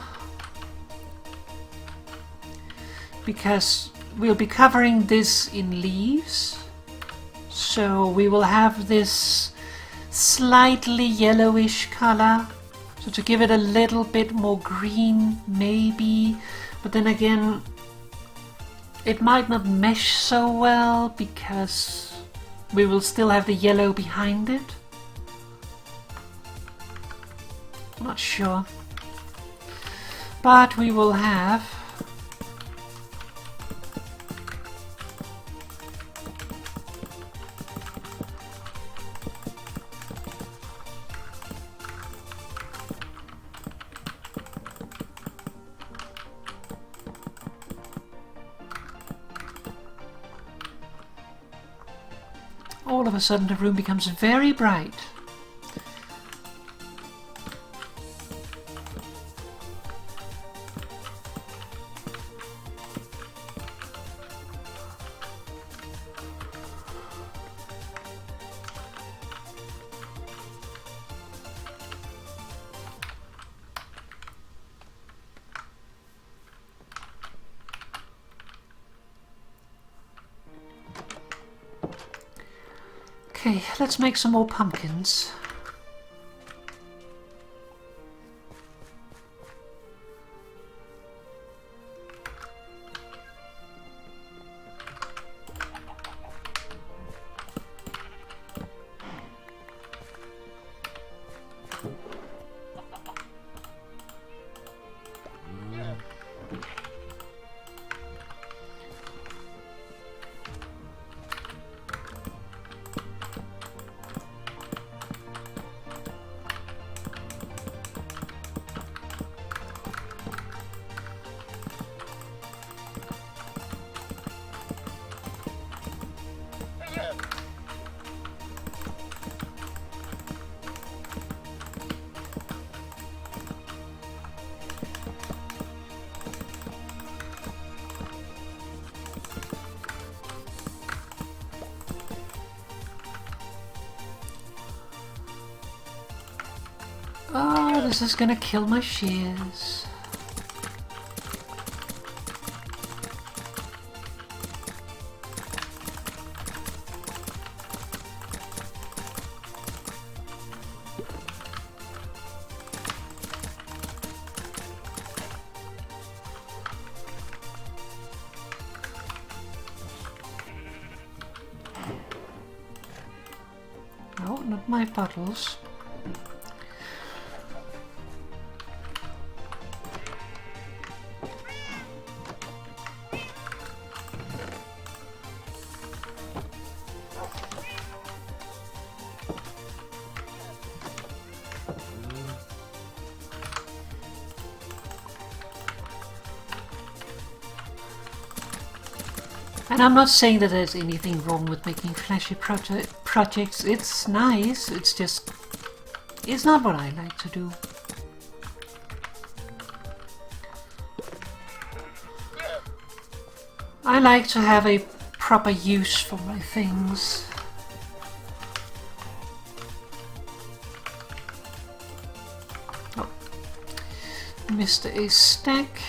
because we'll be covering this in leaves, so we will have this slightly yellowish color, so to give it a little bit more green maybe, but then again it might not mesh so well because we will still have the yellow behind it. I'm not sure, but we will have all of a sudden the room becomes very bright. Okay, let's make some more pumpkins. Oh, this is gonna kill my shears. No, not my bottles. And I'm not saying that there's anything wrong with making flashy projects. It's nice, it's just... it's not what I like to do. I like to have a proper use for my things. Oh, missed a stack.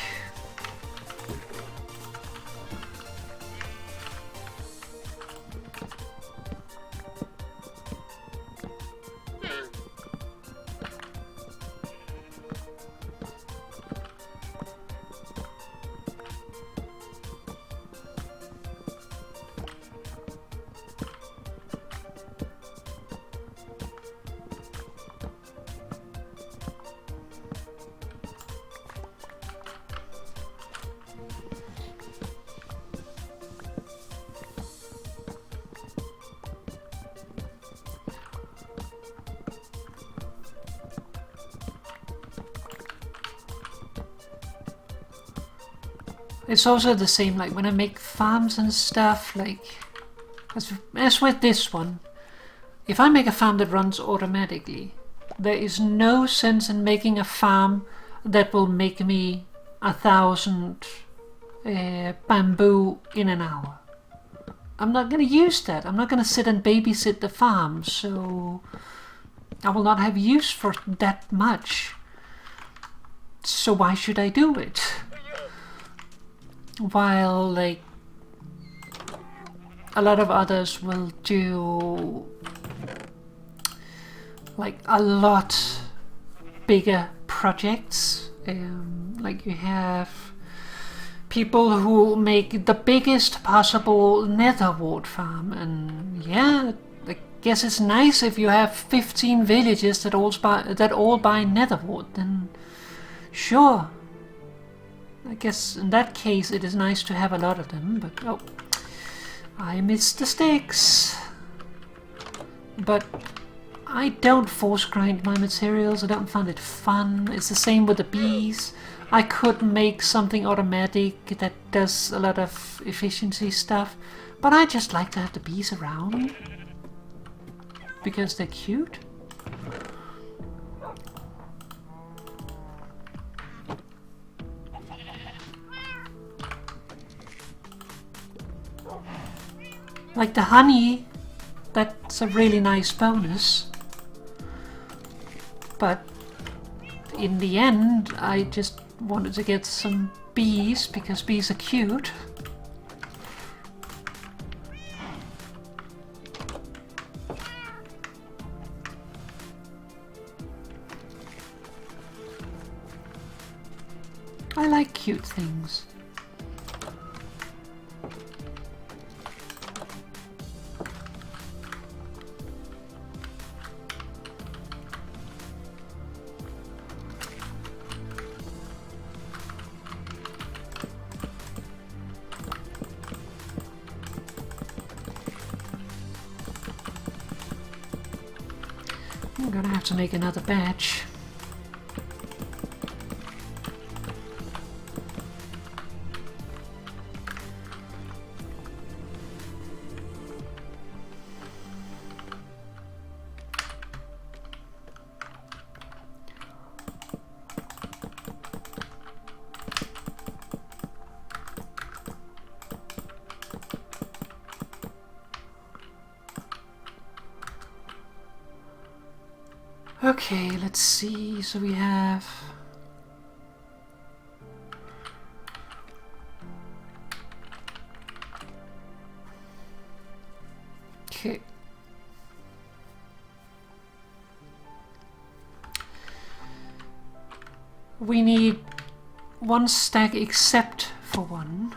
It's also the same, like when I make farms and stuff, like as with this one, if I make a farm that runs automatically, there is no sense in making a farm that will make me 1,000 bamboo in an hour. I'm not going to use that. I'm not going to sit and babysit the farm, so I will not have use for that much. So why should I do it? While like a lot of others will do like a lot bigger projects. Like you have people who make the biggest possible netherwort farm, and yeah, I guess it's nice if you have 15 villages that all buy netherwort, then sure. I guess in that case it is nice to have a lot of them, but oh, I missed the sticks. But I don't force grind my materials, I don't find it fun. It's the same with the bees. I could make something automatic that does a lot of efficiency stuff, but I just like to have the bees around because they're cute. Like the honey, that's a really nice bonus. But in the end, I just wanted to get some bees because bees are cute. I like cute things. I'm gonna have to make another batch. Okay, let's see. So we have okay. We need one stack except for one.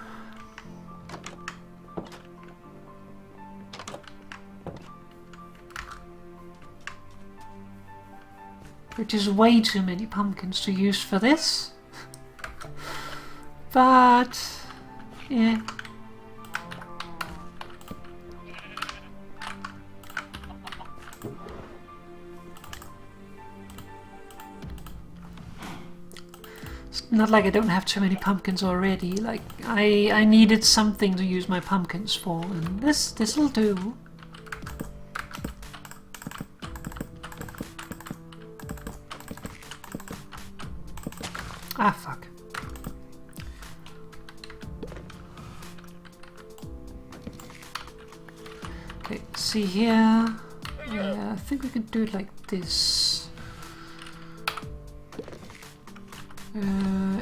Which is way too many pumpkins to use for this. But yeah. It's Not like I don't have too many pumpkins already. Like I needed something to use my pumpkins for, and this'll do. Ah, fuck. Okay, see here. Yeah, I think we can do it like this.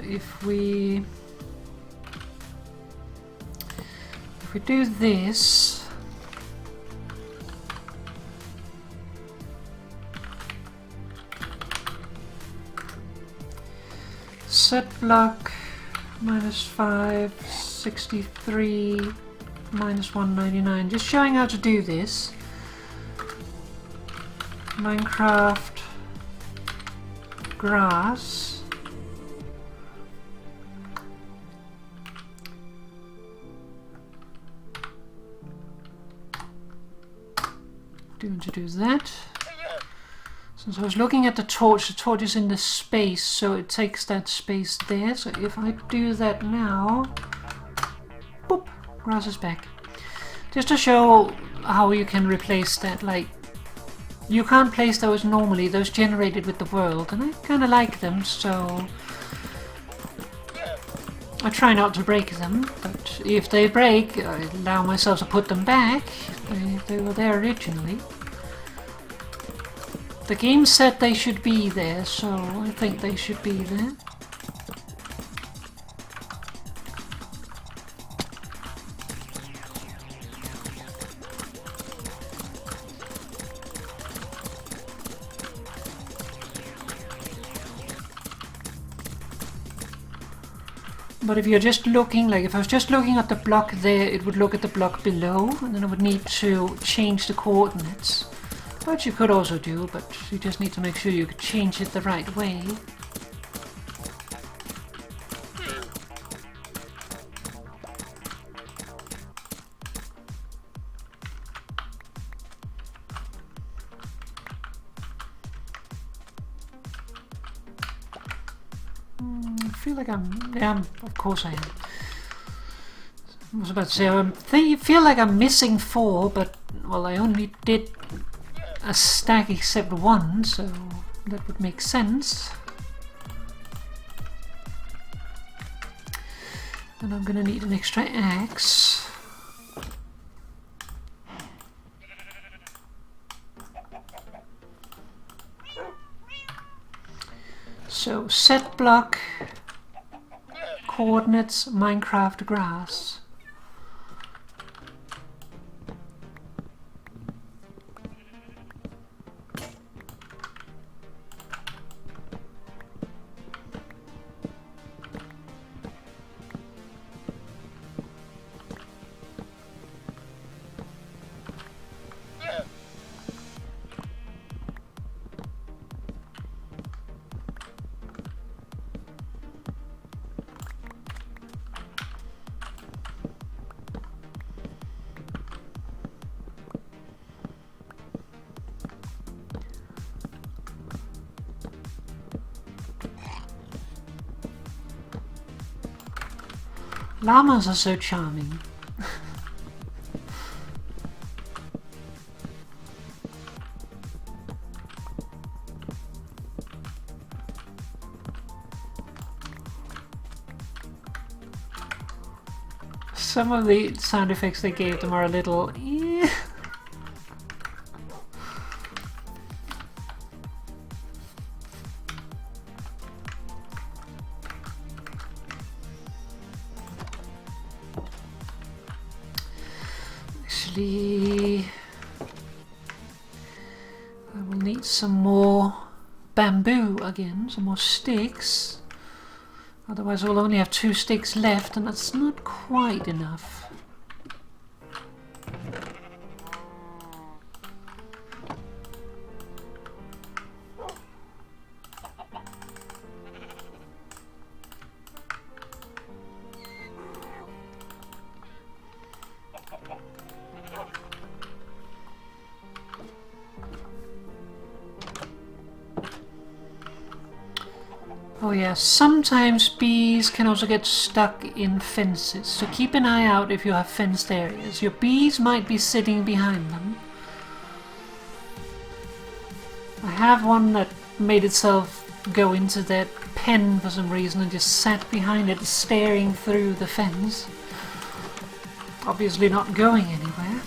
If we do this, set block -5, 63, -199. Just showing how to do this. Minecraft grass. To do that. Since I was looking at the torch is in the space, so it takes that space there. So if I do that now, boop, grass is back. Just to show how you can replace that, like, you can't place those normally, those generated with the world, and I kind of like them, so I try not to break them, but if they break, I allow myself to put them back. They were there originally. The game said they should be there, so I think they should be there. But if you're just looking, like if I was just looking at the block there, it would look at the block below, and then I would need to change the coordinates. Which you could also do, but you just need to make sure you change it the right way. I feel like yeah, of course I am. I was about to say, I feel like I'm missing 4, but, well, I only did a stack except 1, so that would make sense. And I'm gonna need an extra axe. So set block, coordinates, Minecraft grass. Llamas are so charming. Some of the sound effects they gave them are a little... Actually, I will need some more bamboo again, some more sticks. Otherwise I will only have 2 sticks left, and that's not quite enough. Oh yeah, sometimes bees can also get stuck in fences, so keep an eye out if you have fenced areas. Your bees might be sitting behind them. I have one that made itself go into their pen for some reason and just sat behind it staring through the fence. Obviously not going anywhere.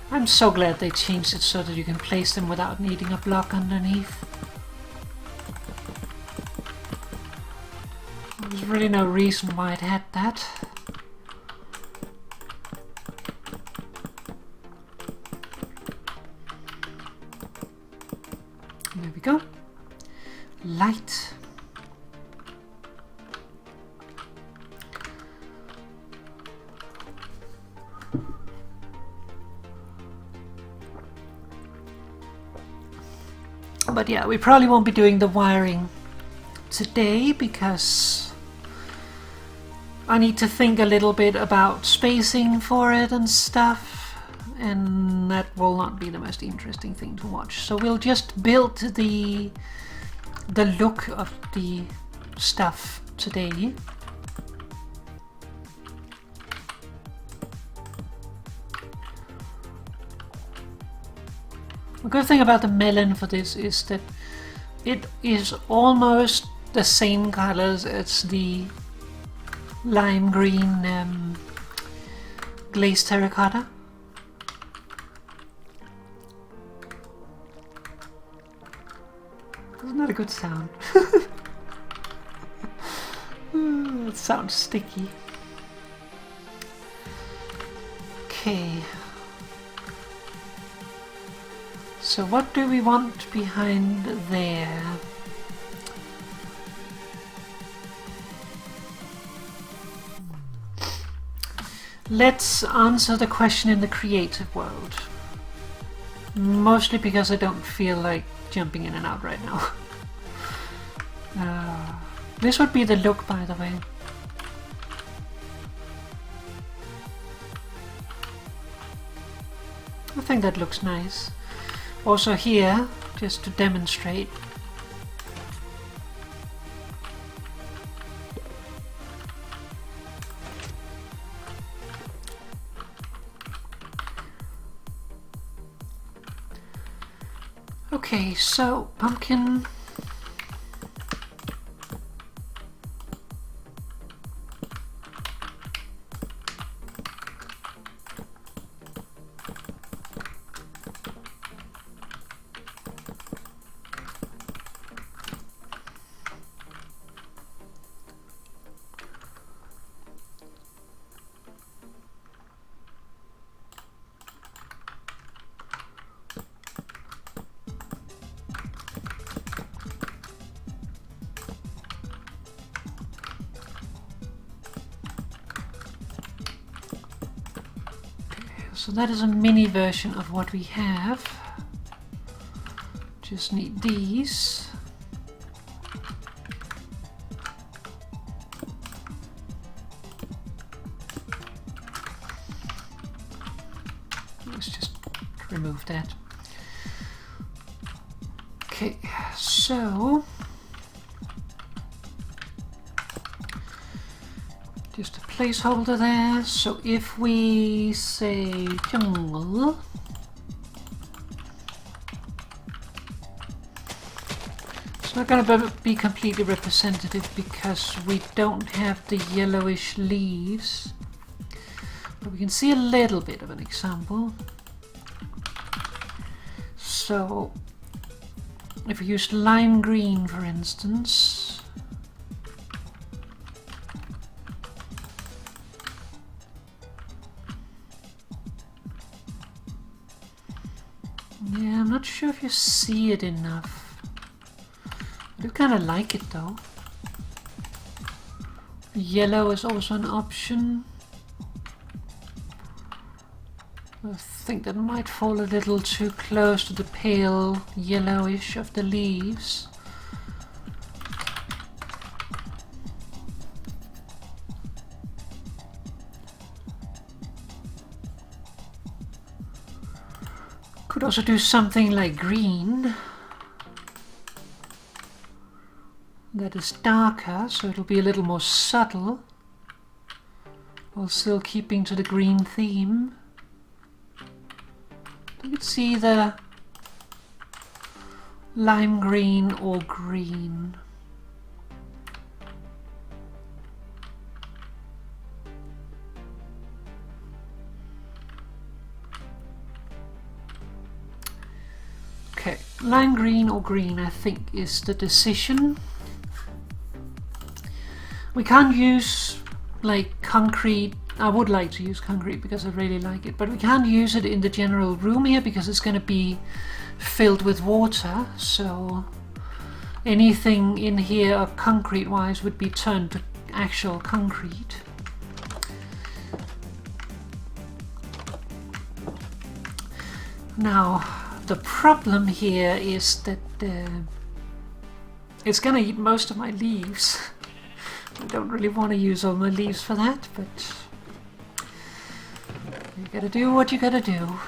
I'm so glad they changed it so that you can place them without needing a block underneath. There's really no reason why it had that. There we go. Light. But yeah, we probably won't be doing the wiring today because I need to think a little bit about spacing for it and stuff, and that will not be the most interesting thing to watch. So we'll just build the look of the stuff today. The good thing about the melon for this is that it is almost the same colors as the lime green glazed terracotta. Isn't that a good sound? It sounds sticky. Okay. So what do we want behind there? Let's answer the question in the creative world. Mostly because I don't feel like jumping in and out right now. This would be the look, by the way. I think that looks nice. Also here, just to demonstrate. Okay, so pumpkin. So that is a mini version of what we have. Just need these. Let's just remove that. Okay, so just a placeholder there. So if we say jungle, it's not going to be completely representative because we don't have the yellowish leaves, but we can see a little bit of an example. So if we use lime green, for instance, yeah, I'm not sure if you see it enough. I do kind of like it though. Yellow is also an option. I think that might fall a little too close to the pale yellowish of the leaves. Could also do something like green that is darker, so it'll be a little more subtle, while still keeping to the green theme. You can see the lime green or green. Okay, lime green or green I think is the decision. We can't use like concrete. I would like to use concrete because I really like it, but we can't use it in the general room here because it's going to be filled with water, so anything in here concrete wise would be turned to actual concrete. Now the problem here is that it's going to eat most of my leaves. I don't really want to use all my leaves for that, but you gotta do what you gotta do.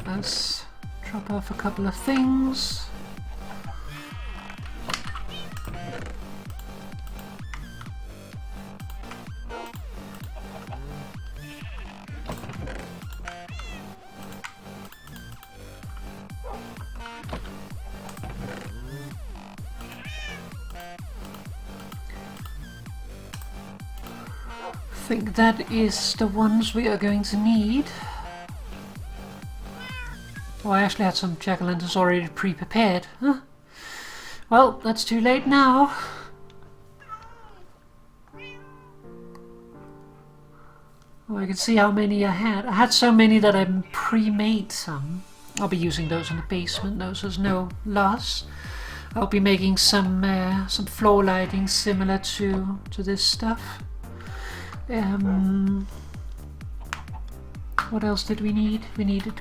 Let's drop off a couple of things. I think that is the ones we are going to need. Oh, I actually had some jack-o'-lanterns already pre-prepared. Huh? Well, that's too late now. Oh, I can see how many I had. I had so many that I pre-made some. I'll be using those in the basement, though, so there's no loss. I'll be making some floor lighting similar to this stuff. What else did we need? We needed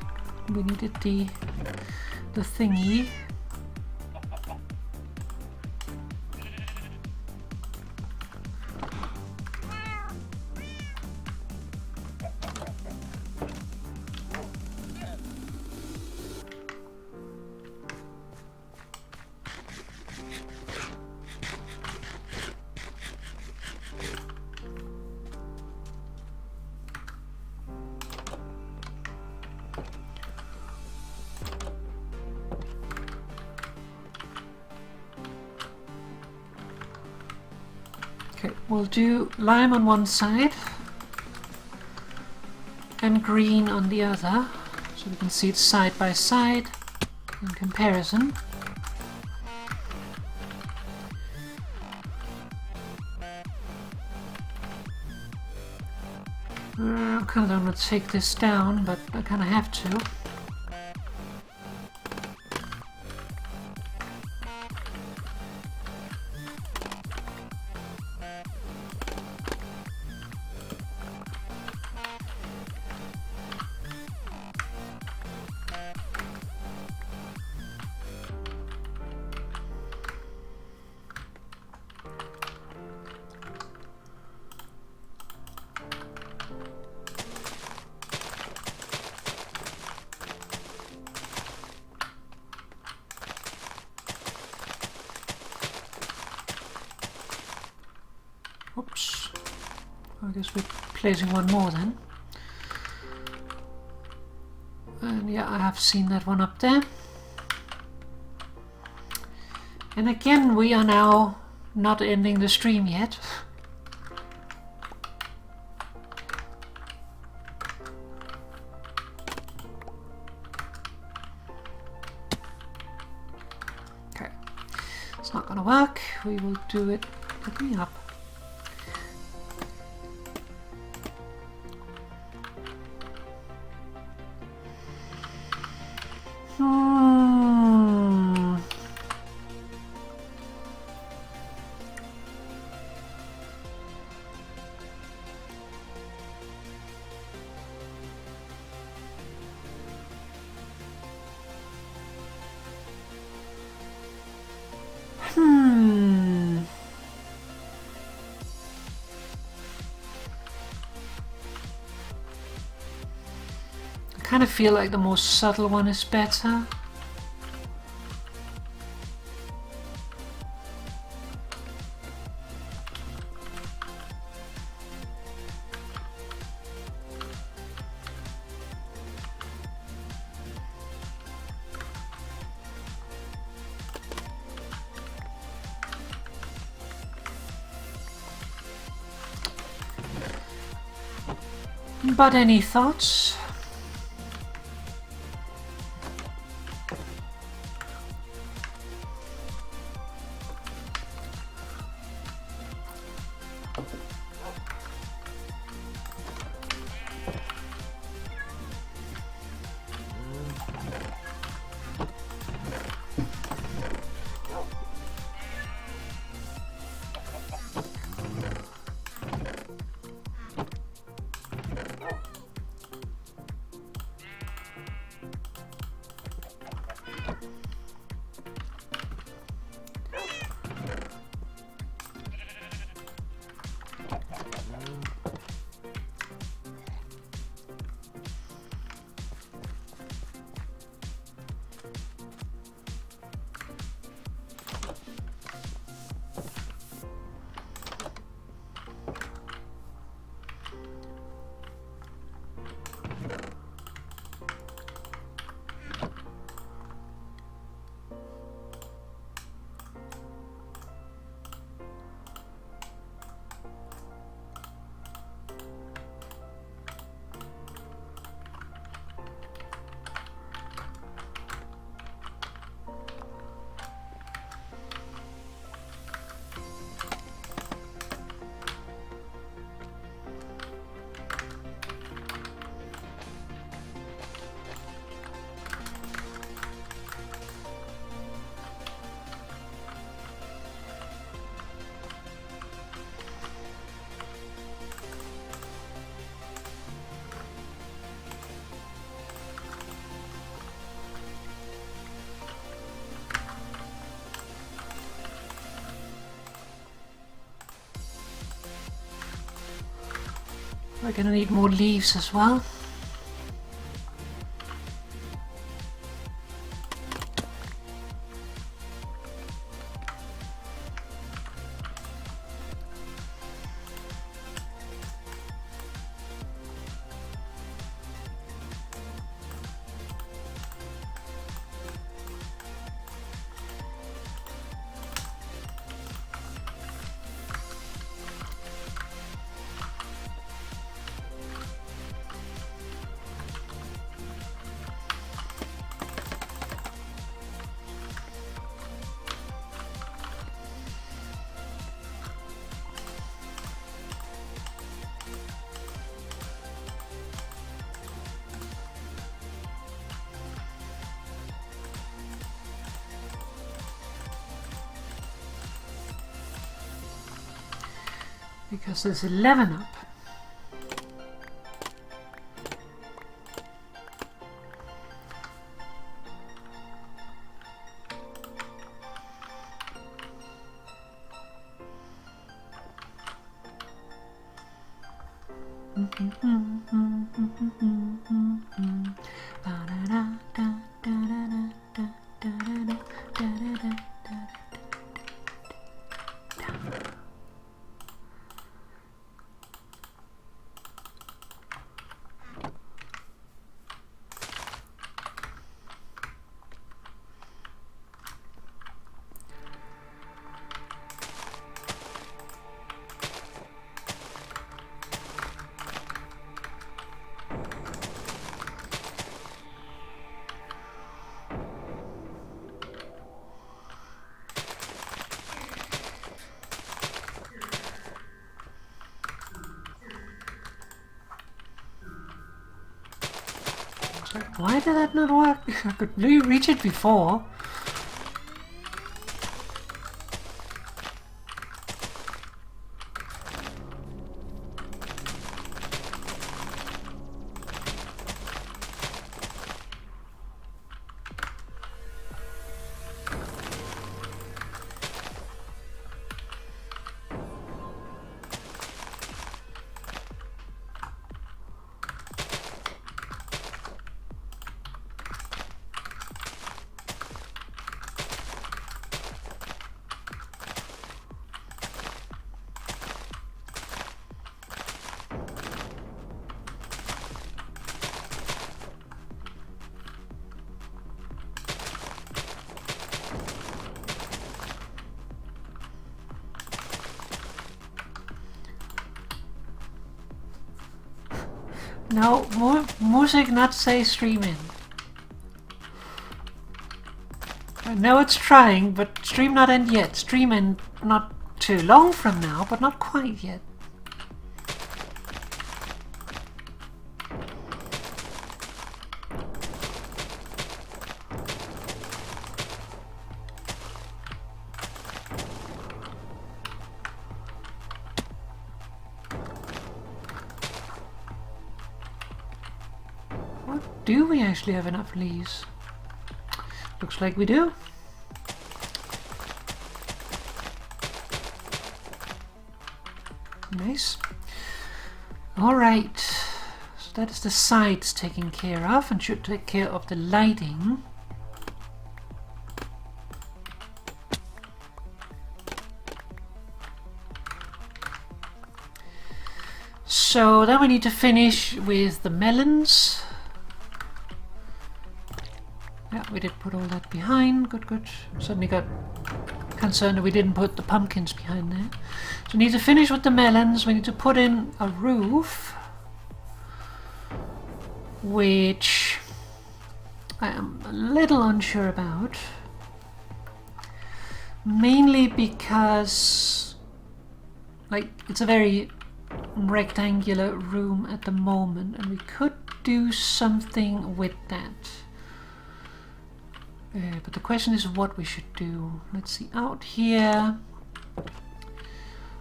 the thingy. Okay, we'll do lime on one side and green on the other, so we can see it side by side in comparison. I kind of want to take this down, but I kind of have to. Oops. I guess we're placing one more then. And yeah, I have seen that one up there. And again, we are now not ending the stream yet. Okay, it's not gonna work. We will do it. Pick me up. kind of feel like the more subtle one is better. But any thoughts? We're gonna need more leaves as well. Because there's 11 up. Why did that not work? I could reach it before. No, music not say stream in. I know it's trying, but stream not end yet. Stream in not too long from now, but not quite yet. Do we actually have enough leaves? Looks like we do. Nice. Alright. So that is the sides taken care of and should take care of the lighting. So then we need to finish with the melons. Yeah, we did put all that behind. Good, good. Suddenly got concerned that we didn't put the pumpkins behind there. So we need to finish with the melons. We need to put in a roof, which I am a little unsure about. Mainly because, like, it's a very rectangular room at the moment, and we could do something with that. But the question is what we should do. Let's see, out here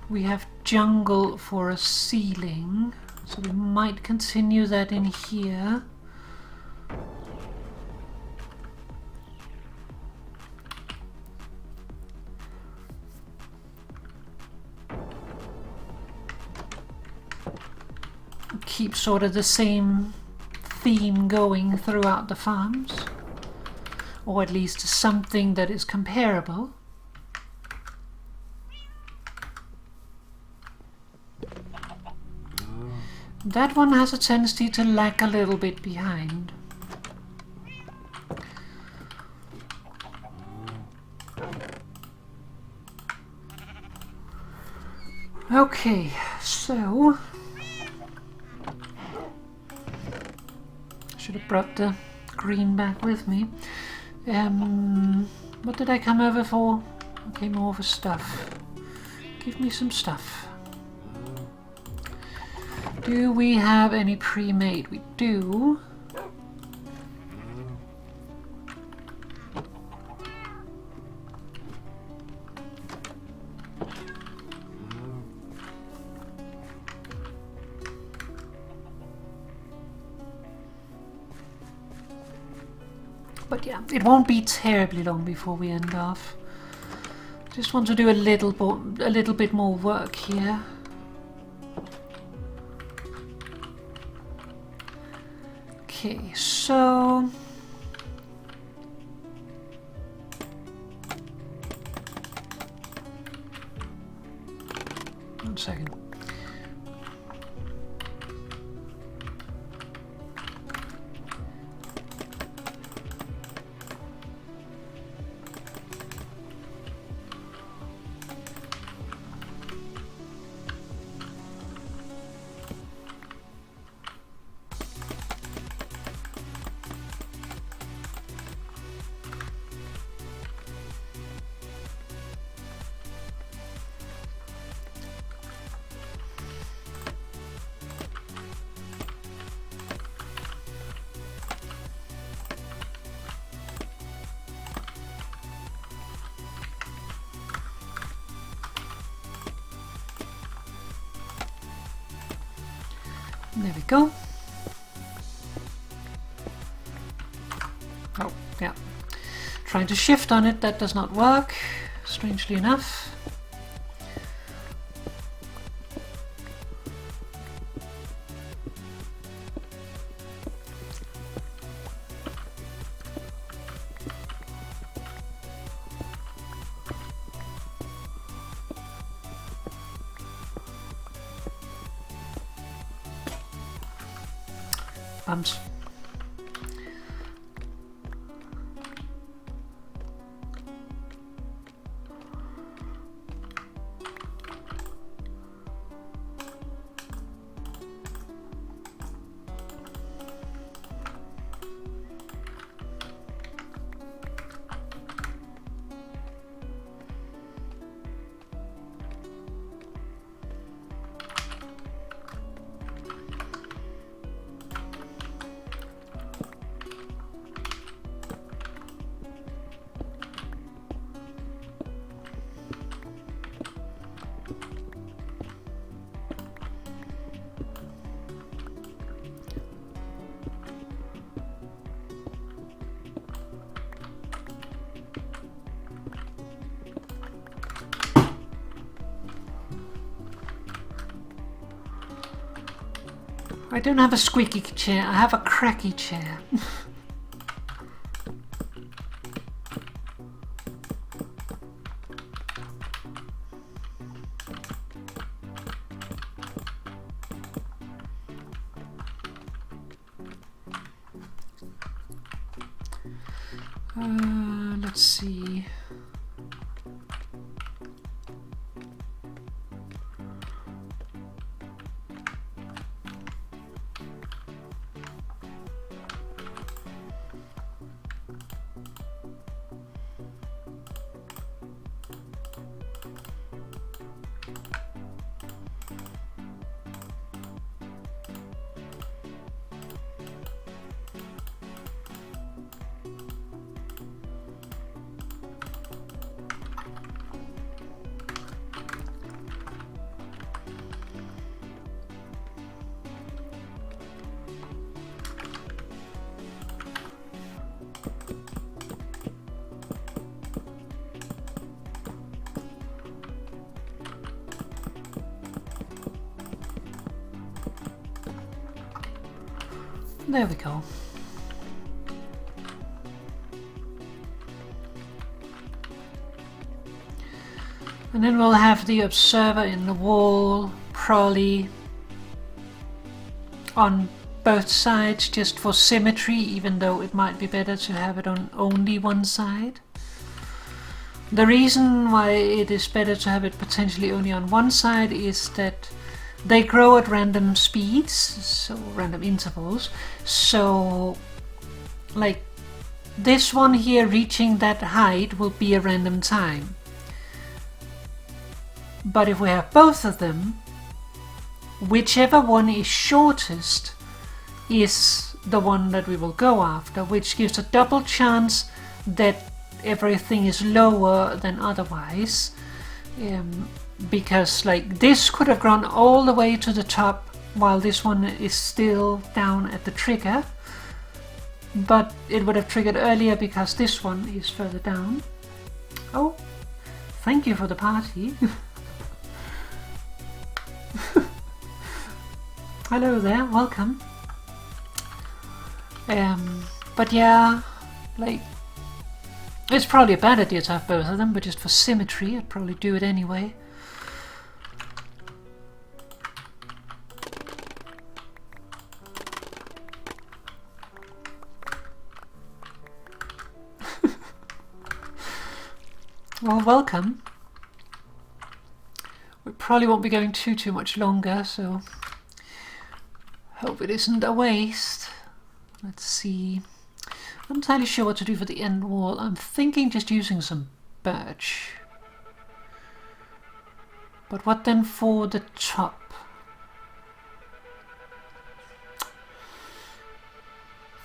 we have jungle for a ceiling, so we might continue that in here. Keep sort of the same theme going throughout the farms. Or at least something that is comparable. That one has a tendency to lag a little bit behind. Okay, so should have brought the green back with me. What did I come over for? I came over for stuff. Give me some stuff. Do we have any pre-made? We do. But yeah, it won't be terribly long before we end off. Just want to do a little bit more work here. Okay, so one second. There we go. Oh, yeah. Trying to shift on it, that does not work, strangely enough. Bums. I don't have a squeaky chair, I have a cracky chair. Let's see. There we go. And then we'll have the observer in the wall, probably on both sides just for symmetry, even though it might be better to have it on only one side. The reason why it is better to have it potentially only on one side is that they grow at random speeds, so random intervals. So, like this one here reaching that height will be a random time. But if we have both of them, whichever one is shortest is the one that we will go after, which gives a double chance that everything is lower than otherwise. Because like this could have gone all the way to the top while this one is still down at the trigger, but it would have triggered earlier because this one is further down. Oh, thank you for the party. Hello there, welcome. But yeah, like it's probably a bad idea to have both of them, but just for symmetry I'd probably do it anyway. Well, welcome. We probably won't be going too much longer, so hope it isn't a waste. Let's see. I'm not entirely sure what to do for the end wall. I'm thinking just using some birch. But what then for the top? I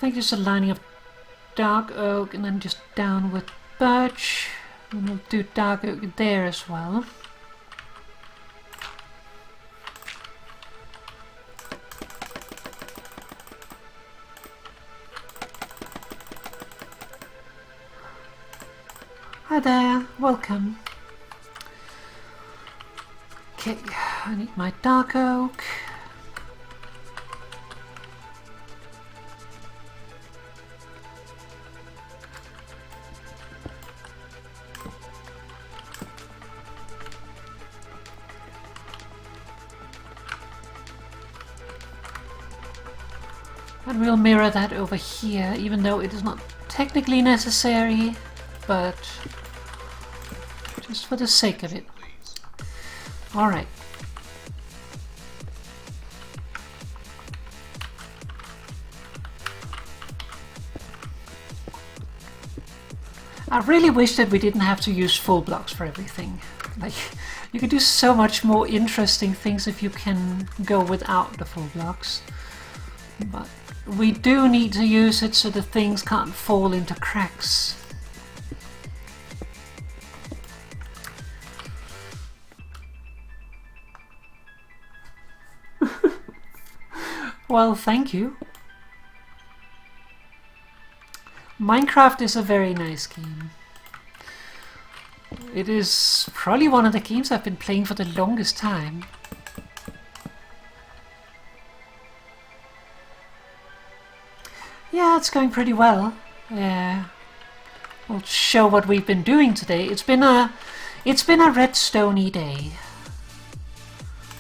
think just a lining of dark oak and then just down with birch. And we'll do dark oak there as well. Hi there, welcome. Okay, I need my dark oak. And we'll mirror that over here, even though it is not technically necessary, but just for the sake of it. Alright. I really wish that we didn't have to use full blocks for everything. Like, you can do so much more interesting things if you can go without the full blocks. But we do need to use it so the things can't fall into cracks. Well, thank you. Minecraft is a very nice game. It is probably one of the games I've been playing for the longest time. Yeah, it's going pretty well. We'll show what we've been doing today. It's been a redstone-y day.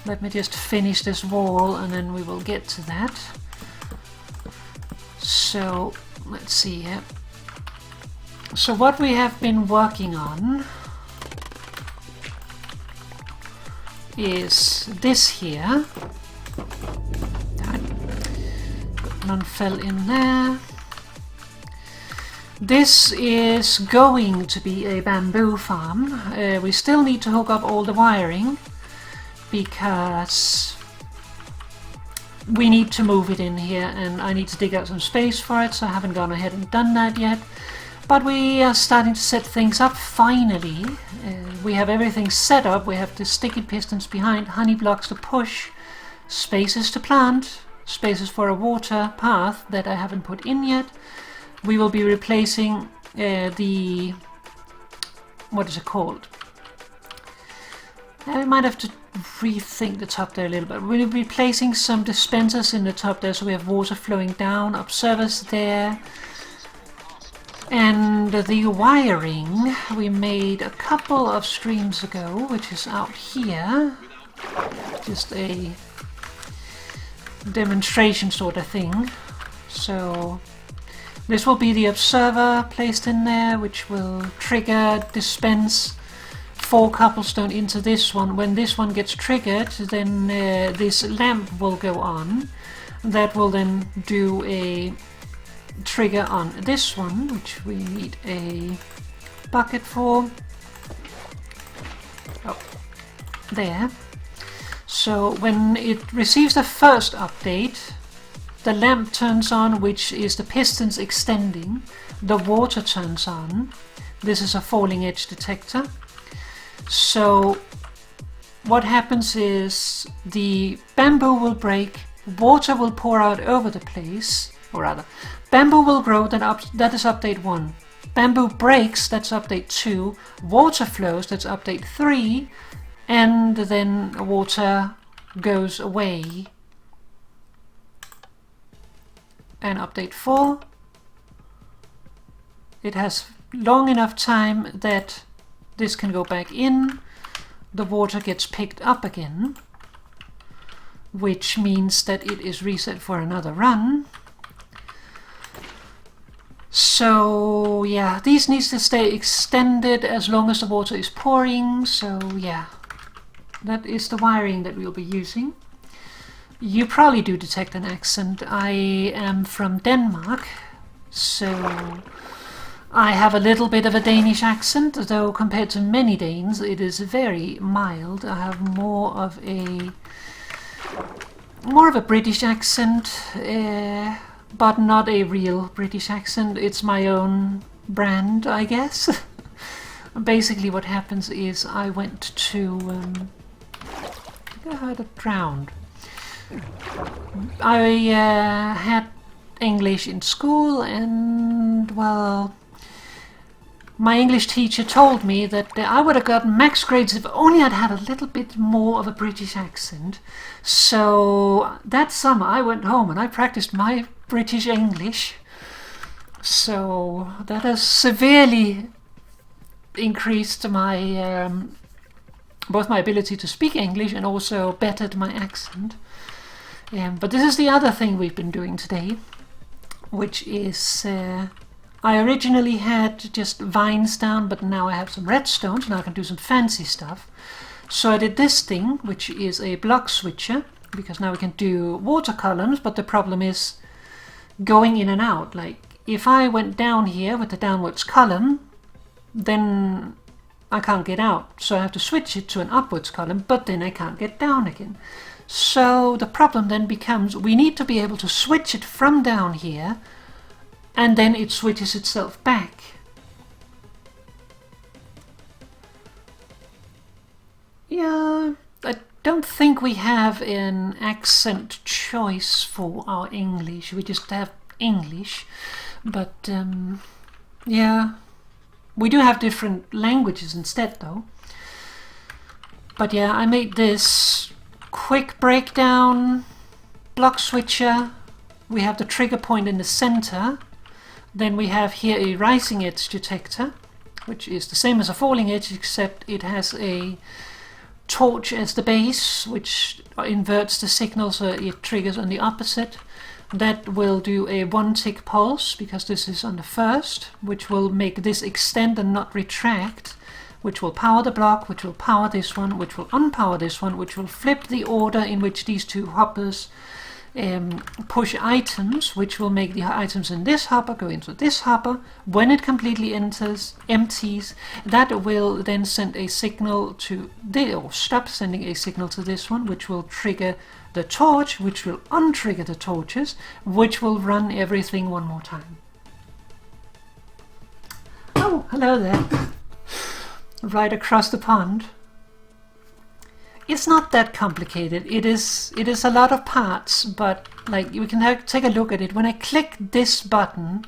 Let me just finish this wall and then we will get to that. So, let's see here. So what we have been working on is this here. None fell in there. This is going to be a bamboo farm. We still need to hook up all the wiring because we need to move it in here and I need to dig out some space for it, so I haven't gone ahead and done that yet. But we are starting to set things up finally. We have everything set up. We have the sticky pistons behind, honey blocks to push, spaces to plant, spaces for a water path that I haven't put in yet. We will be replacing the... what is it called? I might have to rethink the top there a little bit. We'll be placing some dispensers in the top there so we have water flowing down, observers there. And the wiring we made a couple of streams ago, which is out here. Just a demonstration sort of thing. So this will be the observer placed in there, which will trigger, dispense 4 cobblestone into this one. When this one gets triggered, then this lamp will go on. That will then do a trigger on this one, which we need a bucket for. Oh, there. So when it receives the first update, the lamp turns on, which is the pistons extending. The water turns on. This is a falling edge detector. So what happens is the bamboo will break, water will pour out over the place, or rather, bamboo will grow, that is update 1. Bamboo breaks, that's update 2. Water flows, that's update 3. And then water goes away. And update 4. It has long enough time that this can go back in. The water gets picked up again, which means that it is reset for another run. So yeah, these needs to stay extended as long as the water is pouring. So yeah, that is the wiring that we'll be using. You probably do detect an accent. I am from Denmark, so I have a little bit of a Danish accent, though compared to many Danes it is very mild. I have more of a British accent, but not a real British accent. It's my own brand, I guess. Basically what happens is I went to... I think I heard it drowned. I had English in school and, well, my English teacher told me that I would have gotten max grades if only I'd had a little bit more of a British accent. So that summer I went home and I practiced my British English. So that has severely increased my both my ability to speak English and also bettered my accent. But this is the other thing we've been doing today, which is I originally had just vines down, but now I have some redstone, so now I can do some fancy stuff. So I did this thing, which is a block switcher, because now we can do water columns, but the problem is going in and out. Like, if I went down here with the downwards column, then I can't get out. So I have to switch it to an upwards column, but then I can't get down again. So the problem then becomes we need to be able to switch it from down here, and then it switches itself back. Yeah, I don't think we have an accent choice for our English. We just have English. But yeah, we do have different languages instead though. But yeah, I made this quick breakdown block switcher we have the trigger point in the center. Then we have here a rising edge detector, which is the same as a falling edge, except it has a torch as the base, which inverts the signal so it triggers on the opposite. That will do a 1 tick pulse, because this is on the first, which will make this extend and not retract, which will power the block, which will power this one, which will unpower this one, which will flip the order in which these two hoppers push items, which will make the items in this hopper go into this hopper. When it completely empties, that will then send a signal to or stop sending a signal to this one, which will trigger the torch, which will untrigger the torches, which will run everything one more time. Oh, hello there. Right across the pond. It's not that complicated. It is a lot of parts, but like you can take a look at it. When I click this button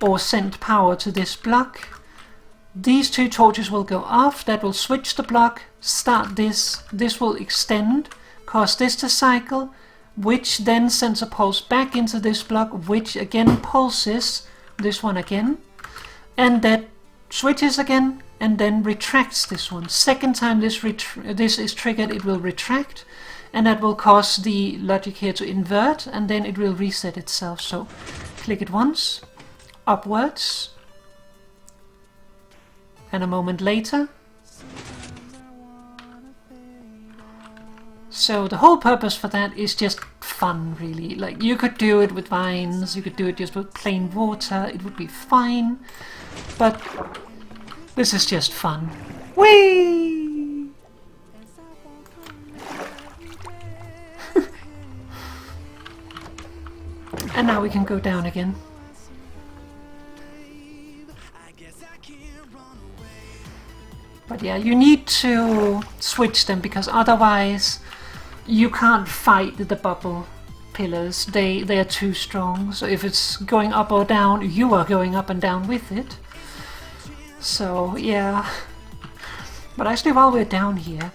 or send power to this block, these two torches will go off. That will switch the block, start this. This will extend, cause this to cycle, which then sends a pulse back into this block, which again pulses this one again, and that switches again and then retracts this one. Second time this is triggered, it will retract, and that will cause the logic here to invert, and then it will reset itself. So click it once, upwards, and a moment later. So the whole purpose for that is just fun, really. Like, you could do it with vines, you could do it just with plain water, it would be fine, but this is just fun. Whee! And now we can go down again. But yeah, you need to switch them, because otherwise you can't fight the bubble pillars. They are too strong. So if it's going up or down, you are going up and down with it. So yeah. But actually, while we're down here,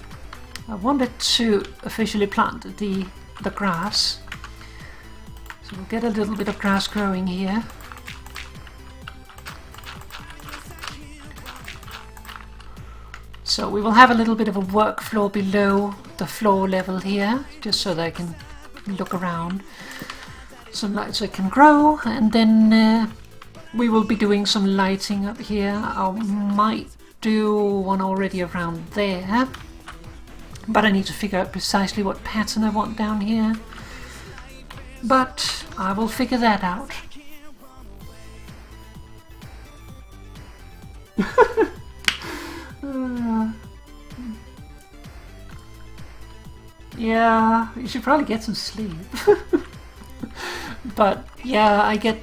I wanted to officially plant the grass. So we'll get a little bit of grass growing here. So we will have a little bit of a work floor below the floor level here, just so that I can look around. Some lights so it can grow, and then we will be doing some lighting up here. I might do one already around there, but I need to figure out precisely what pattern I want down here. But I will figure that out. Yeah, you should probably get some sleep. But yeah, I get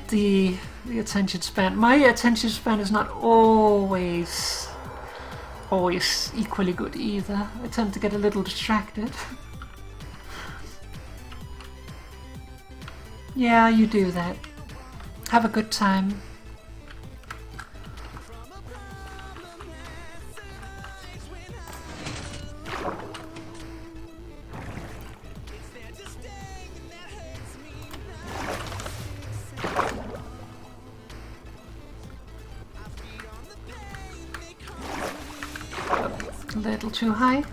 the attention span. My attention span is not always equally good either. I tend to get a little distracted. Yeah, you do that. Have a good time. A little too high.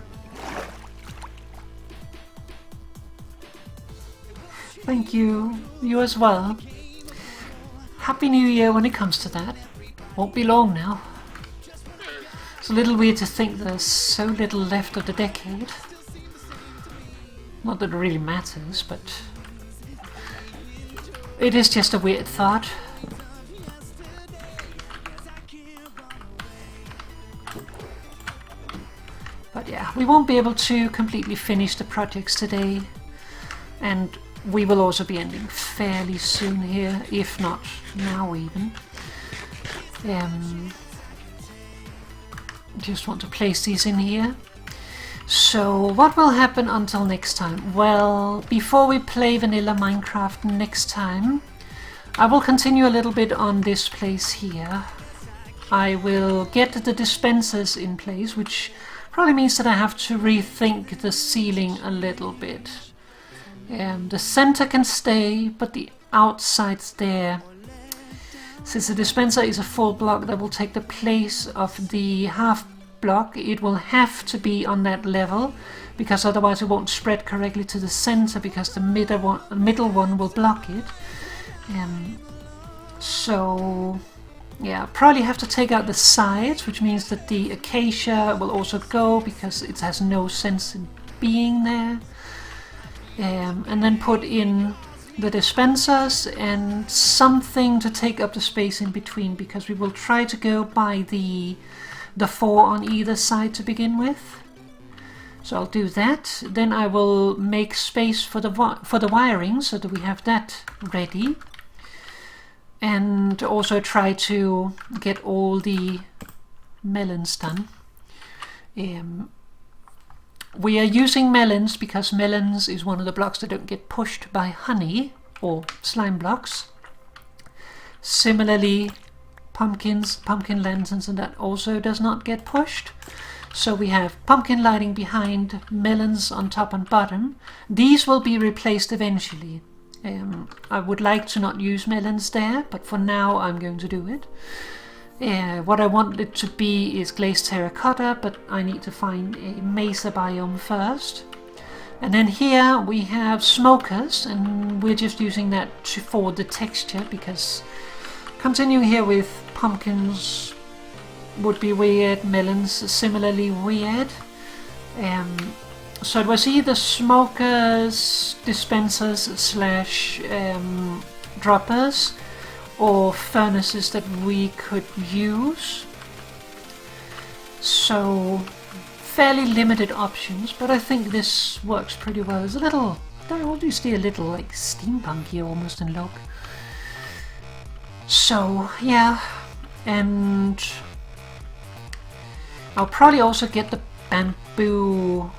Thank you. You as well. Happy New Year when it comes to that. Won't be long now. It's a little weird to think there's so little left of the decade. Not that it really matters, but it is just a weird thought. But yeah, we won't be able to completely finish the projects today, and we will also be ending fairly soon here, if not now even. Just want to place these in here. So what will happen until next time? Well, before we play vanilla Minecraft next time, I will continue a little bit on this place here. I will get the dispensers in place, which probably means that I have to rethink the ceiling a little bit. The center can stay, but the outsides there. Since the dispenser is a full block that will take the place of the half block, it will have to be on that level, because otherwise it won't spread correctly to the center, because the middle one will block it. So yeah, probably have to take out the sides, which means that the acacia will also go, because it has no sense in being there. And then put in the dispensers and something to take up the space in between, because we will try to go by the 4 on either side to begin with. So I'll do that. Then I will make space for the wiring, so that we have that ready. And also try to get all the melons done. We are using melons because melons is one of the blocks that don't get pushed by honey or slime blocks. Similarly, pumpkins, pumpkin lanterns, and that also does not get pushed. So we have pumpkin lighting behind, melons on top and bottom. These will be replaced eventually. I would like to not use melons there, but for now I'm going to do it. What I want it to be is glazed terracotta, but I need to find a mesa biome first. And then here we have smokers, and we're just using that for the texture, because continuing here with pumpkins would be weird, melons similarly weird. So it was either smokers, dispensers slash droppers, or furnaces that we could use. So fairly limited options, but I think this works pretty well. It's a little, obviously a little like steampunky almost in look. So yeah, and I'll probably also get the bamboo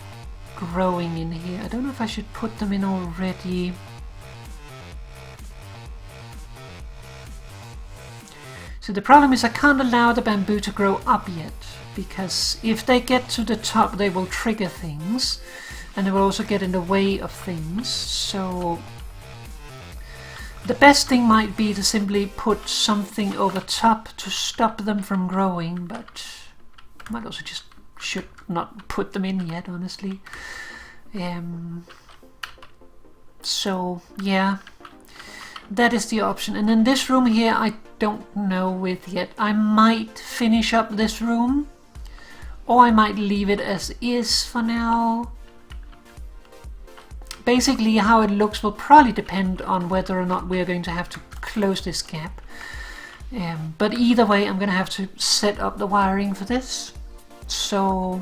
growing in here. I don't know if I should put them in already. So the problem is I can't allow the bamboo to grow up yet, because if they get to the top they will trigger things, and they will also get in the way of things. So the best thing might be to simply put something over top to stop them from growing, but I might also just should not put them in yet, honestly. So yeah, that is the option. And in this room here I don't know with yet. I might finish up this room, or I might leave it as is for now. Basically how it looks will probably depend on whether or not we are going to have to close this gap. But either way I'm going to have to set up the wiring for this. So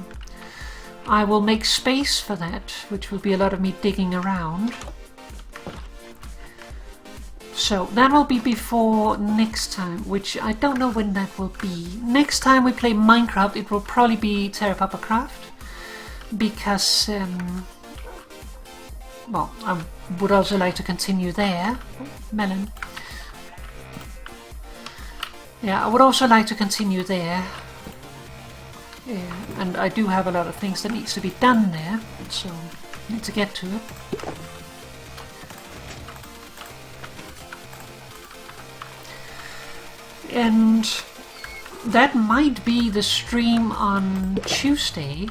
I will make space for that, which will be a lot of me digging around. So that will be before next time, which I don't know when that will be. Next time we play Minecraft it will probably be Puppercraft, because well, I would also like to continue there. Melon. Yeah, I would also like to continue there. And I do have a lot of things that needs to be done there, so I need to get to it. And that might be the stream on Tuesday.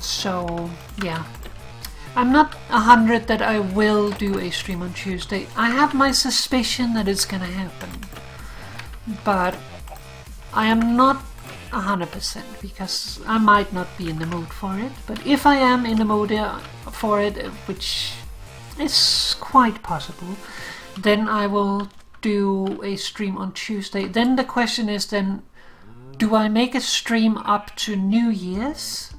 So yeah, I'm not 100 that I will do a stream on Tuesday. I have my suspicion that it's gonna happen, but I am not 100% because I might not be in the mood for it. But if I am in the mood for it, which is quite possible, then I will do a stream on Tuesday. Then the question is, then do I make a stream up to New Year's,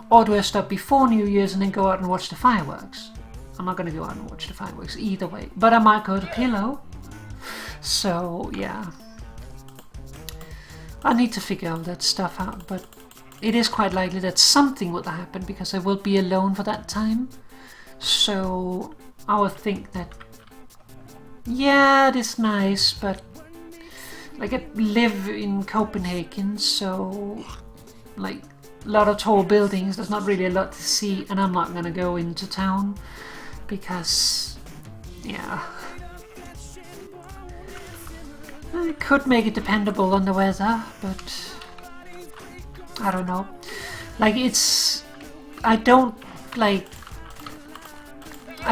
or do I stop before New Year's and then go out and watch the fireworks? I'm not going to go out and watch the fireworks either way, but I might go to Pillow. So yeah, I need to figure all that stuff out, but it is quite likely that something will happen because I will be alone for that time. So I would think that, yeah, it is nice, but like I live in Copenhagen, so like lot of tall buildings, there's not really a lot to see, and I'm not gonna go into town because, yeah, I could make it dependable on the weather, but I don't know. Like, I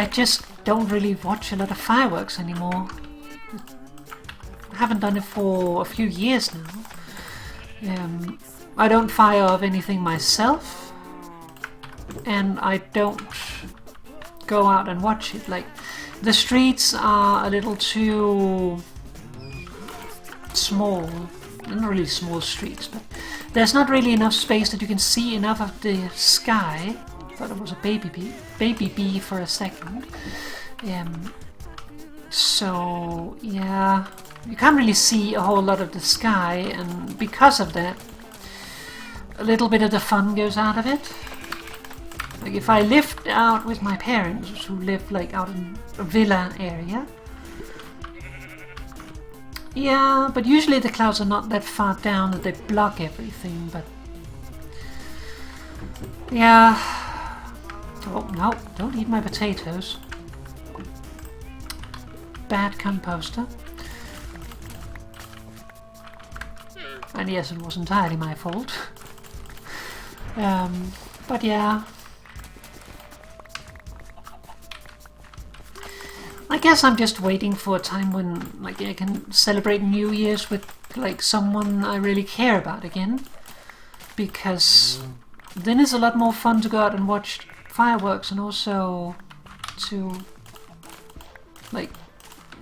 just don't really watch a lot of fireworks anymore. I haven't done it for a few years now. I don't fire off anything myself, and I don't go out and watch it. Like, the streets are a little too small. Not really small streets, but there's not really enough space that you can see enough of the sky. I thought it was a baby bee for a second. So yeah, you can't really see a whole lot of the sky, and because of that, a little bit of the fun goes out of it. Like, if I lived out with my parents, who live like out in a villa area, yeah, but usually the clouds are not that far down that they block everything, but yeah. Oh no, don't eat my potatoes. Bad composter. And yes, it was entirely my fault. But yeah, I guess I'm just waiting for a time when, like, I can celebrate New Year's with like someone I really care about again, because then it's a lot more fun to go out and watch fireworks, and also to like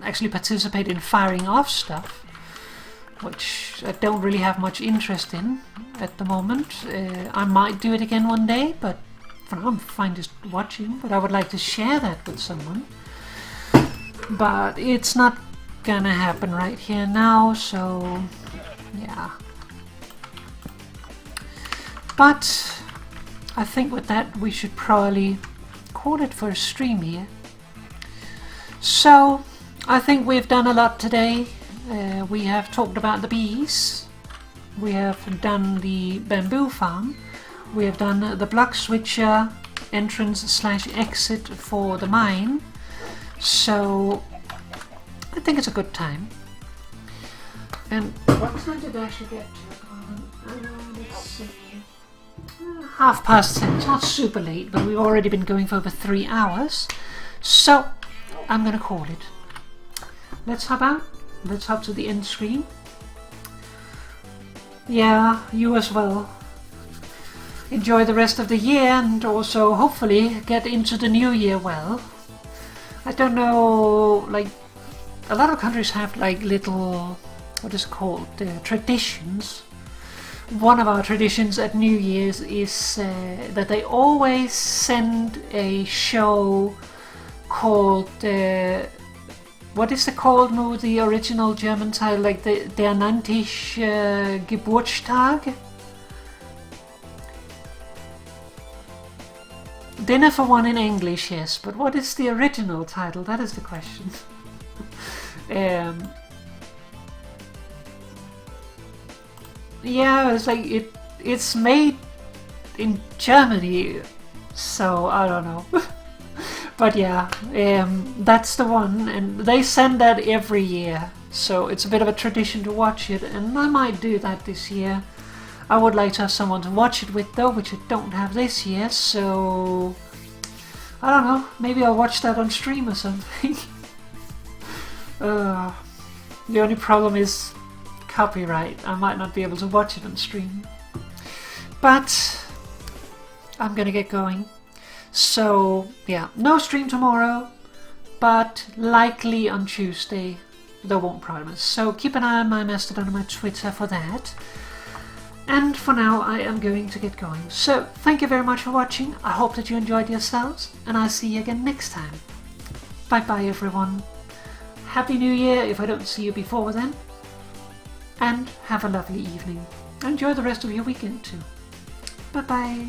actually participate in firing off stuff, which I don't really have much interest in at the moment. I might do it again one day, but for now I'm fine just watching, but I would like to share that with someone. But it's not gonna happen right here now, so yeah. But I think with that we should probably call it for a stream here. So I think we've done a lot today. We have talked about the bees, we have done the bamboo farm, we have done the block switcher entrance/exit for the mine. So I think it's a good time. And what time did I actually get to? Let's see. 10:30. It's not super late, but we've already been going for over 3 hours. So I'm gonna call it. Let's hop out. Let's hop to the end screen. Yeah, you as well. Enjoy the rest of the year, and also hopefully get into the new year well. I don't know, like, a lot of countries have like little, what is it called, traditions. One of our traditions at New Year's is that they always send a show called, what is it called, no, the original German title, like der 90. Geburtstag? Dinner for One in English, yes, but what is the original title? That is the question. Yeah, it's like it's made in Germany, so I don't know. But yeah, that's the one, and they send that every year, so it's a bit of a tradition to watch it, and I might do that this year. I would like to have someone to watch it with though, which I don't have this year, so I don't know, maybe I'll watch that on stream or something. The only problem is copyright. I might not be able to watch it on stream. But I'm gonna get going. So yeah, no stream tomorrow, but likely on Tuesday. There won't promise. So keep an eye on my Mastodon and my Twitter for that. And for now, I am going to get going. So thank you very much for watching. I hope that you enjoyed yourselves, and I'll see you again next time. Bye bye everyone. Happy New Year if I don't see you before then. And have a lovely evening. Enjoy the rest of your weekend too. Bye bye.